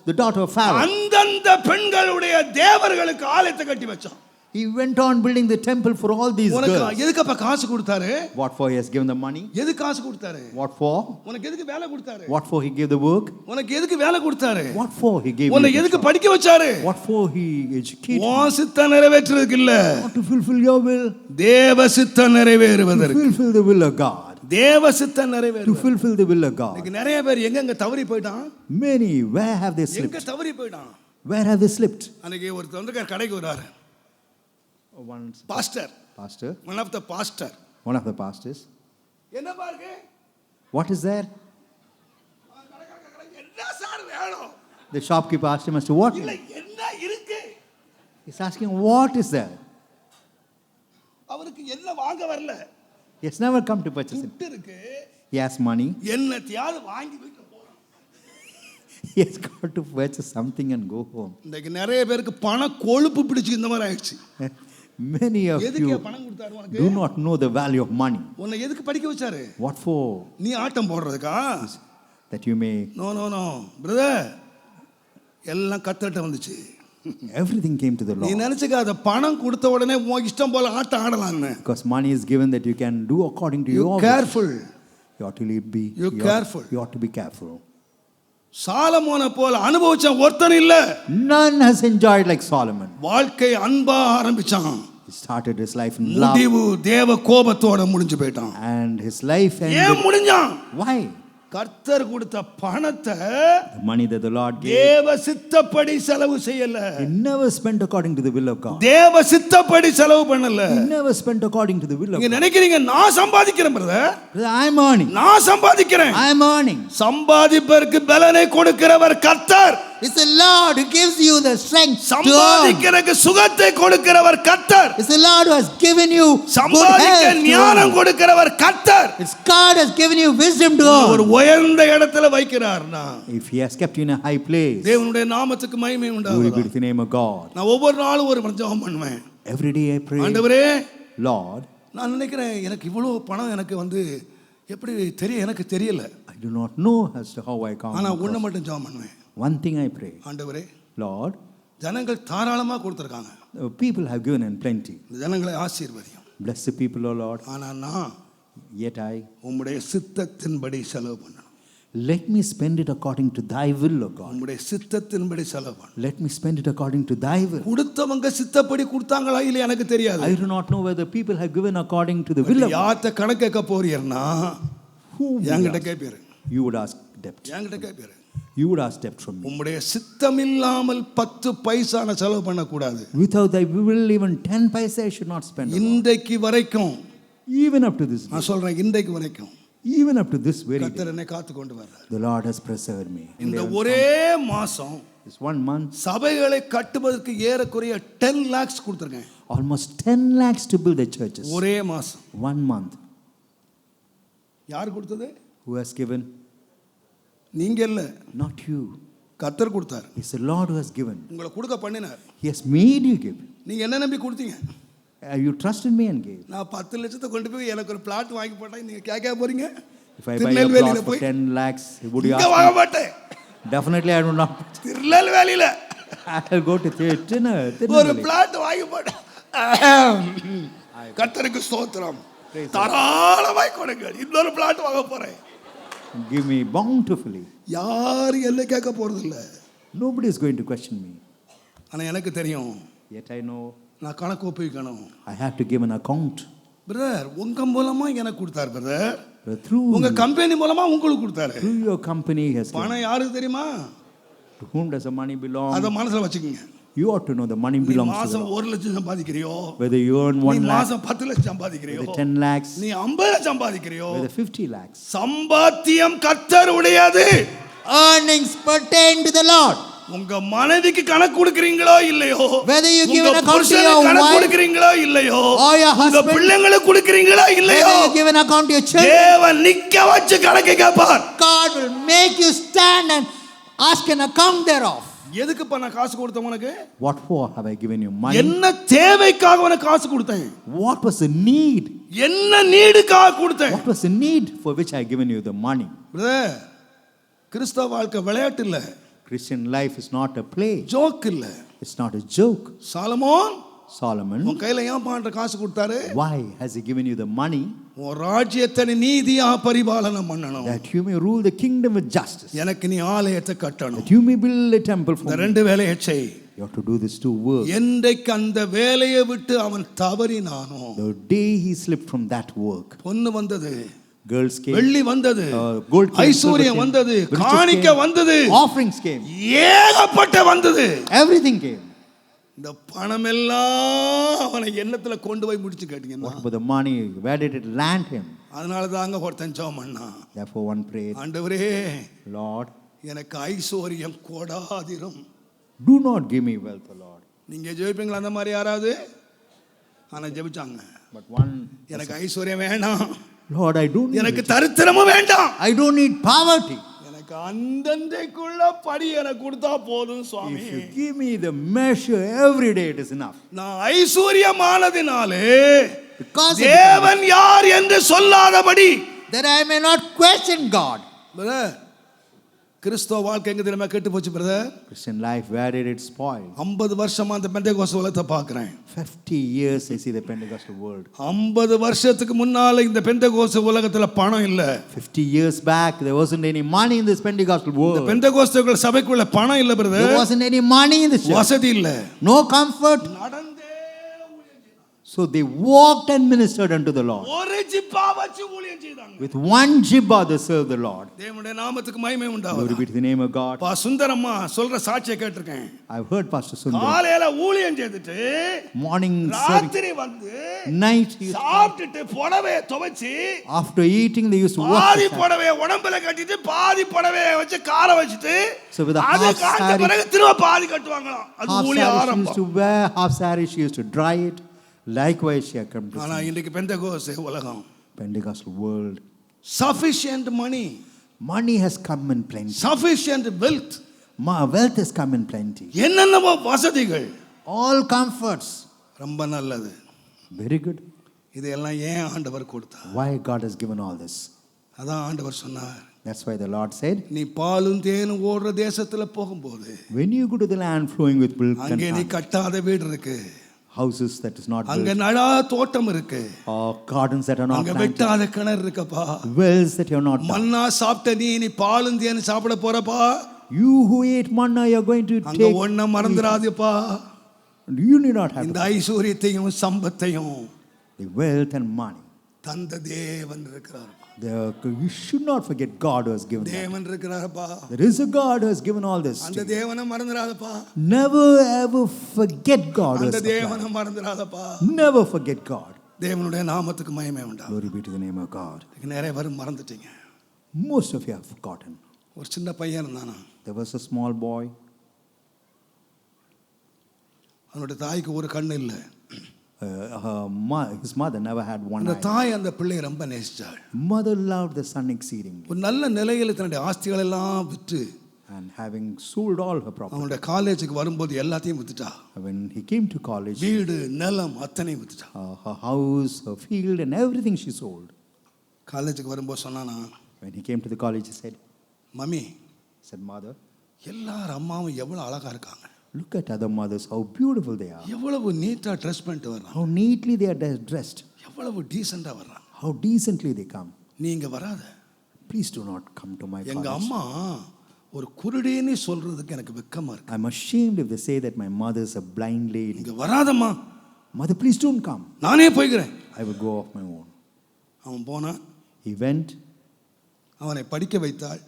the daughter of Pharaoh. அந்தந்த பெண்களுடைய தேவர்களுக்கு ஆலயத்தை கட்டி வச்சான். He went on building the temple for all these உனக்கு girls. எதுக்கப்ப காசு கொடுத்தாரு? What for he has given the money? எது காசு கொடுத்தாரு? What for? உனக்கு எதுக்கு வேலை கொடுத்தாரு? What for he gave the work? உனக்கு எதுக்கு வேலை கொடுத்தாரு? What for he gave உன்னை you the எதுக்கு job? படிக்க வச்சாரு? What for he educated you? உன் சித்தம் நிறைவேற்றுறதுக்கு இல்ல, Not to fulfill your will, தேவ சித்தம் to நிறைவேறுவதற்கு. fulfill the will of God. தேவ சித்தம் To நிறைவேறு. fulfill the will of God. இன்னைக்கு நிறைய பேர் எங்க தவறி போயிட்டான்? Many, where have they எங்க slipped? தவறி போயிட்டான்? Where have they slipped? அன்னைக்கு ஒருத்தர் வந்து கடைக்கு வராரு. One pastor, pastor, one of the pastor. one of the pastors. என்ன பாருங்க? What is there? என்ன சார் வேணும்? The shopkeeper asked him as to what. இல்ல என்ன இருக்கு? He's asking, what is there? அவருக்கு என்ன வாங்க வரல. He has never come to purchase it. துட்டு இருக்கு. He has money. என்னத்தையாவது வாங்கி வைக்க போறான். He has got to purchase something and go home. இன்னைக்கு நிறைய பேருக்கு பண கொழுப்பு பிடிச்சு இந்த மாதிரி ஆயிடுச்சு. Many of எதுக்கு you பணம் கொடுத்தாரு உனக்கு? do not know the value of money. உன்னை எதுக்கு படிக்க வச்சாரு? What for? நீ ஆட்டம் போடுறதுக்கா? That you may. No no no brother, எல்லாம் கத்தட்ட வந்துச்சு. Everything came to the நீ Lord. நினைச்சுக்காத பணம் கொடுத்த உடனே உன் இஷ்டம் போல ஆட்டம் ஆடலாம்னு. Because money is given that you can do according to You your careful. wishes. You ought to be. You careful. You ought to be careful. சாலமோனை போல அனுபவிச்ச ஒருத்தன் இல்ல. None has enjoyed like Solomon. வாழ்க்கை அன்பா ஆரம்பிச்சான். He started his life in love, முடிவு தேவ கோபத்தோட முடிஞ்சு போயிட்டான். and his life ஏன் ended. முடிஞ்சான்? Why? கர்த்தர் கொடுத்த பணத்தை The money that the Lord gave, தேவ சித்தப்படி செலவு செய்யல. he never spent according to the will of God. தேவ சித்தப்படி செலவு பண்ணல. He never spent according to the will of நீங்க God. நினைக்கிறீங்க நான் சம்பாதிக்கிறேன் பிரதர். I'm earning. நான் சம்பாதிக்கிறேன். I'm earning. சம்பாதிப்பதற்கு பலனை கொடுக்கிறவர் கர்த்தர். It's the Lord who gives you the strength to earn. சம்பாதிக்கிறதுக்கு சுகத்தை கொடுக்கிறவர் கர்த்தர். It's the Lord who has given you good சம்பாதிக்க health to ஞானம் earn. கொடுக்கிறவர் கர்த்தர். It's God has given you wisdom to ஒரு earn. உயர்ந்த இடத்துல வைக்கிறார்னா If he has kept you in a high place, தேவனுடைய நாமத்துக்கு மகிமை glory be உண்டாகுது. to the name of God. நான் ஒவ்வொரு நாளும் ஒரு ஜெபம் பண்ணுவேன். Every day I pray, ஆண்டவரே, Lord, நான் நினைக்கிறேன் எனக்கு இவ்வளவு பணம் எனக்கு வந்து எப்படி எனக்கு தெரியல. I do not know as to how I come. ஆனா ஒண்ணு மட்டும் ஜெபம் பண்ணுவேன். One thing I pray, ஆண்டவரே, Lord, ஜனங்கள் தாராளமா கொடுத்திருக்காங்க. people have given in plenty. இந்த ஜனங்களை ஆசீர்வதியும். Bless the people, O Lord. ஆனா நான் Yet I, உம்முடைய சித்தத்தின்படி செலவு பண்ணணும். let me spend it according to thy will, O God. உம்முடைய சித்தத்தின்படி செலவு பண்ணணும். Let me spend it according to thy will. கொடுத்தவங்க சித்தப்படி கொடுத்தாங்களா இல்ல எனக்கு தெரியாது. I do not know whether people have given according to the will of God. யார்ட்ட கணக்கு கேட்க போறீர்னா Whom would என்கிட்ட ask? கேட்பீரு. You would ask debt. என்கிட்ட கேட்பீரு. You would ask debt from me. உம்முடைய சித்தம் இல்லாமல் 10 பைசான செலவு பண்ணக்கூடாது. Without thy will, even 10 paisa I should not spend. இன்றைக்கு வரைக்கும் Even up to this day. நான் சொல்றேன், இன்றைக்கு வரைக்கும் Even up to this very day, கர்த்தர் என்னை காத்து கொண்டு வர்றார். the Lord has preserved me. இந்த ஒரே மாசம் This 1 month, சபைகளை கட்டுவதற்கு ஏறக்குறைய 10 lakhs கொடுத்திருக்கேன். almost 10 lakhs to build the churches. ஒரே மாசம். 1 month. யார் கொடுத்தது? Who has given? நீங்க இல்ல, Not you. கர்த்தர் கொடுத்தார். It's the Lord who has given. உங்களை கொடுக்க பண்ணினார். He has made you give. நீங்க என்ன நம்பி கொடுத்தீங்க? You trusted me and gave. நான் 10 லட்சத்தை கொண்டு போய் எனக்கு ஒரு பிளாட் வாங்கி போட்டா நீங்க கேட்க போறீங்க? If I buy a திருநெல்வேலியில plot for போய் 10 lakhs, would you இங்க ask வாங்க me? மாட்டேன். Definitely I would not. திருநெல்வேலியில I'll go to ஒரு Tirunelveli. பிளாட் வாங்கி போட்டா கர்த்தருக்கு ஸ்தோத்திரம். தாராளமாய் கொடுங்கள். இன்னொரு பிளாட் வாங்க போறேன். Give me bountifully. யார் என்ன கேட்க போறது இல்ல. Nobody is going to question me. ஆனா எனக்கு தெரியும், Yet I know நான் கணக்கு ஒப்பிக்கணும். I have to give an account. Brother, உங்க மூலமா எனக்கு கொடுத்தார் பிரதர். But through உங்க கம்பெனி மூலமா உங்களுக்கு கொடுத்தாரு. your company has given. பணம் யாருக்கு தெரியுமா? To whom does the money belong? அத மனசுல வச்சுக்கோங்க. You ought to know the money நீ belongs to the மாசம் Lord. 1 லட்சம் சம்பாதிக்கிறியோ, Whether you earn நீ 1 lakh, மாசம் 10 லட்சம் சம்பாதிக்கிறியோ, whether 10 lakhs, நீ 50 லட்சம் சம்பாதிக்கிறியோ, whether 50 lakhs. சம்பாத்தியம் கர்த்தருடையது. Earnings pertain to the Lord. உங்க மனைவிக்கு கணக்கு கொடுக்கறீங்களோ இல்லையோ, Whether you give உங்க an account to புருஷனுக்கு your கணக்கு wife கொடுக்கறீங்களோ இல்லையோ, or your உங்க husband, பிள்ளைங்களுக்கு கொடுக்கறீங்களோ இல்லையோ, whether you give an account to your children, தேவன் நிக்க வச்சு கணக்கு கேட்பார். God will make you stand and ask an account thereof. எதுக்குப்பா நான் காசு கொடுத்தேன் உனக்கு? What for have I given you money? என்ன தேவைக்காக உனக்கு காசு கொடுத்தேன்? What was the need? என்ன நீடுக்காக கொடுத்தேன்? What was the need for which I given you the money? Brother, கிறிஸ்தவ வாழ்க்கை விளையாட்டு இல்ல, Christian life is not a play. Joke இல்ல. It's not a joke. Solomon Solomon, உன் கையில ஏன் பாண்ட காசு கொடுத்தாரு? why has he given you the money? உன் ராஜ்யத்தை நீதியா பரிபாலனம் பண்ணணும். That you may rule the kingdom with justice. எனக்கு நீ ஆலயத்தை கட்டணும். That you may build a temple for இந்த me. 2 வேலையை செய். You have to do this 2 work. என்றைக்கு அந்த வேலையை விட்டு அவன் தவறினானோ, The day he slipped from that work, பொண்ணு வந்தது, girls came, வெள்ளி வந்தது, gold came, ஐஸ்வர்யம் silver came, வந்தது, riches காணிக்க came, வந்தது, offerings came, ஏகப்பட்ட வந்தது. everything came. இந்த பணம் எல்லாம் அவனை எண்ணத்துல கொண்டு போய் முடிச்சு கேட்டீங்கன்னா, What about the money? Where did it land him? அதனால தாங்க ஒருத்தன் ஜெபம் பண்ணான். Therefore one prayed, ஆண்டவரே, Lord, எனக்கு ஐஸ்வர்யம் கொடாதிரும். do not give me wealth, O Lord. நீங்க ஜெபிப்பீங்களா அந்த மாதிரி யாராவது? ஆனா ஜெபிச்சாங்க. But one, எனக்கு ஐஸ்வர்யம் வேண்டாம், Lord, I don't need எனக்கு riches. தரித்திரமும் வேண்டாம், I don't need poverty. எனக்கு அந்தந்தைக்குள்ள படி எனக்கு கொடுத்தா போதும் சுவாமி. If you give me the measure every day, it is enough. நான் ஐஸ்வர்யமானதினாலே Because of தேவன் யார் என்று சொல்லாதபடி, that I may not question God. Brother, கிறிஸ்தவ வாழ்க்கை எங்க தெரியுமா கெட்டு போச்சு brother? Christian life, where did it spoil? 50 வருஷமா அந்த பெந்தேகோஸ்து உலகத்தை பார்க்கிறேன். 50 years I see the Pentecostal world. 50 வருஷத்துக்கு முன்னால இந்த பெந்தேகோஸ்து உலகத்துல பணம் இல்ல. 50 years back, there wasn't any money in this Pentecostal இந்த world. பெந்தேகோஸ்து சபைக்குள்ள பணம் இல்ல There brother. wasn't any money in the church. வசதி இல்ல. No comfort. நடந்தே So they walked and ministered unto the Lord. ஒரு ஜிப்பா வச்சு ஊழியம் செய்தாங்க. With one jibba they served the Lord. தேவனுடைய நாமத்துக்கு மகிமை Glory உண்டாவதாக. be to the name of God. பா சுந்தரம்மா சொல்ற சாட்சியை கேட்டிருக்கேன். I've heard Pastor Sundar. காலையில ஊழியம் செய்துட்டு Morning serving, ராத்திரி வந்து night he used to- சாப்பிட்டுட்டு புடவைய துவைச்சு after eating they used to wash பாதி the sandal. புடவைய உடம்புல கட்டிட்டு பாதி புடவைய வச்சு கால வச்சுட்டு So with a அது half காஞ்ச saree- பிறகு திரும்ப பாதி கட்டுவாங்களாம். அது Half ஊழிய saree she used ஆரம்பம். to wear, half saree she used to dry it. Likewise she had come to ஆனா see இன்னைக்கு பெந்தேகோஸ்து உலகம் Pentecostal world. sufficient money, Money has come in plenty. sufficient wealth, Wealth has come in plenty. என்னென்னவோ வசதிகள், All comforts. ரொம்ப நல்லது. Very good. இதெல்லாம் ஏன் ஆண்டவர் கொடுத்தார்? Why God has given all this? அதான் ஆண்டவர் சொன்னார், That's why the Lord said, நீ பாலும் தேனும் ஓடுற தேசத்துல போகும்போது when you go to the land flowing with milk and அங்கே நீ honey, கட்டாத வீடு இருக்கு, houses that is not அங்க built, நழா தோட்டம் இருக்கு, or gardens that are not அங்க planted, வெட்டாத கிணறு இருக்குப்பா. wells that you are not dug. மன்னா சாப்பிட்ட நீ பாலும் தேனும் சாப்பிட போறப்பா. You who ate manna, you are going to அங்க take. ஒண்ண மறந்துடாதப்பா. You need not have இந்த ஐஸ்வரியத்தையும் சம்பத்தையும் the wealth and money. தந்த தேவன் இருக்கிறார். You should not forget God who has given that. தேவன் இருக்கிறாரப்பா. There is a God who has given all this. அந்த தேவனை மறந்துடாதப்பா. Never ever forget God who has அந்த supplied. தேவனை மறந்துடாதப்பா. Never forget God. தேவனுடைய நாமத்துக்கு மகிமை உண்டா. Glory be to the name of God. நிறைய பேர் மறந்துட்டீங்க. Most of you have forgotten. ஒரு சின்ன பையன் இருந்தானா, There was a small boy. அவனுடைய தாய்க்கு ஒரு கண்ணு இல்லை. his mother never had one அந்த eye. தாய் அந்த பிள்ளையை ரொம்ப நேசிச்சாள். Mother loved the son exceedingly. ஒரு நல்ல நிலையில் தன்னுடைய ஆஸ்திகள் எல்லாம் விற்று And having sold all her property, அவனுடைய காலேஜுக்கு வரும்போது எல்லாத்தையும் வித்துட்டா. when he came to college, வீடு நிலம் அத்தனையும் வித்துட்டா. her house, her field, and everything she sold. காலேஜுக்கு வரும்போது சொன்னானா, When he came to the college, he said, mummy Mother, எல்லார் அம்மாவும் எவ்வளவு அழகா இருக்காங்க, look at other mothers, how beautiful they are. எவ்வளவு நீட்டா ட்ரெஸ் பண்ணிட்டு வர்றாங்க, How neatly they are dressed. எவ்வளவு டீசெண்டா வர்றாங்க. How decently they come. நீ இங்க வராத. Please do not come to my எங்க college. அம்மா ஒரு குருடின்னு சொல்றதுக்கு எனக்கு வெக்கமா இருக்கு. I'm ashamed if they say that my mother is a blind lady. இங்க வராதம்மா. Mother, please don't come. நானே போய்க்கிறேன். I will go off my own. அவன் போனான். He went. அவனை படிக்க வைத்தாள்.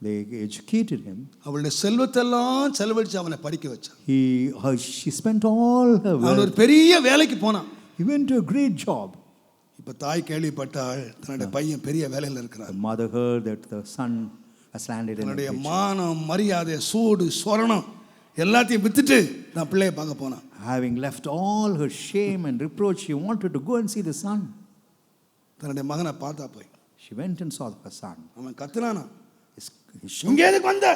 They educated him. அவளுடைய செல்வத்தெல்லாம் செலவழிச்சு அவனை படிக்க வச்சான். She spent all her அவன் ஒரு wealth. பெரிய வேலைக்கு போனான். He went to a great job. இப்ப தாய் கேள்விப்பட்டாள் தன்னுடைய பையன் பெரிய வேலையில இருக்கிறார். The mother heard that the son has landed in a தன்னுடைய great job. மானம் மரியாதை சூடு சொரணம் எல்லாத்தையும் வித்துட்டு நான் பிள்ளைய பார்க்க போனான். Having left all her shame and reproach, she wanted to go and see the son. தன்னுடைய மகனை பார்த்தா போய் She went and saw her son. அவன் கத்துனானா, He இங்க showed, எதுக்கு வந்த,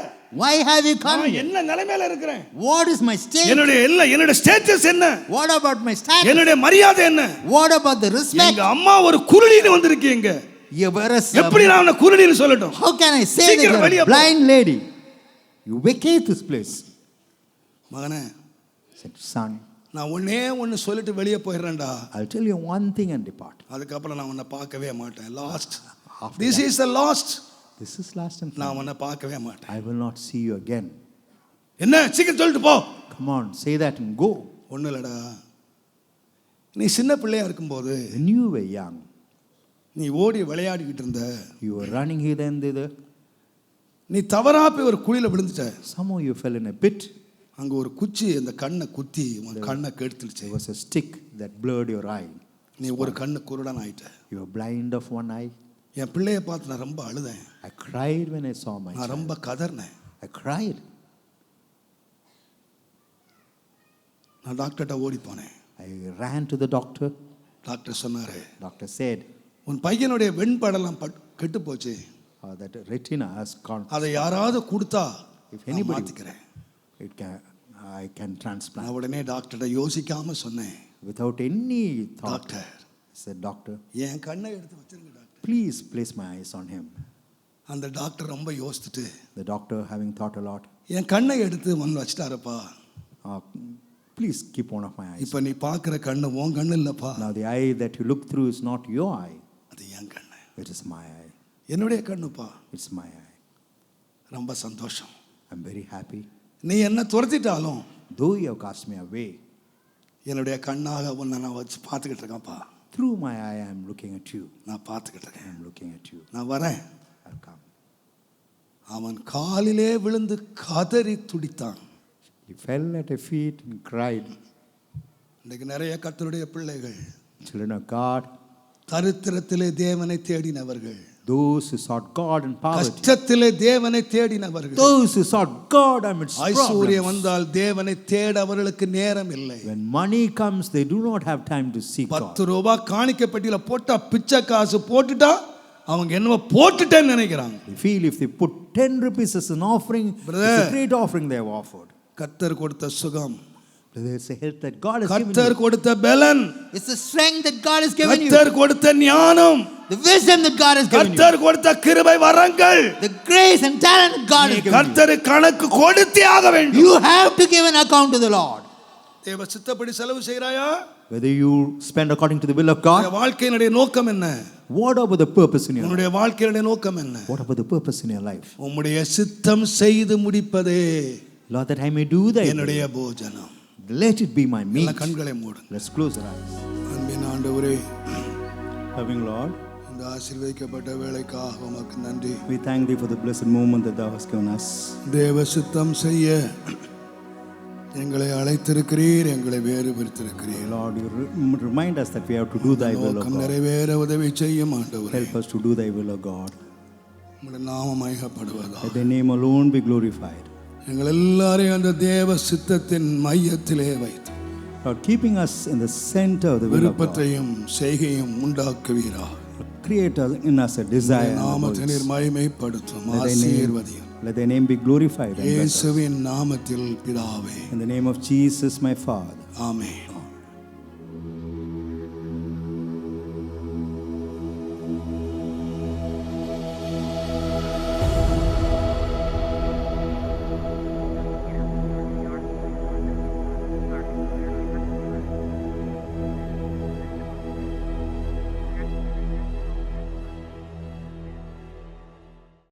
Why have you come? நான் என்ன நிலைமையில இருக்கிறேன், What is my state? என்னுடைய ஸ்டேட்டஸ் என்ன, What about my status? என்னுடைய மரியாதை என்ன. What about the respect? எங்க அம்மா ஒரு குருடின்னு வந்திருக்கீங்க, You were a எப்படி நான் அவனை குருடின்னு சொல்லட்டும். How can I say that சீக்கிரம் you're வெளிய a போ. blind lady, you vacate this place. மகனே, Said, son, நான் ஒண்ணு சொல்லிட்டு வெளியே போயிடுறேன்டா, I'll tell you one thing and depart. அதுக்கப்புறம் நான் உன்னை பார்க்கவே மாட்டேன். Last, After this that, is the last. this is last and நான் final. உன்னை பார்க்கவே மாட்டேன். I will not see you again. என்ன சீக்கிரம் சொல்லிட்டு போ. Come on, say that and go. ஒன்றும் இல்லைடா, நீ சின்ன பிள்ளையா இருக்கும்போது When you were young, நீ ஓடி விளையாடிக்கிட்டு இருந்த, you were running here and thither. நீ தவறா போய் ஒரு குழியில விழுந்துட்ட. Somehow you fell in a pit. அங்க ஒரு குச்சி அந்த கண்ணை குத்தி உன் கண்ணை கெடுத்துடுச்சு. There was a stick that blurred your eye. நீ ஒரு கண்ணு குருடன் ஆயிட்ட. You were blind of one eye. என் பிள்ளைய பார்த்து நான் ரொம்ப அழுதேன். I cried when I saw my நான் child. ரொம்ப கதறினேன். I cried. நான் டாக்டர்கிட்ட ஓடி போனேன். I ran to the doctor. Doctor சொன்னாரு, Doctor said உன் பையனுடைய வெண்படலம் கெட்டு போச்சு, that retina has gone. அதை யாராவது கொடுத்தா If நான் anybody, மாத்திக்கிறேன். I can transplant. நான் உடனே டாக்டர்கிட்ட யோசிக்காம சொன்னேன், Without any thought, doctor I said, Doctor, என் கண்ணை எடுத்து வச்சிருங்க doctor. please place my eyes on him. அந்த டாக்டர் ரொம்ப யோசிச்சுட்டு The doctor, having thought a lot, என் கண்ணை எடுத்து முன் வச்சிட்டாருப்பா. please keep one of my eyes. இப்ப நீ பார்க்கிற கண்ணு உன் கண்ணு இல்லப்பா, Now the eye that you look through is not your eye. அது என் கண்ணு, It is my eye. என்னுடைய கண்ணுப்பா. It's my eye. ரொம்ப சந்தோஷம். I'm very happy. நீ என்ன துரத்திட்டாலும் Though you have cast me away, என்னுடைய கண்ணாக உன்னை நான் வச்சு பார்த்துக்கிட்டு இருக்கேன்ப்பா. through my eye I am looking at you. நான் பார்த்துக்கிட்டு இருக்கேன். I am looking at you. நான் வரேன். I'll come. அவன் காலிலே விழுந்து கதறி துடித்தான். He fell at her feet and cried. இன்னைக்கு நிறைய கர்த்தருடைய பிள்ளைகள் Children of God, தரித்திரத்திலே தேவனை தேடினவர்கள், those who sought God in poverty, கஷ்டத்திலே தேவனை தேடினவர்கள், those who sought God amidst ஐஸ்வர்யம் problems. வந்தால் தேவனை தேட அவர்களுக்கு நேரம் இல்லை. When money comes, they do not have time to seek God. 10 ரூபாய் காணிக்கை பெட்டியில போட்டா பிச்சை காசு போட்டுட்டா அவங்க என்னவோ போட்டுட்டேன்னு நினைக்கிறாங்க. They feel if they put 10 rupees as an offering, Brother, it's a great offering they have offered. கர்த்தர் கொடுத்த சுகம், Brother, it's a health that God has given கர்த்தர் you. கொடுத்த பலன், It's the strength that God has given you. கர்த்தர் கொடுத்த ஞானம், The wisdom that God has given you. கர்த்தர் கொடுத்த கிருபை வரங்கள், The grace and talent that God has given you. கர்த்தர் கணக்கு கொடுத்தே ஆக வேண்டும். You have to give an account to the Lord. தேவ சித்தப்படி செலவு செய்றாயா? Whether you spend according to the will of உன்னுடைய God, வாழ்க்கையினுடைய நோக்கம் என்ன? what about the purpose in your life? உன்னுடைய வாழ்க்கையினுடைய நோக்கம் என்ன? What about the purpose in your life? உம்முடைய சித்தம் செய்து முடிப்பதே Lord, that I may do thy will. என்னுடைய போஜனம். Let it be my meat. எல்லா கண்களை மூடுங்க. Let's close our eyes. அன்பின் ஆண்டவரே, Loving Lord, இந்த ஆசீர்வதிக்கப்பட்ட வேளைக்காக உமக்கு நன்றி. we thank thee for the blessed moment that thou hast given us. தேவ சித்தம் செய்ய எங்களை அழைத்திருக்கிறீர், எங்களை வேறு பிரித்திருக்கிறீர். Lord, you remind us that we have to do thy will, O நோக்கம் God. நிறைவேற உதவி செய்யும் ஆண்டவரே. Help us to do thy will, O God. உம்முடைய நாமம் மகிமைப்படுவதாக. Let thy name alone be glorified. எங்கள் எல்லாரையும் அந்த தேவ சித்தத்தின் மையத்திலே வைத்து Lord, keeping us in the center of the will of God. விருப்பத்தையும் செய்கையும் உண்டாக்குவீரா. Create in us a desire. நாமத்தை நீர் மகிமைப்படுத்தும். Let thy name- ஆசீர்வதியும். Let thy name be glorified and blessed. இயேசுவின் நாமத்தில் பிதாவே. In the name of Jesus, my Father. Amen.